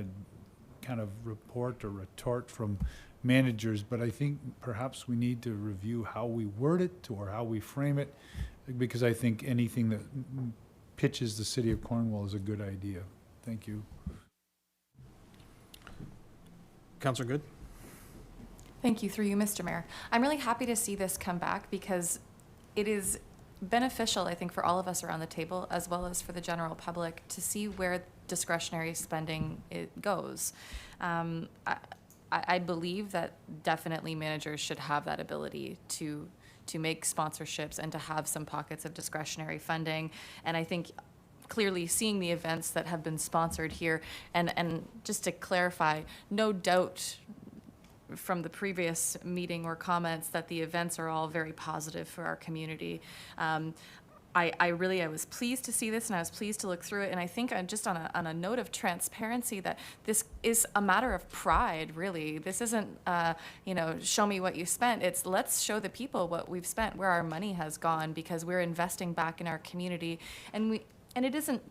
of report or retort from managers, but I think perhaps we need to review how we word it or how we frame it, because I think anything that pitches the city of Cornwall is a good idea. Thank you. Councillor Good. Thank you, through you, Mr. Mayor. I'm really happy to see this come back, because it is beneficial, I think, for all of us around the table, as well as for the general public, to see where discretionary spending it goes. I believe that definitely managers should have that ability to make sponsorships and to have some pockets of discretionary funding. And I think clearly seeing the events that have been sponsored here, and just to clarify, no doubt from the previous meeting or comments that the events are all very positive for our community. I was pleased to see this, and I was pleased to look through it. And I think just on a note of transparency, that this is a matter of pride, really. This isn't, show me what you spent. It's let's show the people what we've spent, where our money has gone, because we're investing back in our community. And it isn't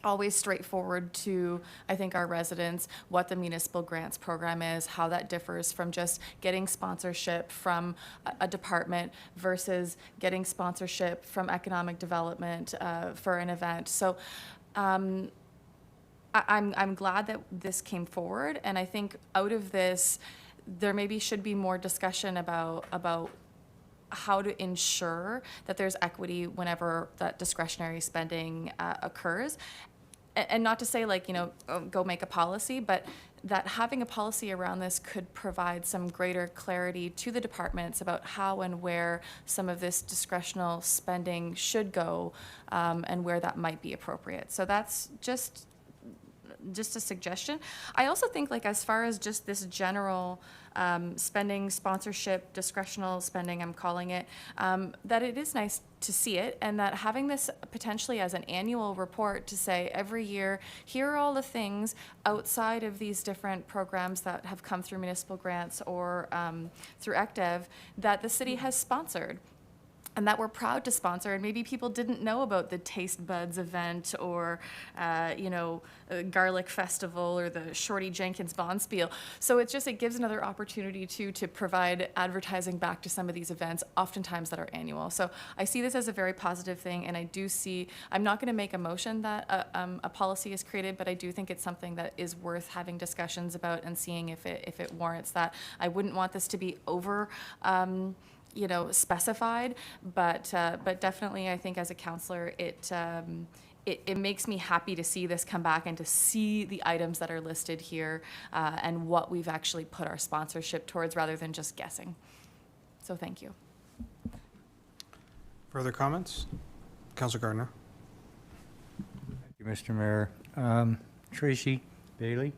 always straightforward to, I think, our residents, what the municipal grants program is, how that differs from just getting sponsorship from a department versus getting sponsorship from economic development for an event. So I'm glad that this came forward, and I think out of this, there maybe should be more discussion about how to ensure that there's equity whenever that discretionary spending occurs. And not to say, go make a policy, but that having a policy around this could provide some greater clarity to the departments about how and where some of this discretional spending should go, and where that might be appropriate. So that's just a suggestion. I also think, as far as just this general spending, sponsorship, discretional spending, I'm calling it, that it is nice to see it, and that having this potentially as an annual report to say every year, here are all the things outside of these different programs that have come through municipal grants or through ECDEV that the city has sponsored, and that we're proud to sponsor. And maybe people didn't know about the Taste Buds event or, Garlic Festival or the Shorty Jenkins Bonspiel. So it gives another opportunity to provide advertising back to some of these events, oftentimes that are annual. So I see this as a very positive thing, and I'm not going to make a motion that a policy is created, but I do think it's something that is worth having discussions about and seeing if it warrants that. I wouldn't want this to be over specified, but definitely I think as a councillor, it makes me happy to see this come back and to see the items that are listed here and what we've actually put our sponsorship towards rather than just guessing. So thank you. Further comments? Councillor Gardner. Thank you, Mr. Mayor. Tracy Bailey,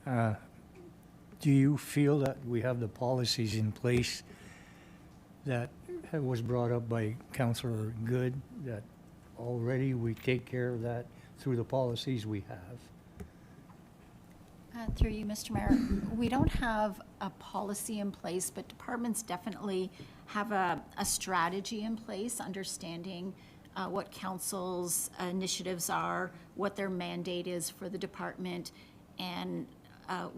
do you feel that we have the policies in place that was brought up by Councillor Good, that already we take care of that through the policies we have? Through you, Mr. Mayor, we don't have a policy in place, but departments definitely have a strategy in place, understanding what council's initiatives are, what their mandate is for the department, and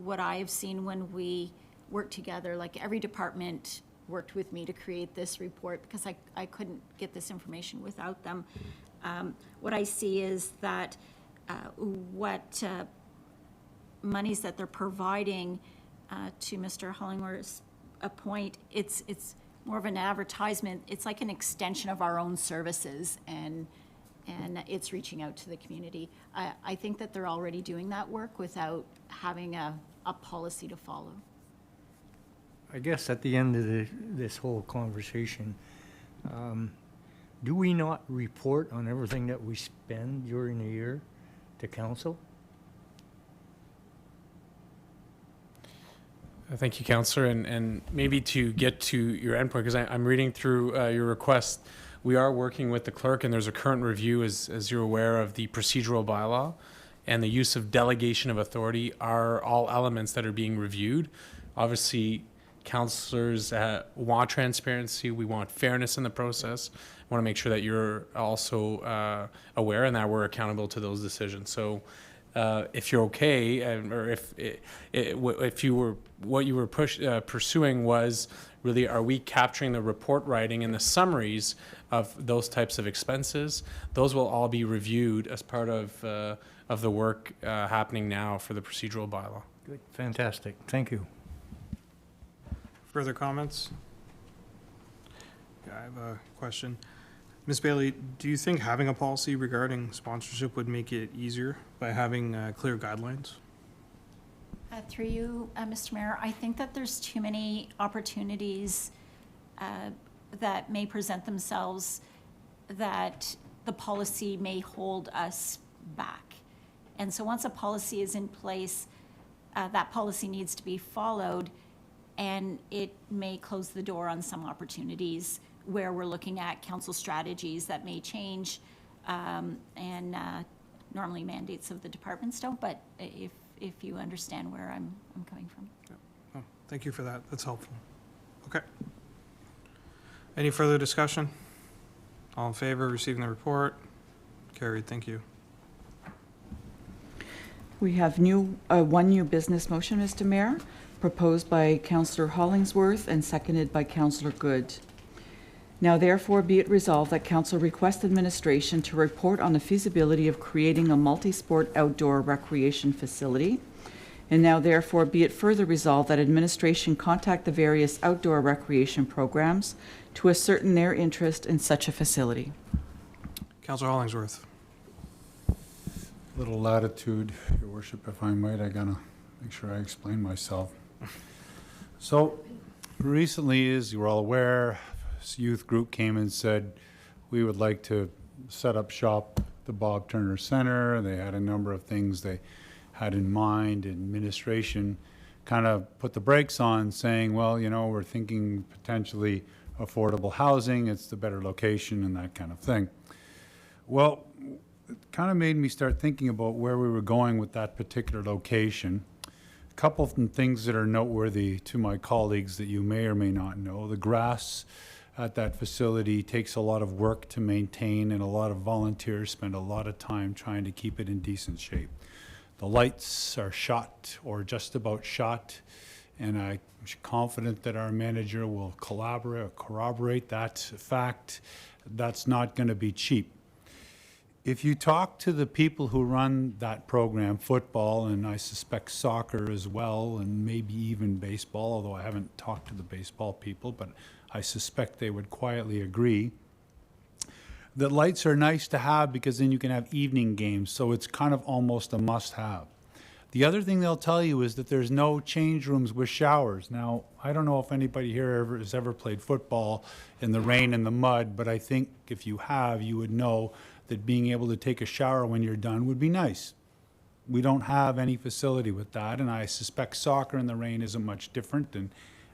what I have seen when we work together, every department worked with me to create this report because I couldn't get this information without them. What I see is that what monies that they're providing to Mr. Hollingworth's point, it's more of an advertisement. It's like an extension of our own services, and it's reaching out to the community. I think that they're already doing that work without having a policy to follow. I guess at the end of this whole conversation, do we not report on everything that we spend during the year to council? Thank you, Councillor, and maybe to get to your endpoint, because I'm reading through your request, we are working with the clerk, and there's a current review, as you're aware, of the procedural bylaw, and the use of delegation of authority are all elements that are being reviewed. Obviously, councillors want transparency. We want fairness in the process. I want to make sure that you're also aware and that we're accountable to those decisions. So if you're okay, or if you were, what you were pursuing was really, are we capturing the report writing and the summaries of those types of expenses? Those will all be reviewed as part of the work happening now for the procedural bylaw. Good, fantastic, thank you. Further comments? Yeah, I have a question. Ms. Bailey, do you think having a policy regarding sponsorship would make it easier by having clear guidelines? Through you, Mr. Mayor, I think that there's too many opportunities that may present themselves that the policy may hold us back. And so once a policy is in place, that policy needs to be followed, and it may close the door on some opportunities where we're looking at council strategies that may change, and normally mandates of the departments don't, but if you understand where I'm coming from. Oh, thank you for that. That's helpful. Okay. Any further discussion? All in favor of receiving the report? Carried. Thank you. We have one new business motion, Mr. Mayor, proposed by Councillor Hollingsworth and seconded by Councillor Good. Now therefore be it resolved that Council request administration to report on the feasibility of creating a multi-sport outdoor recreation facility. And now therefore be it further resolved that administration contact the various outdoor recreation programs to ascertain their interest in such a facility. Councillor Hollingsworth. Little latitude, Your Worship, if I might. I gotta make sure I explain myself. So recently, as you're all aware, this youth group came and said, we would like to set up shop at the Bob Turner Center. They had a number of things they had in mind. Administration kind of put the brakes on, saying, well, you know, we're thinking potentially affordable housing, it's the better location and that kind of thing. Well, it kind of made me start thinking about where we were going with that particular location. A couple of things that are noteworthy to my colleagues that you may or may not know. The grass at that facility takes a lot of work to maintain, and a lot of volunteers spend a lot of time trying to keep it in decent shape. The lights are shot or just about shot, and I'm confident that our manager will corroborate that fact. That's not going to be cheap. If you talk to the people who run that program, football, and I suspect soccer as well, and maybe even baseball, although I haven't talked to the baseball people, but I suspect they would quietly agree, that lights are nice to have because then you can have evening games, so it's kind of almost a must-have. The other thing they'll tell you is that there's no change rooms with showers. Now, I don't know if anybody here has ever played football in the rain and the mud, but I think if you have, you would know that being able to take a shower when you're done would be nice. We don't have any facility with that, and I suspect soccer in the rain isn't much different and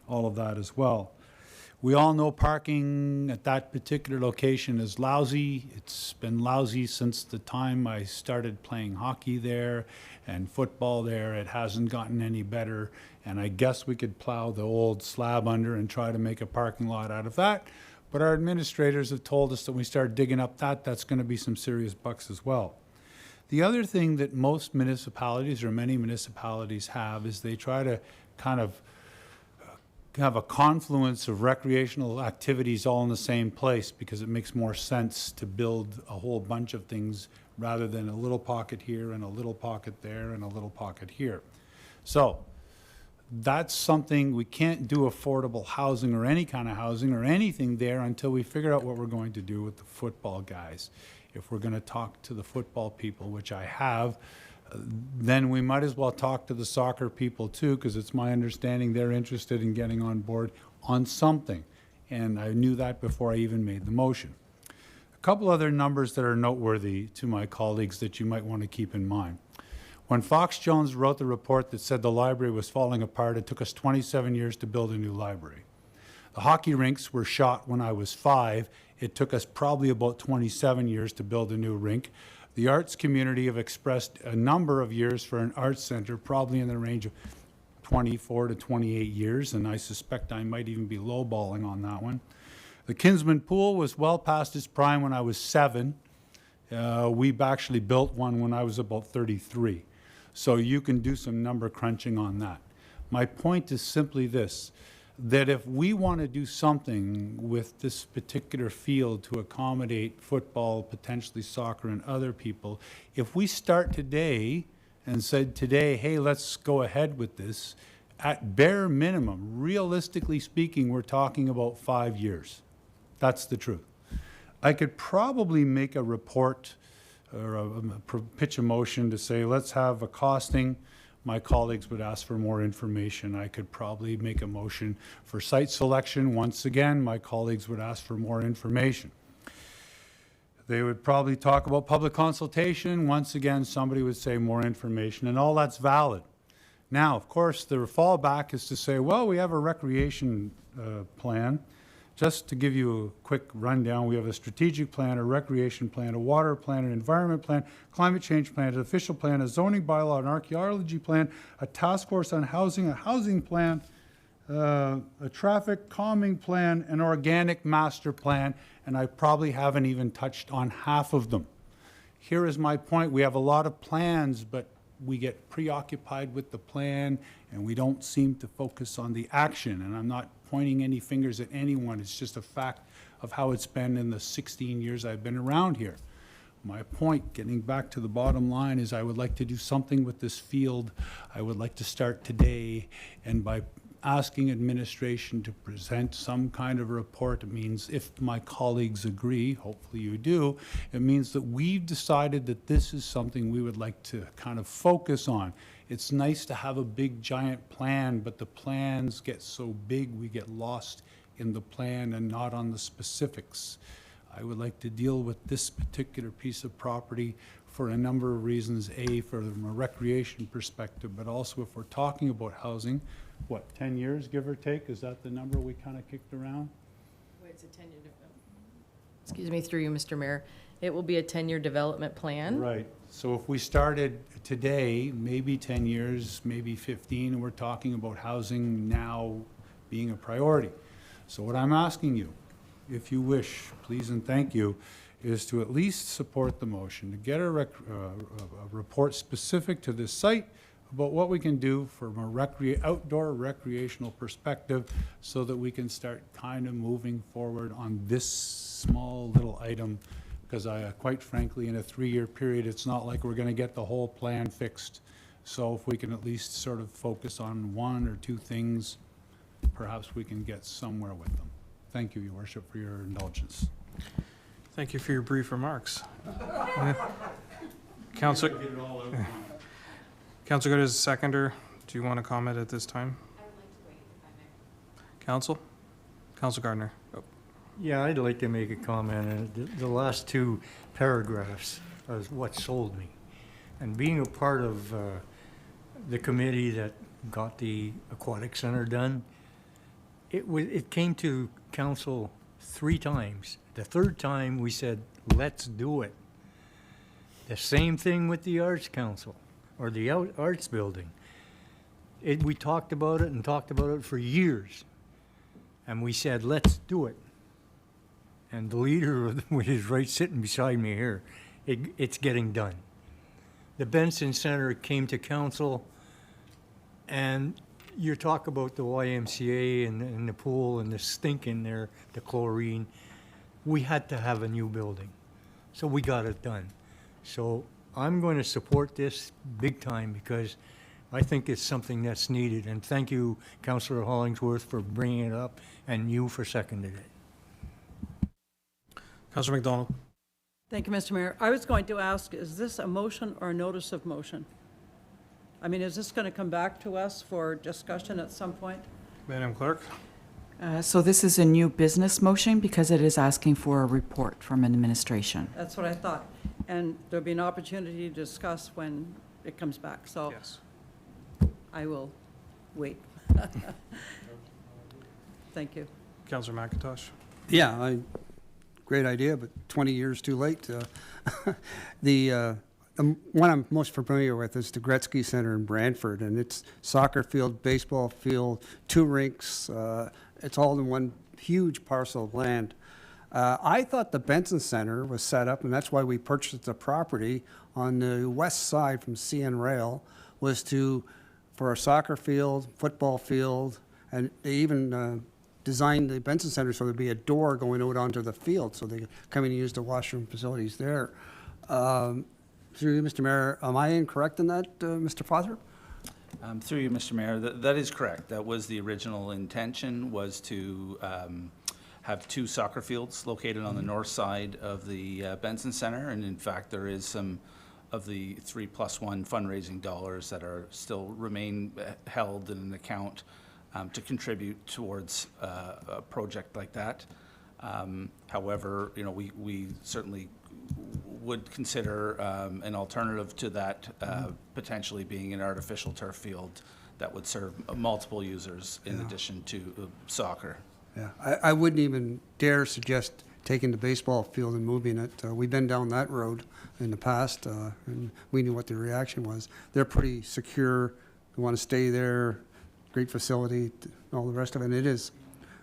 all of that as well. We all know parking at that particular location is lousy. It's been lousy since the time I started playing hockey there and football there. It hasn't gotten any better, and I guess we could plow the old slab under and try to make a parking lot out of that. But our administrators have told us that when we start digging up that's going to be some serious bucks as well. The other thing that most municipalities, or many municipalities, have is they try to kind of have a confluence of recreational activities all in the same place because it makes more sense to build a whole bunch of things rather than a little pocket here and a little pocket there and a little pocket here. So that's something we can't do affordable housing or any kind of housing or anything there until we figure out what we're going to do with the football guys. If we're going to talk to the football people, which I have, then we might as well talk to the soccer people too, because it's my understanding they're interested in getting on board on something. And I knew that before I even made the motion. A couple other numbers that are noteworthy to my colleagues that you might want to keep in mind. When Fox Jones wrote the report that said the library was falling apart, it took us 27 years to build a new library. The hockey rinks were shot when I was 5. It took us probably about 27 years to build a new rink. The arts community have expressed a number of years for an arts center, probably in the range of 24 to 28 years, and I suspect I might even be lowballing on that one. The Kinsman Pool was well past its prime when I was 7. We've actually built one when I was about 33. So you can do some number crunching on that. My point is simply this, that if we want to do something with this particular field to accommodate football, potentially soccer and other people, if we start today and said today, hey, let's go ahead with this, at bare minimum, realistically speaking, we're talking about 5 years. That's the truth. I could probably make a report or pitch a motion to say, let's have a costing. My colleagues would ask for more information. I could probably make a motion for site selection. Once again, my colleagues would ask for more information. They would probably talk about public consultation. Once again, somebody would say more information, and all that's valid. Now, of course, the fallback is to say, well, we have a recreation plan. Just to give you a quick rundown, we have a strategic plan, a recreation plan, a water plan, an environment plan, climate change plan, an official plan, a zoning bylaw, an archaeology plan, a task force on housing, a housing plan, a traffic calming plan, an organic master plan, and I probably haven't even touched on half of them. Here is my point. We have a lot of plans, but we get preoccupied with the plan and we don't seem to focus on the action. And I'm not pointing any fingers at anyone. It's just a fact of how it's been in the 16 years I've been around here. My point, getting back to the bottom line, is I would like to do something with this field. I would like to start today, and by asking administration to present some kind of report, it means, if my colleagues agree, hopefully you do, it means that we've decided that this is something we would like to kind of focus on. It's nice to have a big giant plan, but the plans get so big we get lost in the plan and not on the specifics. I would like to deal with this particular piece of property for a number of reasons. A, from a recreation perspective, but also if we're talking about housing, what, 10 years, give or take? Is that the number we kind of kicked around? It's a 10-year development. Excuse me, through you, Mr. Mayor. It will be a 10-year development plan. Right. So if we started today, maybe 10 years, maybe 15, and we're talking about housing now being a priority. So what I'm asking you, if you wish, please and thank you, is to at least support the motion, to get a report specific to this site about what we can do from a outdoor recreational perspective so that we can start kind of moving forward on this small little item, because quite frankly, in a 3-year period, it's not like we're going to get the whole plan fixed. So if we can at least sort of focus on 1 or 2 things, perhaps we can get somewhere with them. Thank you, Your Worship, for your indulgence. Thank you for your brief remarks. Councilor Good as a seconder. Do you want to comment at this time? I would like to wait, if I may. Council Gardner. Oh. Yeah, I'd like to make a comment. The last 2 paragraphs is what sold me. And being a part of the committee that got the aquatic center done, it came to council 3 times. The 3rd time we said, let's do it. The same thing with the Arts Council or the Arts Building. We talked about it and talked about it for years. And we said, let's do it. And the leader with his right sitting beside me here, it's getting done. The Benson Center came to council, and you talk about the YMCA and the pool and the stink in there, the chlorine. We had to have a new building, so we got it done. So I'm going to support this big time because I think it's something that's needed. And thank you, Councillor Hollingsworth, for bringing it up, and you for seconding it. Councillor McDonald. Thank you, Mr. Mayor. I was going to ask, is this a motion or a notice of motion? I mean, is this going to come back to us for discussion at some point? Madam Clerk. So this is a new business motion because it is asking for a report from administration. That's what I thought. And there'll be an opportunity to discuss when it comes back. So Yes. I will wait. Thank you. Councillor McIntosh. Yeah, great idea, but 20 years too late. The one I'm most familiar with is the Gretzky Center in Brantford, and it's soccer field, baseball field, 2 rinks. It's all in one huge parcel of land. I thought the Benson Center was set up, and that's why we purchased the property on the west side from CN Rail, was for a soccer field, football field, and they even designed the Benson Center so there'd be a door going out onto the field so they could come in and use the washroom facilities there. Through you, Mr. Mayor, am I incorrect in that, Mr. Father? Through you, Mr. Mayor, that is correct. That was the original intention, was to have 2 soccer fields located on the north side of the Benson Center, and in fact, there is some of the 3+1 fundraising dollars that are still remain held in an account to contribute towards a project like that. However, you know, we certainly would consider an alternative to that potentially being an artificial turf field that would serve multiple users in addition to soccer. Yeah, I wouldn't even dare suggest taking the baseball field and moving it. We've been down that road in the past, and we knew what the reaction was. They're pretty secure. They want to stay there. Great facility, all the rest of it. And it is.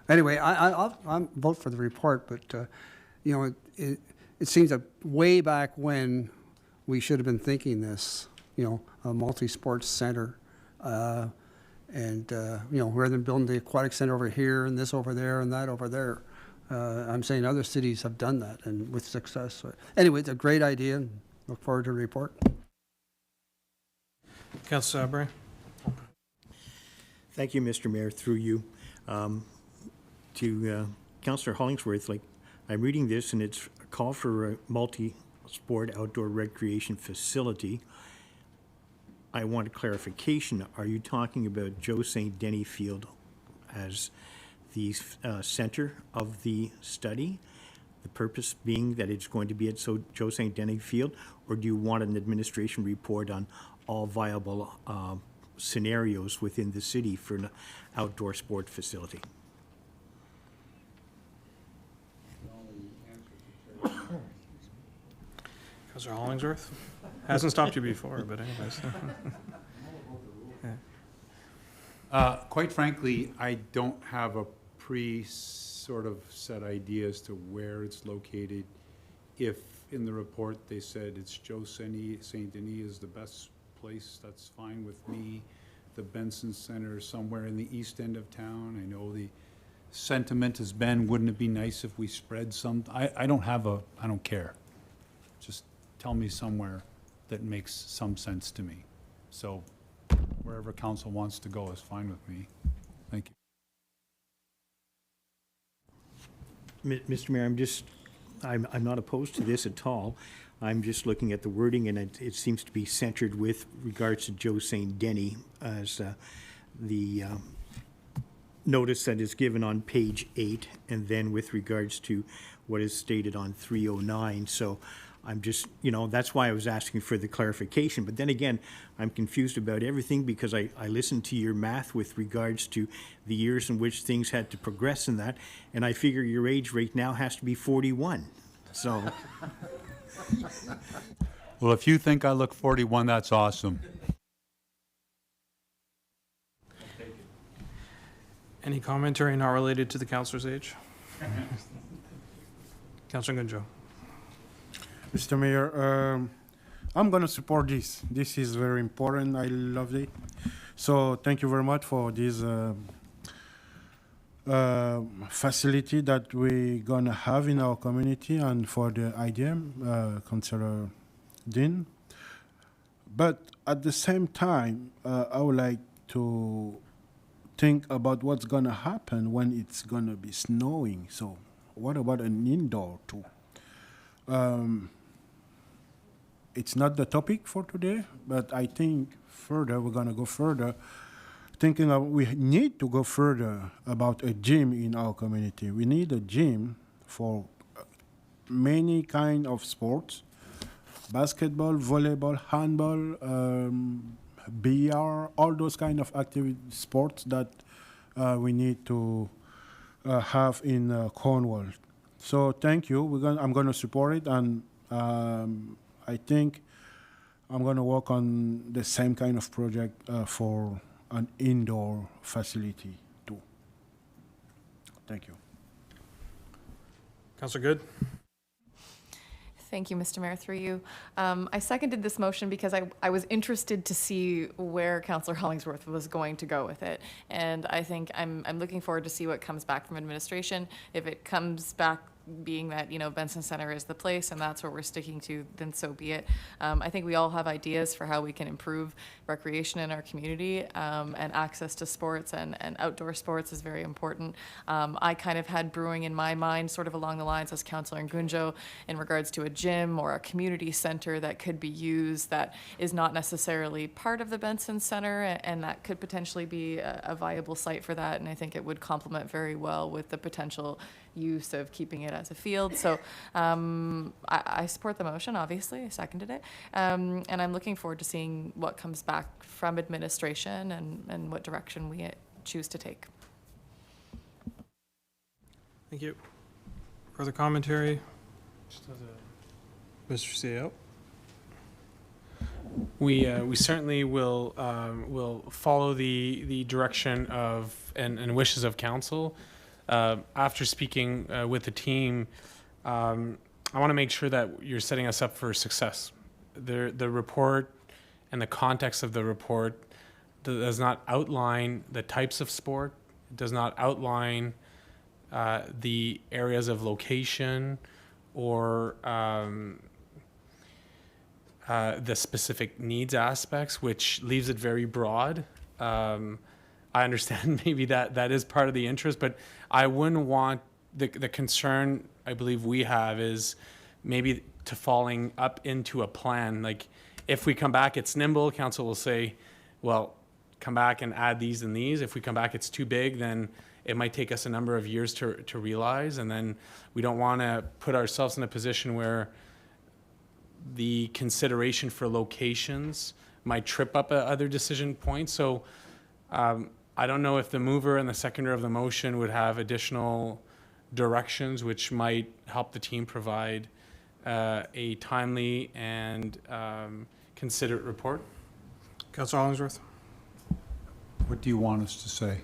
Anyway, I'll vote for the report, but you know, it seems that way back when we should have been thinking this. You know, a multi-sports center. And, you know, rather than building the aquatic center over here and this over there and that over there, I'm saying other cities have done that and with success. So anyway, it's a great idea and look forward to the report. Councillor Sabri. Thank you, Mr. Mayor, through you. To Councillor Hollingsworth, like, I'm reading this and it's a call for a multi-sport outdoor recreation facility. I want a clarification. Are you talking about Joe St. Denis Field as the center of the study? The purpose being that it's going to be at Joe St. Denis Field, or do you want an administration report on all viable scenarios within the city for an outdoor sport facility? Councillor Hollingsworth? Hasn't stopped you before, but anyways. Quite frankly, I don't have a sort of set idea as to where it's located. If in the report they said it's Joe St. Denis is the best place, that's fine with me. The Benson Center is somewhere in the east end of town. I know the sentiment has been, wouldn't it be nice if we spread some? I don't care. Just tell me somewhere that makes some sense to me. So wherever council wants to go is fine with me. Thank Mr. Mayor, I'm not opposed to this at all. I'm just looking at the wording, and it seems to be centered with regards to Joe St. Denis as the notice that is given on page 8, and then with regards to what is stated on 309. So I'm just, you know, that's why I was asking for the clarification. But then again, I'm confused about everything because I listened to your math with regards to the years in which things had to progress in that, and I figure your age right now has to be 41. So. Well, if you think I look 41, that's awesome. Any commentary not related to the councillor's age? Councillor Gunjo. Mr. Mayor, I'm going to support this. This is very important. I love it. So thank you very much for this facility that we're going to have in our community and for the IDM, Councillor Dean. But at the same time, I would like to think about what's going to happen when it's going to be snowing. So what about an indoor too? It's not the topic for today, but I think further, we're going to go further, thinking of we need to go further about a gym in our community. We need a gym for many kind of sports, basketball, volleyball, handball, BR, all those kind of activity sports that we need to have in Cornwall. So thank you. I'm going to support it, and I think I'm going to work on the same kind of project for an indoor facility too. Thank you. Councillor Good. Thank you, Mr. Mayor, through you. I seconded this motion because I was interested to see where Councillor Hollingsworth was going to go with it. And I think I'm looking forward to see what comes back from administration. If it comes back being that, Benson Center is the place and that's where we're sticking to, then so be it. I think we all have ideas for how we can improve recreation in our community, and access to sports and outdoor sports is very important. I kind of had brewing in my mind, sort of along the lines as Councillor Ngunjo, in regards to a gym or a community center that could be used that is not necessarily part of the Benson Center, and that could potentially be a viable site for that. And I think it would complement very well with the potential use of keeping it as a field. So I support the motion, obviously. I seconded it. And I'm looking forward to seeing what comes back from administration and what direction we choose to take. Thank you. Further commentary? Mr. CEO? We certainly will follow the direction of and wishes of council. After speaking with the team, I want to make sure that you're setting us up for success. The report and the context of the report does not outline the types of sport. It does not outline the areas of location or the specific needs aspects, which leaves it very broad. I understand maybe that is part of the interest, but I wouldn't want the concern I believe we have is maybe to falling up into a plan. Like if we come back, it's nimble, council will say, well, come back and add these and these. If we come back, it's too big, then it might take us a number of years to realize. And then we don't want to put ourselves in a position where the consideration for locations might trip up other decision points. So I don't know if the mover and the seconder of the motion would have additional directions which might help the team provide a timely and considerate report. Councillor Hollingsworth? What do you want us to say?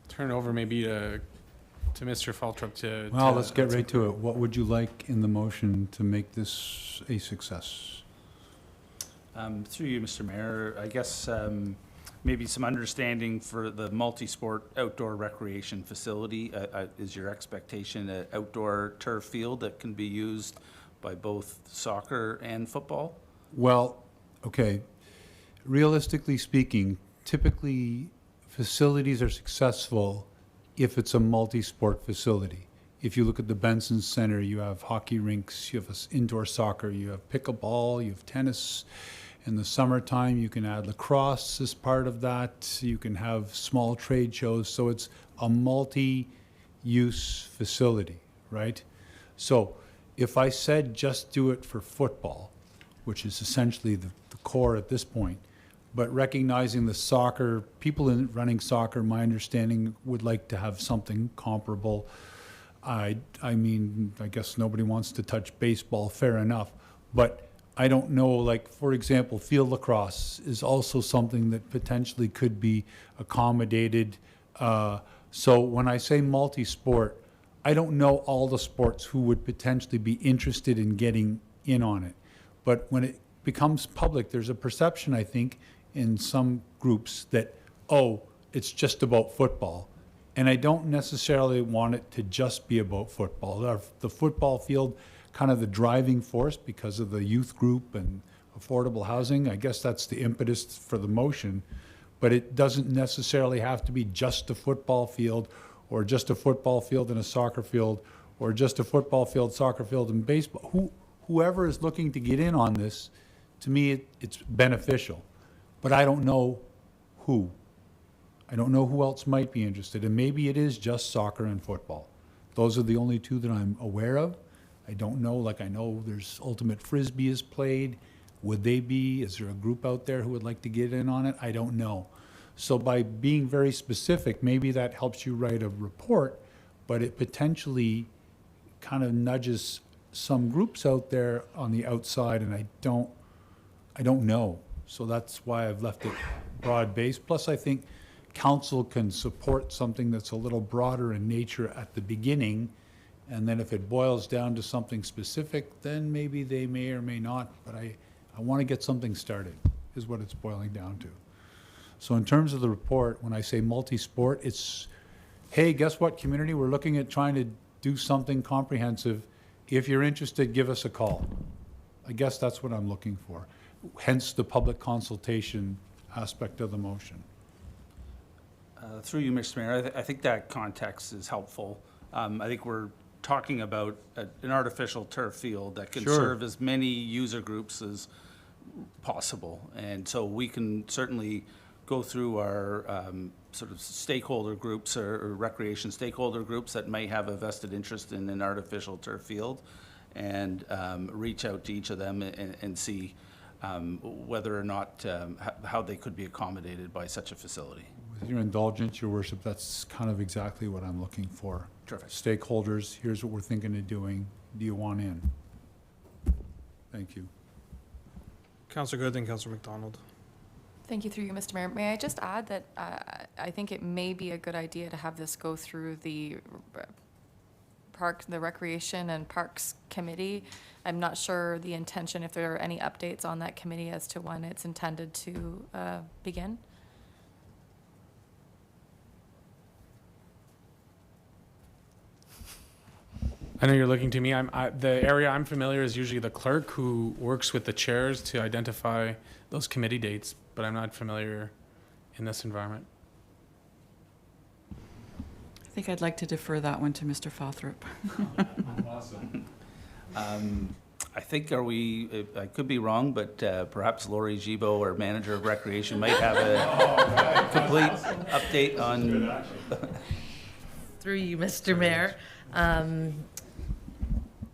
Turn it over maybe to Mr. Faltrup to... Well, let's get right to it. What would you like in the motion to make this a success? Through you, Mr. Mayor, I guess maybe some understanding for the multi-sport outdoor recreation facility. Is your expectation an outdoor turf field that can be used by both soccer and football? Well, okay. Realistically speaking, typically facilities are successful if it's a multi-sport facility. If you look at the Benson Center, you have hockey rinks, you have indoor soccer, you have pickleball, you have tennis. In the summertime, you can add lacrosse as part of that. You can have small trade shows. So it's a multi-use facility, right? So if I said just do it for football, which is essentially the core at this point, but recognizing the soccer, people running soccer, my understanding, would like to have something comparable. I mean, I guess nobody wants to touch baseball, fair enough, but I don't know, like, for example, field lacrosse is also something that potentially could be accommodated. So when I say multi-sport, I don't know all the sports who would potentially be interested in getting in on it. But when it becomes public, there's a perception, I think, in some groups that, oh, it's just about football. And I don't necessarily want it to just be about football. The football field, kind of the driving force because of the youth group and affordable housing. I guess that's the impetus for the motion, but it doesn't necessarily have to be just a football field or just a football field and a soccer field or just a football field, soccer field, and baseball. Whoever is looking to get in on this, to me, it's beneficial, but I don't know who. I don't know who else might be interested, and maybe it is just soccer and football. Those are the only two that I'm aware of. I don't know, like I know there's Ultimate Frisbee is played. Would they be? Is there a group out there who would like to get in on it? I don't know. So by being very specific, maybe that helps you write a report, but it potentially kind of nudges some groups out there on the outside, and I don't know. So that's why I've left it broad-based. Plus, I think council can support something that's a little broader in nature at the beginning. And then if it boils down to something specific, then maybe they may or may not. But I want to get something started, is what it's boiling down to. So in terms of the report, when I say multi-sport, it's, hey, guess what, community? We're looking at trying to do something comprehensive. If you're interested, give us a call. I guess that's what I'm looking for. Hence the public consultation aspect of the motion. Through you, Mr. Mayor, I think that context is helpful. I think we're talking about an artificial turf field that can Sure. serve as many user groups as possible. And so we can certainly go through our sort of stakeholder groups or recreation stakeholder groups that may have a vested interest in an artificial turf field and reach out to each of them and see whether or not, how they could be accommodated by such a facility. With your indulgence, Your Worship, that's kind of exactly what I'm looking for. Terrific. Stakeholders, here's what we're thinking of doing. Do you want in? Thank you. Councillor Good and Councillor McDonald. Thank you, through you, Mr. Mayor. May I just add that I think it may be a good idea to have this go through the Recreation and Parks Committee. I'm not sure the intention, if there are any updates on that committee as to when it's intended to begin. I know you're looking to me. The area I'm familiar is usually the clerk who works with the chairs to identify those committee dates, but I'm not familiar in this environment. I think I'd like to defer that one to Mr. Fothrop. Awesome. I think, I could be wrong, but perhaps Lori Gibo, our manager of recreation, might have a complete update on. Through you, Mr. Mayor.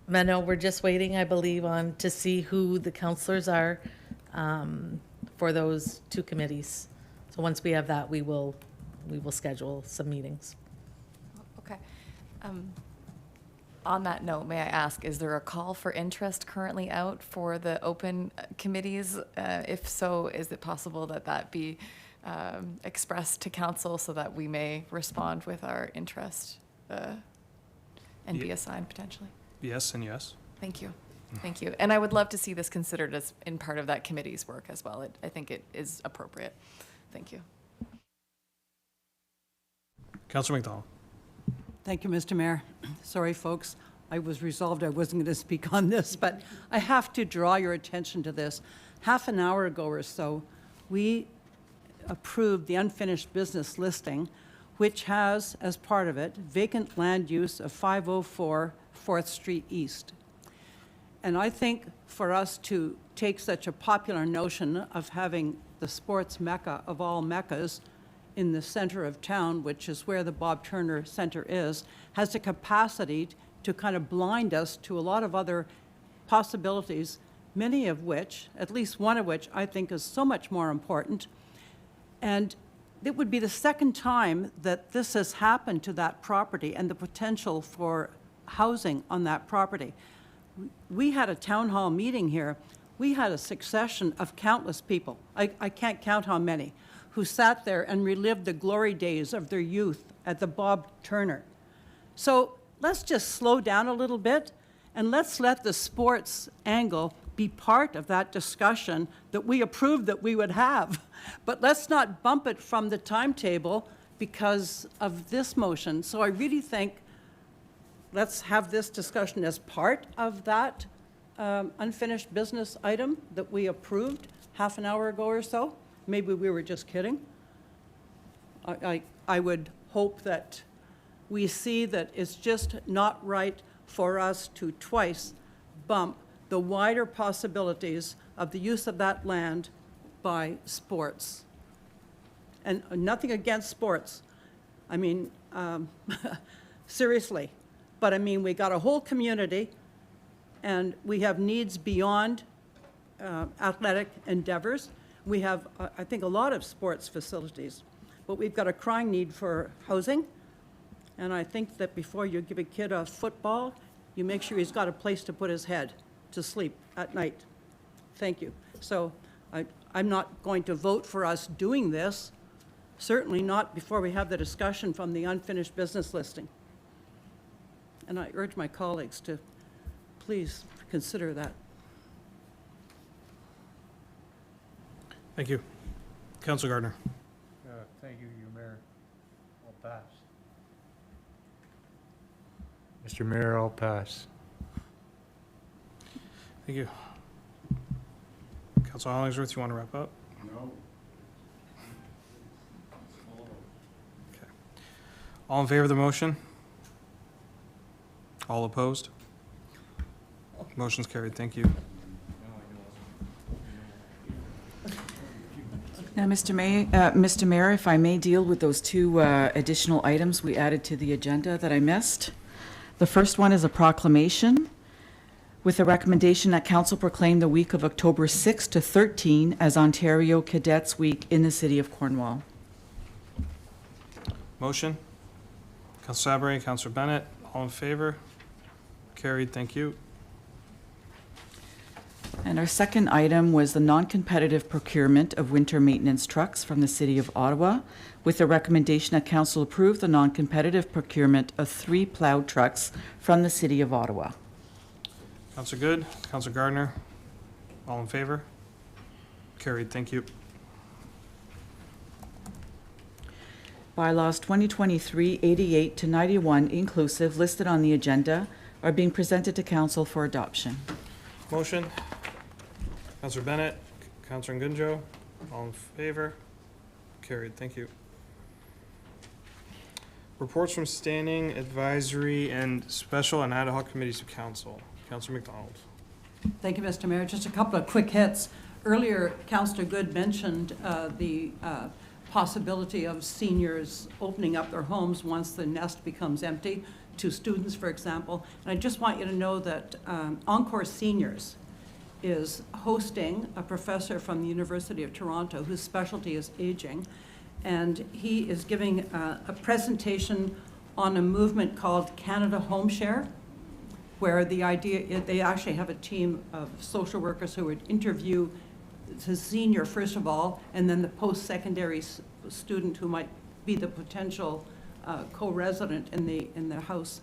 Mano, we're just waiting, I believe, on to see who the councillors are for those two committees. So once we have that, we will schedule some meetings. Okay. On that note, may I ask, is there a call for interest currently out for the open committees? If so, is it possible that that be expressed to council so that we may respond with our interest and be assigned potentially? Yes and yes. Thank you. Thank you. And I would love to see this considered as in part of that committee's work as well. I think it is appropriate. Thank you. Councillor McDonald. Thank you, Mr. Mayor. Sorry, folks. I was resolved I wasn't going to speak on this, but I have to draw your attention to this. Half an hour ago or so, we approved the unfinished business listing, which has, as part of it, vacant land use of 504 4th Street East. And I think for us to take such a popular notion of having the sports mecca of all meccas in the center of town, which is where the Bob Turner Center is, has the capacity to kind of blind us to a lot of other possibilities, many of which, at least one of which, I think is so much more important. And it would be the second time that this has happened to that property and the potential for housing on that property. We had a town hall meeting here. We had a succession of countless people, I can't count how many, who sat there and relived the glory days of their youth at the Bob Turner. So let's just slow down a little bit and let's let the sports angle be part of that discussion that we approved that we would have. But let's not bump it from the timetable because of this motion. So I really think let's have this discussion as part of that unfinished business item that we approved half an hour ago or so. Maybe we were just kidding. I would hope that we see that it's just not right for us to twice bump the wider possibilities of the use of that land by sports. And nothing against sports. I mean, seriously. But I mean, we got a whole community and we have needs beyond athletic endeavors. We have, I think, a lot of sports facilities, but we've got a crying need for housing. And I think that before you give a kid a football, you make sure he's got a place to put his head to sleep at night. Thank you. So I'm not going to vote for us doing this, certainly not before we have the discussion from the unfinished business listing. And I urge my colleagues to please consider that. Thank you. Councillor Gardner. Thank you, Your Mayor. All passed. Mr. Mayor, I'll pass. Thank you. Councilor Hollingsworth, you want to wrap up? No. All in favor of the motion? All opposed? Motion's carried. Thank you. Now, Mr. Mayor, if I may deal with those two additional items we added to the agenda that I missed. The first one is a proclamation with a recommendation that council proclaim the week of October 6 to 13 as Ontario Cadets Week in the city of Cornwall. Motion? Councilor Sabri, Councilor Bennett, all in favor? Carried. Thank you. And our second item was the non-competitive procurement of winter maintenance trucks from the City of Ottawa, with a recommendation that council approve the non-competitive procurement of 3 plowed trucks from the City of Ottawa. Councilor Good, Councilor Gardner, all in favor? Carried. Thank you. Bylaws 2023-88 to 91 inclusive, listed on the agenda, are being presented to council for adoption. Motion? Councilor Bennett, Councilor Ngunjo, all in favor? Carried. Thank you. Reports from standing, advisory, and special and ad hoc committees of council. Councilor McDonald. Thank you, Mr. Mayor. Just a couple of quick hits. Earlier, Councillor Good mentioned the possibility of seniors opening up their homes once the nest becomes empty to students, for example. And I just want you to know that Encore Seniors is hosting a professor from the University of Toronto whose specialty is aging. And he is giving a presentation on a movement called Canada Home Share, where the idea, they actually have a team of social workers who would interview the senior first of all, and then the post-secondary student who might be the potential co-resident in the house.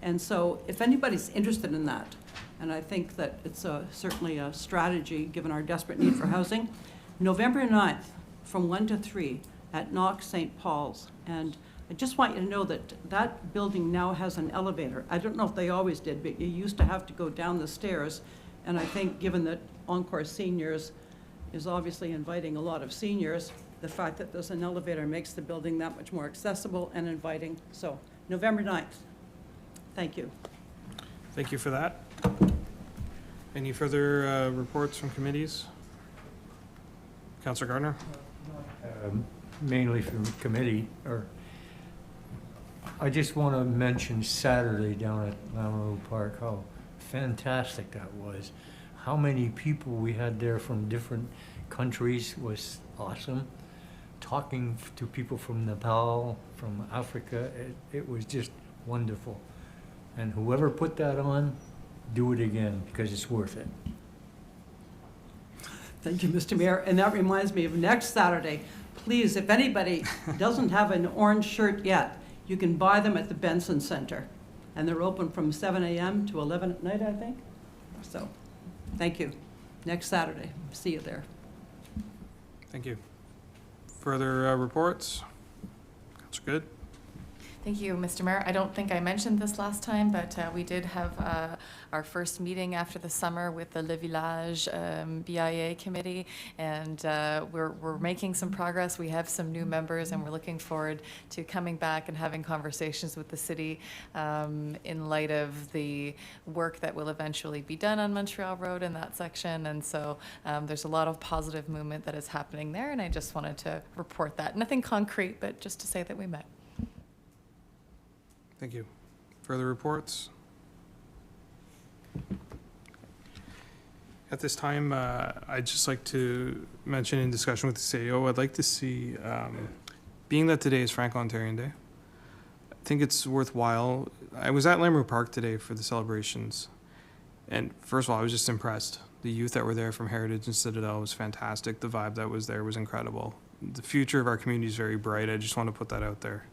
And so if anybody's interested in that, and I think that it's certainly a strategy given our desperate need for housing, November 9th from 1 to 3 at Knox St. Paul's. And I just want you to know that that building now has an elevator. I don't know if they always did, but you used to have to go down the stairs. And I think given that Encore Seniors is obviously inviting a lot of seniors, the fact that there's an elevator makes the building that much more accessible and inviting. So November 9th. Thank you. Thank you for that. Any further reports from committees? Councilor Gardner? Mainly from committee, or I just want to mention Saturday down at Lamoureux Park, how fantastic that was. How many people we had there from different countries was awesome. Talking to people from Nepal, from Africa, it was just wonderful. And whoever put that on, do it again, because it's worth it. Thank you, Mr. Mayor. And that reminds me of next Saturday. Please, if anybody doesn't have an orange shirt yet, you can buy them at the Benson Center. And they're open from 7 a.m. to 11 at night, I think. So, thank you. Next Saturday. See you there. Thank you. Further reports? Councilor Good? Thank you, Mr. Mayor. I don't think I mentioned this last time, but we did have our first meeting after the summer with the Le Village BIA committee, and we're making some progress. We have some new members, and we're looking forward to coming back and having conversations with the city in light of the work that will eventually be done on Montreal Road in that section. And so there's a lot of positive movement that is happening there, and I just wanted to report that. Nothing concrete, but just to say that we met. Thank you. Further reports? At this time, I'd just like to mention in discussion with the CEO, I'd like to see, being that today is Franco-Ontarian Day, I think it's worthwhile. I was at Lamoureux Park today for the celebrations, and first of all, I was just impressed. The youth that were there from Heritage and Citadel was fantastic. The vibe that was there was incredible. The future of our community is very bright. I just want to put that out there.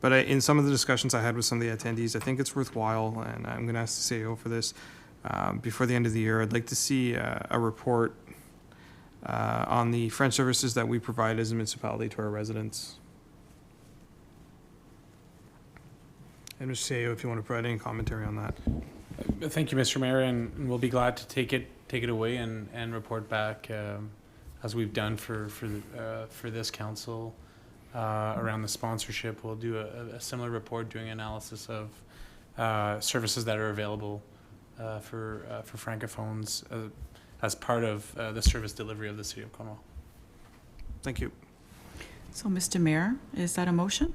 But in some of the discussions I had with some of the attendees, I think it's worthwhile, and I'm going to ask the CEO for this, before the end of the year, I'd like to see a report on the French services that we provide as a municipality to our residents. And Mr. Seo, if you want to provide any commentary on that. Thank you, Mr. Mayor, and we'll be glad to take it away and report back as we've done for this council around the sponsorship. We'll do a similar report doing analysis of services that are available for francophones as part of the service delivery of the City of Cornwall. Thank you. So, Mr. Mayor, is that a motion?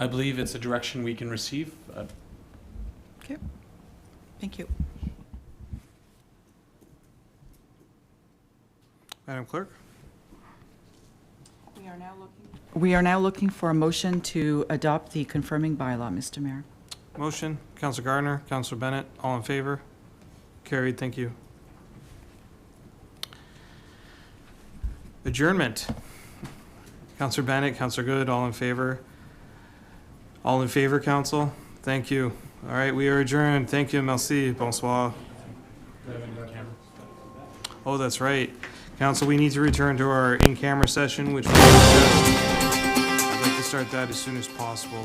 I believe it's a direction we can receive. Okay. Thank you. Madam Clerk? We are now looking for a motion to adopt the confirming bylaw, Mr. Mayor. Motion, Councillor Gardner, Councillor Bennett, all in favor? Carried, thank you. Adjournment. Councillor Bennett, Councillor Good, all in favor? All in favor, council? Thank you. All right, we are adjourned. Thank you, merci, bonsoir. Oh, that's right. Council, we need to return to our in-camera session, which we I'd like to start that as soon as possible.